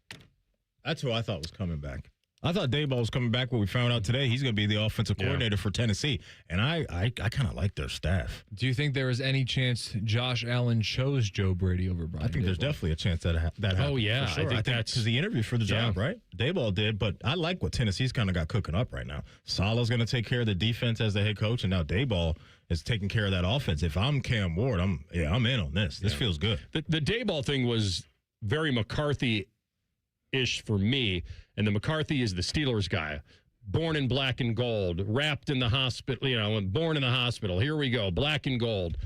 Speaker 5: That's who I thought was coming back. I thought Daboll was coming back. What we found out today, he's going to be the offensive coordinator for Tennessee. And I kind of like their staff.
Speaker 8: Do you think there is any chance Josh Allen chose Joe Brady over Brian
Speaker 5: I think there's definitely a chance that happens.
Speaker 4: Oh, yeah.
Speaker 5: For sure. I think that's because he interviewed for the job, right? Daboll did, but I like what Tennessee's kind of got cooking up right now. Salah's going to take care of the defense as the head coach, and now Daboll is taking care of that offense. If I'm Cam Ward, I'm in on this. This feels good.
Speaker 4: The Daboll thing was very McCarthy-ish for me. And the McCarthy is the Steelers guy, born in black and gold, wrapped in the hospital, and born in the hospital. Here we go, black and gold.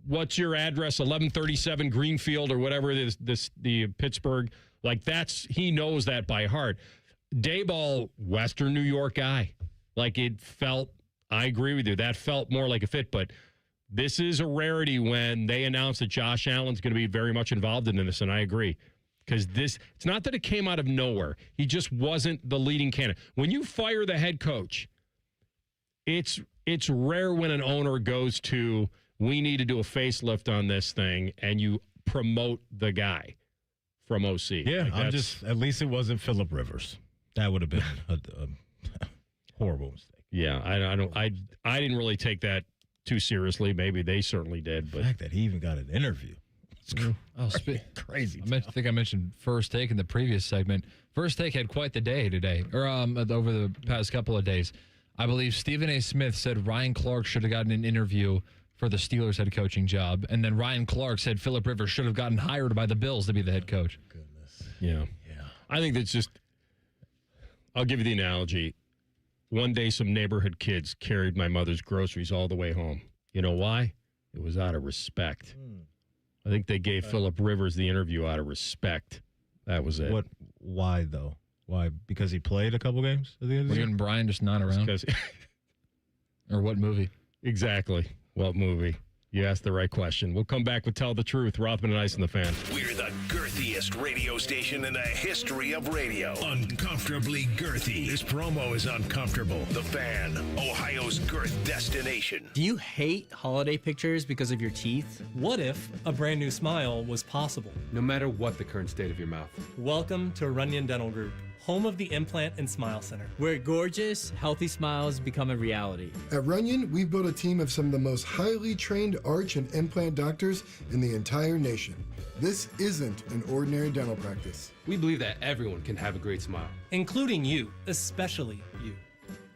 Speaker 4: What's your address? 1137 Greenfield or whatever it is, the Pittsburgh. Like he knows that by heart. Daboll, Western New York guy. Like I agree with you. That felt more like a fit, but this is a rarity when they announce that Josh Allen's going to be very much involved in this, and I agree. Because it's not that it came out of nowhere. He just wasn't the leading candidate. When you fire the head coach, it's rare when an owner goes to, we need to do a facelift on this thing, and you promote the guy from OC.
Speaker 5: Yeah, at least it wasn't Phillip Rivers. That would have been a horrible mistake.
Speaker 4: Yeah, I didn't really take that too seriously. Maybe they certainly did. But
Speaker 5: the fact that he even got an interview.
Speaker 8: Crazy. I think I mentioned First Take in the previous segment. First Take had quite the day today, or over the past couple of days. I believe Stephen A. Smith said Ryan Clark should have gotten an interview for the Steelers head coaching job, and then Ryan Clark said Phillip Rivers should have gotten hired by the Bills to be the head coach.
Speaker 5: Goodness.
Speaker 4: Yeah. I think that's just. I'll give you the analogy. One day, some neighborhood kids carried my mother's groceries all the way home. You know why? It was out of respect. I think they gave Phillip Rivers the interview out of respect. That was it.
Speaker 5: Why, though? Why? Because he played a couple games at the end of the
Speaker 8: season? Brian just not around? Or what movie?
Speaker 4: Exactly. What movie? You asked the right question. We'll come back with Tell the Truth. Rothman Ice and the Fan.
Speaker 2: We're the girthiest radio station in the history of radio. Uncomfortably girthy. This promo is uncomfortable. The Fan, Ohio's girth destination.
Speaker 10: Do you hate holiday pictures because of your teeth?
Speaker 14: What if a brand new smile was possible?
Speaker 15: No matter what the current state of your mouth.
Speaker 14: Welcome to Runyon Dental Group, home of the Implant and Smile Center,
Speaker 10: where gorgeous, healthy smiles become a reality.
Speaker 16: At Runyon, we've built a team of some of the most highly trained arch and implant doctors in the entire nation. This isn't an ordinary dental practice.
Speaker 15: We believe that everyone can have a great smile.
Speaker 14: Including you, especially you.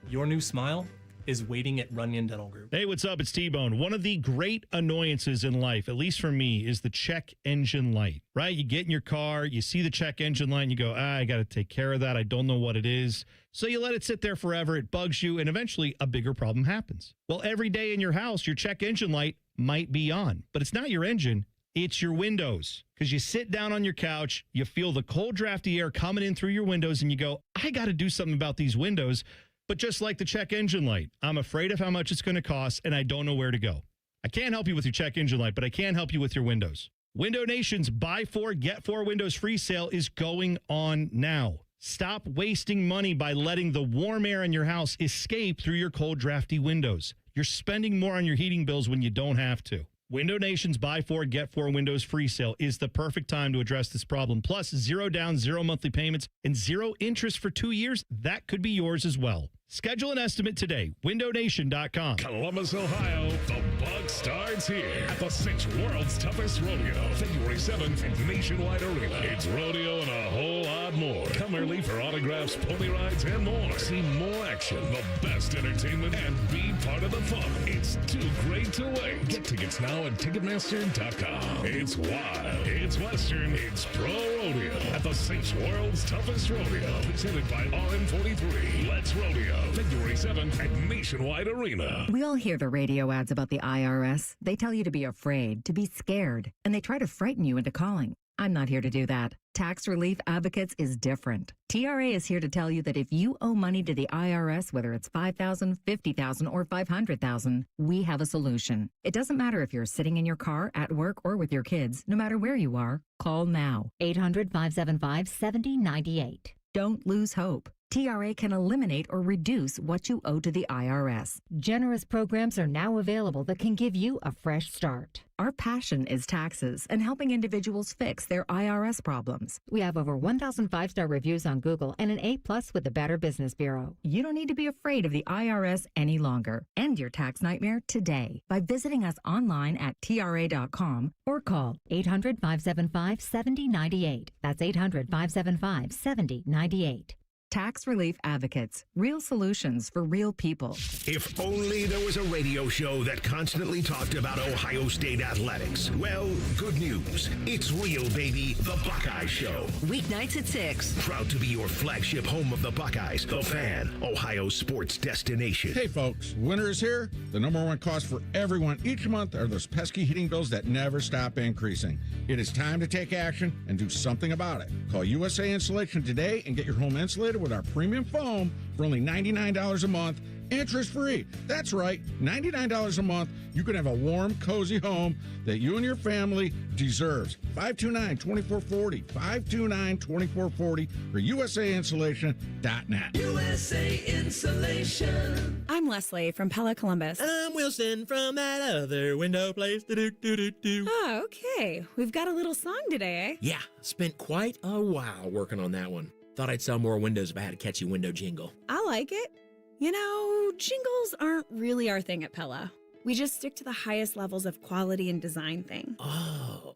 Speaker 14: Your new smile is waiting at Runyon Dental Group.
Speaker 17: Hey, what's up? It's T-Bone. One of the great annoyances in life, at least for me, is the check engine light, right? You get in your car, you see the check engine light, and you go, I got to take care of that. I don't know what it is. So you let it sit there forever. It bugs you, and eventually a bigger problem happens. Well, every day in your house, your check engine light might be on, but it's not your engine. It's your windows. Because you sit down on your couch, you feel the cold, drafty air coming in through your windows, and you go, I got to do something about these windows. But just like the check engine light, I'm afraid of how much it's going to cost, and I don't know where to go. I can't help you with your check engine light, but I can help you with your windows. Window Nation's Buy 4, Get 4 Windows free sale is going on now. Stop wasting money by letting the warm air in your house escape through your cold, drafty windows. You're spending more on your heating bills when you don't have to. Window Nation's Buy 4, Get 4 Windows free sale is the perfect time to address this problem. Plus, 0 down, 0 monthly payments, and 0 interest for 2 years. That could be yours as well. Schedule an estimate today. WindowNation.com.
Speaker 13: Columbus, Ohio. The bug starts here at the 6th World's Toughest Rodeo. February 7th at Nationwide Arena. It's rodeo and a whole lot more. Come early for autographs, pony rides, and more. See more action, the best entertainment, and be part of the fun. It's too great to wait. Get tickets now at Ticketmaster.com. It's wild. It's Western. It's Pro Rodeo at the 6th World's Toughest Rodeo. Presented by RM43. Let's Rodeo. February 7th at Nationwide Arena.
Speaker 18: We all hear the radio ads about the IRS. They tell you to be afraid, to be scared, and they try to frighten you into calling. I'm not here to do that. Tax Relief Advocates is different. TRA is here to tell you that if you owe money to the IRS, whether it's $5,000, $50,000, or $500,000, we have a solution. It doesn't matter if you're sitting in your car, at work, or with your kids. No matter where you are, call now. 800-575-7098. Don't lose hope. TRA can eliminate or reduce what you owe to the IRS. Generous programs are now available that can give you a fresh start. Our passion is taxes and helping individuals fix their IRS problems. We have over 1,000 5-star reviews on Google and an A+ with the Better Business Bureau. You don't need to be afraid of the IRS any longer. End your tax nightmare today by visiting us online at TRA.com or call 800-575-7098. That's 800-575-7098. Tax Relief Advocates. Real solutions for real people.
Speaker 2: If only there was a radio show that constantly talked about Ohio State athletics. Well, good news. It's real, baby. The Buckeye Show.
Speaker 3: Weeknights at 6.
Speaker 2: Proud to be your flagship home of the Buckeyes. The Fan, Ohio sports destination.
Speaker 23: Hey, folks. Winter is here. The number one cost for everyone each month are those pesky heating bills that never stop increasing. It is time to take action and do something about it. Call USA Insulation today and get your home insulated with our premium foam for only $99 a month, interest-free. That's right, $99 a month. You can have a warm, cozy home that you and your family deserves. 529-2440, 529-2440, or USAinsulation.net.
Speaker 24: USA Insulation.
Speaker 25: I'm Leslie from Pella Columbus.
Speaker 24: And I'm Wilson from that other window place. Do-do-do-do-do.
Speaker 25: Oh, okay. We've got a little song today, eh?
Speaker 24: Yeah, spent quite a while working on that one. Thought I'd sell more windows if I had a catchy window jingle.
Speaker 25: I like it. You know, jingles aren't really our thing at Pella. We just stick to the highest levels of quality and design thing.
Speaker 24: Oh.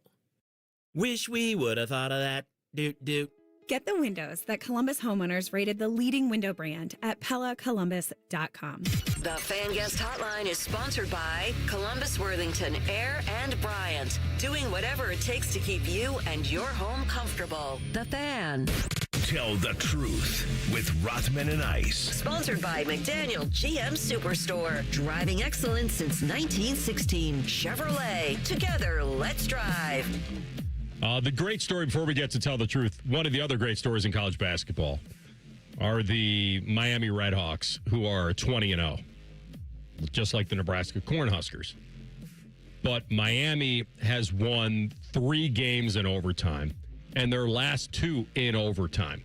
Speaker 24: Wish we would have thought of that. Doot.
Speaker 25: Get the windows that Columbus homeowners rated the leading window brand at PellaColumbus.com.
Speaker 3: The Fan Guest Hotline is sponsored by Columbus, Worthington, Air, and Bryant. Doing whatever it takes to keep you and your home comfortable. The Fan.
Speaker 2: Tell the truth with Rothman and Ice.
Speaker 3: Sponsored by McDaniel GM Superstore. Driving excellence since 1916. Chevrolet. Together, let's drive.
Speaker 4: The great story before we get to tell the truth, one of the other great stories in college basketball are the Miami Redhawks, who are 20-0, just like the Nebraska Cornhuskers. But Miami has won 3 games in overtime, and their last 2 in overtime.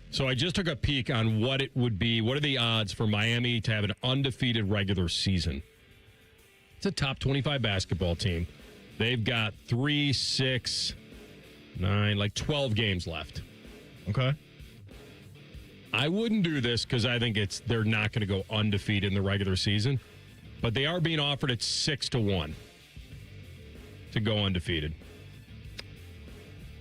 Speaker 4: So I just took a peek on what it would be. What are the odds for Miami to have an undefeated regular season? It's a top 25 basketball team. They've got 3, 6, 9, like 12 games left.
Speaker 5: Okay.
Speaker 4: I wouldn't do this because I think they're not going to go undefeated in the regular season, but they are being offered at 6-1 to go undefeated.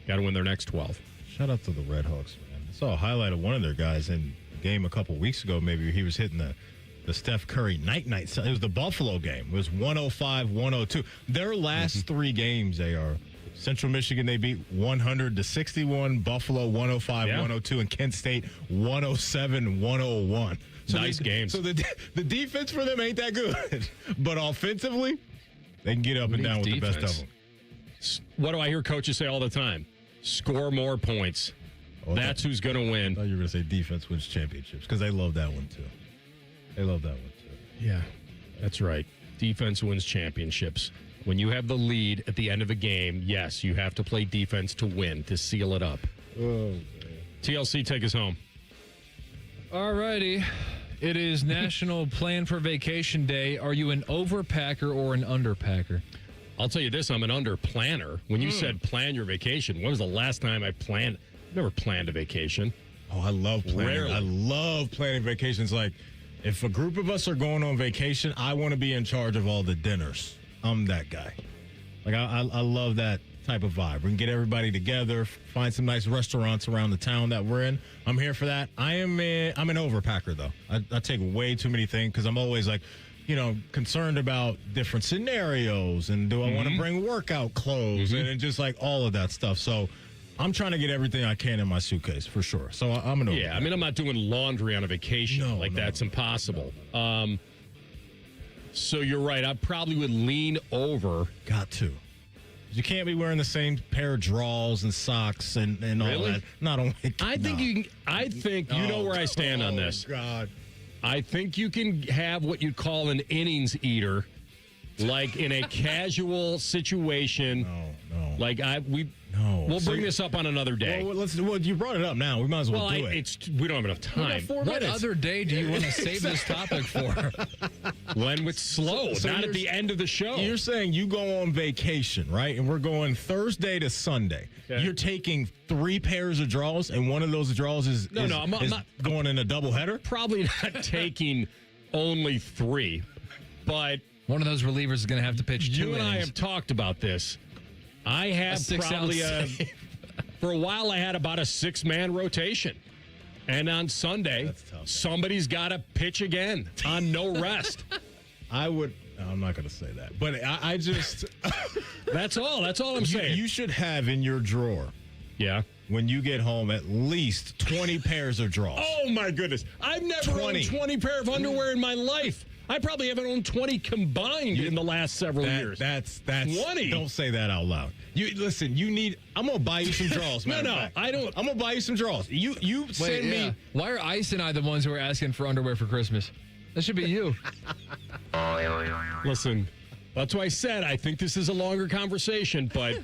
Speaker 4: Got to win their next 12.
Speaker 5: Shout out to the Redhawks, man. I saw a highlight of one of their guys in a game a couple weeks ago. Maybe he was hitting the Steph Curry night. It was the Buffalo game. It was 105-102. Their last 3 games, they are Central Michigan, they beat 100-61, Buffalo 105-102, and Kent State 107-101. So
Speaker 4: nice games.
Speaker 5: So the defense for them ain't that good, but offensively, they can get up and down with the best of them.
Speaker 4: What do I hear coaches say all the time? Score more points. That's who's going to win.
Speaker 5: I thought you were going to say defense wins championships because they love that one too. They love that one, too.
Speaker 4: Yeah, that's right. Defense wins championships. When you have the lead at the end of a game, yes, you have to play defense to win, to seal it up.
Speaker 5: Oh,
Speaker 4: TLC, take us home.
Speaker 8: All righty. It is National Plan for Vacation Day. Are you an overpacker or an underpacker?
Speaker 4: I'll tell you this, I'm an under-planner. When you said plan your vacation, when was the last time I planned? I've never planned a vacation.
Speaker 5: Oh, I love planning.
Speaker 4: Rarely.
Speaker 5: I love planning vacations. Like, if a group of us are going on vacation, I want to be in charge of all the dinners. I'm that guy. Like, I love that type of vibe. We can get everybody together, find some nice restaurants around the town that we're in. I'm here for that. I'm an overpacker, though. I take way too many things because I'm always like, concerned about different scenarios and do I want to bring workout clothes and just like all of that stuff. So I'm trying to get everything I can in my suitcase for sure. So I'm an overpacker.
Speaker 4: Yeah, I mean, I'm not doing laundry on a vacation. That's impossible. So you're right. I probably would lean over.
Speaker 5: Got to. You can't be wearing the same pair of drawers and socks and all that. Not only.
Speaker 4: I think you can. I think you know where I stand on this.
Speaker 5: God.
Speaker 4: I think you can have what you'd call an innings eater, like in a casual situation.
Speaker 5: No.
Speaker 4: Like we'll bring this up on another day.
Speaker 5: Well, you brought it up now. We might as well do it.
Speaker 4: We don't have enough time.
Speaker 8: What other day do you want to save this topic for?
Speaker 4: When it's slow, not at the end of the show.
Speaker 5: You're saying you go on vacation, right? And we're going Thursday to Sunday. Okay. You're taking 3 pairs of drawers, and one of those drawers is
Speaker 4: I'm not
Speaker 5: going in a doubleheader?
Speaker 4: Probably not taking only 3, but
Speaker 8: one of those relievers is going to have to pitch 2
Speaker 4: You and I have talked about this. I have probably for a while I had about a 6-man rotation. And on Sunday, somebody's got to pitch again on no rest.
Speaker 5: I'm not going to say that. But I just
Speaker 4: That's all I'm saying.
Speaker 5: You should have in your drawer.
Speaker 4: Yeah.
Speaker 5: When you get home, at least 20 pairs of drawers.
Speaker 4: Oh my goodness. I've never owned 20 pair of underwear in my life. I probably haven't owned 20 combined in the last several years.
Speaker 5: That's
Speaker 4: 20.
Speaker 5: Don't say that out loud. I'm gonna buy you some drawers, man.
Speaker 4: I don't.
Speaker 5: I'm gonna buy you some drawers. You send me.
Speaker 8: Why are Ice and I the ones who are asking for underwear for Christmas? That should be you.
Speaker 4: Listen, that's why I said I think this is a longer conversation, but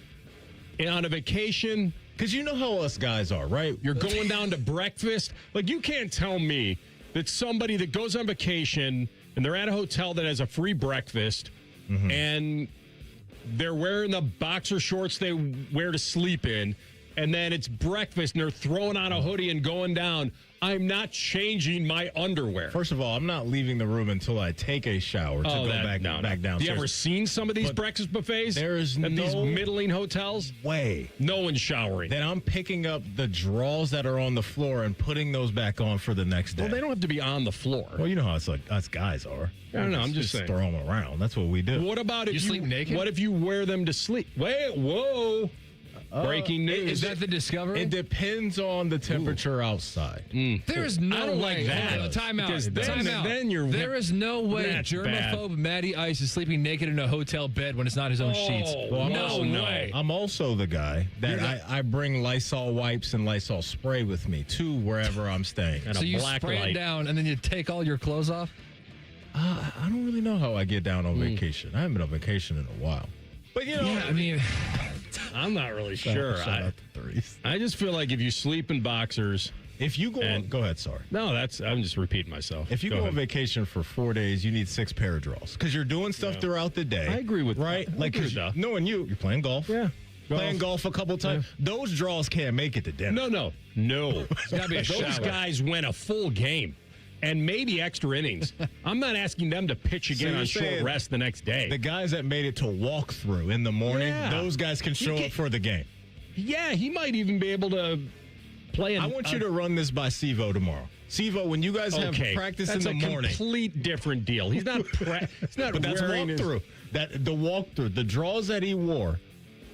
Speaker 4: on a vacation,
Speaker 5: because you know how us guys are, right?
Speaker 4: You're going down to breakfast. Like, you can't tell me that somebody that goes on vacation and they're at a hotel that has a free breakfast and they're wearing the boxer shorts they wear to sleep in, and then it's breakfast and they're throwing on a hoodie and going down. I'm not changing my underwear.
Speaker 5: First of all, I'm not leaving the room until I take a shower to go back downstairs.
Speaker 4: Have you ever seen some of these breakfast buffets
Speaker 5: these
Speaker 4: middling hotels?
Speaker 5: Way.
Speaker 4: No one's showering.
Speaker 5: Then I'm picking up the drawers that are on the floor and putting those back on for the next day.
Speaker 4: Well, they don't have to be on the floor.
Speaker 5: Well, you know how it's like us guys are.
Speaker 4: I don't know. I'm just saying.
Speaker 5: Throw them around. That's what we do.
Speaker 4: What about if
Speaker 8: you sleep naked?
Speaker 4: What if you wear them to sleep? Wait, whoa. Breaking news.
Speaker 8: Is that the discovery?
Speaker 5: It depends on the temperature outside.
Speaker 8: There's no
Speaker 4: I don't
Speaker 8: way.
Speaker 4: like that.
Speaker 8: Time out.
Speaker 4: Because then you're.
Speaker 8: There is no way germaphobe Matty Ice is sleeping naked in a hotel bed when it's not his own sheets.
Speaker 5: Well,
Speaker 8: no way.
Speaker 5: I'm also the guy that I bring Lysol wipes and Lysol spray with me to wherever I'm staying.
Speaker 8: So you spray it down and then you take all your clothes off?
Speaker 5: I don't really know how I get down on vacation. I haven't been on vacation in a while. But,
Speaker 8: I mean,
Speaker 4: I'm not really sure. I just feel like if you sleep in boxers.
Speaker 5: If you go go ahead, sorry.
Speaker 4: No, I'm just repeating myself.
Speaker 5: If you go on vacation for 4 days, you need 6 pair of drawers because you're doing stuff throughout the day.
Speaker 4: I agree with
Speaker 5: right.
Speaker 4: Like
Speaker 5: knowing you're playing golf.
Speaker 4: Yeah.
Speaker 5: Playing golf a couple times.
Speaker 4: Yeah.
Speaker 5: Those drawers can't make it to dinner.
Speaker 4: No. It's gotta be those guys went a full game. And maybe extra innings. I'm not asking them to pitch again on short rest the next day.
Speaker 5: The guys that made it to walk through in the morning, those guys can show up for the game.
Speaker 4: Yeah, he might even be able to play.
Speaker 5: I want you to run this by Sivo tomorrow. Sivo, when you guys have practice in the morning,
Speaker 4: that's a complete different deal. He's not. He's not.
Speaker 5: But that's walkthrough. The walkthrough, the draws that he wore.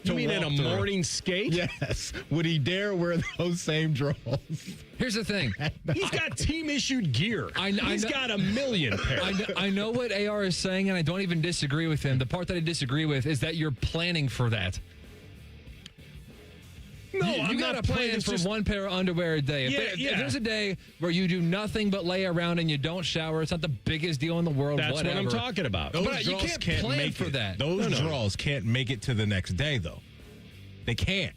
Speaker 4: You mean in a morning skate?
Speaker 5: Yes. Would he dare wear those same drawers?
Speaker 8: Here's the thing.
Speaker 4: He's got team-issued gear. He's got a million pairs.
Speaker 8: I know what AR is saying, and I don't even disagree with him. The part that I disagree with is that you're planning for that.
Speaker 4: No,
Speaker 8: you got to plan for one pair of underwear a day. If there's a day where you do nothing but lay around and you don't shower, it's not the biggest deal in the world.
Speaker 4: That's
Speaker 8: whatever.
Speaker 4: what I'm talking about.
Speaker 8: But you can't plan
Speaker 5: make
Speaker 8: for that.
Speaker 5: Those draws can't make it to the next day, though. They can't.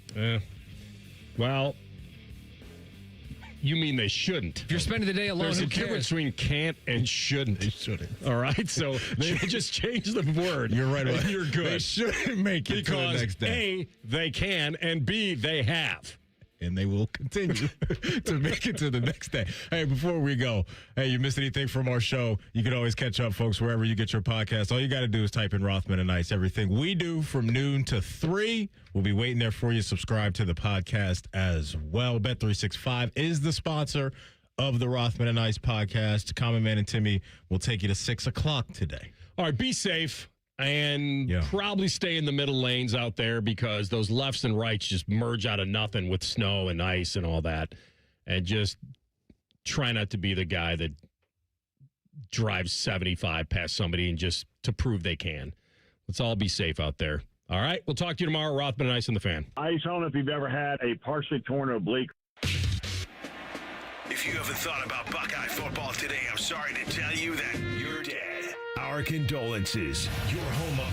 Speaker 4: Well, you mean they shouldn't.
Speaker 8: If you're spending the day alone,
Speaker 4: There's
Speaker 8: who
Speaker 4: a difference
Speaker 8: cares?
Speaker 4: between can't and shouldn't.
Speaker 5: They shouldn't.
Speaker 4: All right? So they just change the word.
Speaker 5: You're right.
Speaker 4: And you're good.
Speaker 5: They shouldn't make it to the next day.
Speaker 4: A, they can, and B, they have.
Speaker 5: And they will continue to make it to the next day. Hey, before we go, you missed anything from our show, you can always catch up, folks, wherever you get your podcast. All you got to do is type in Rothman and Ice. Everything we do from noon to 3. We'll be waiting there for you. Subscribe to the podcast as well. Bet365 is the sponsor of the Rothman and Ice podcast. Common Man and Timmy will take you to 6 o'clock today.
Speaker 4: All right, be safe. And probably stay in the middle lanes out there because those lefts and rights just merge out of nothing with snow and ice and all that. And just try not to be the guy that drives 75 past somebody and just to prove they can. Let's all be safe out there. All right, we'll talk to you tomorrow. Rothman and Ice on the Fan.
Speaker 1: Ice, I don't know if you've ever had a partially torn oblique.
Speaker 2: If you haven't thought about Buckeye football today, I'm sorry to tell you that you're dead. Our condolences. Your home of the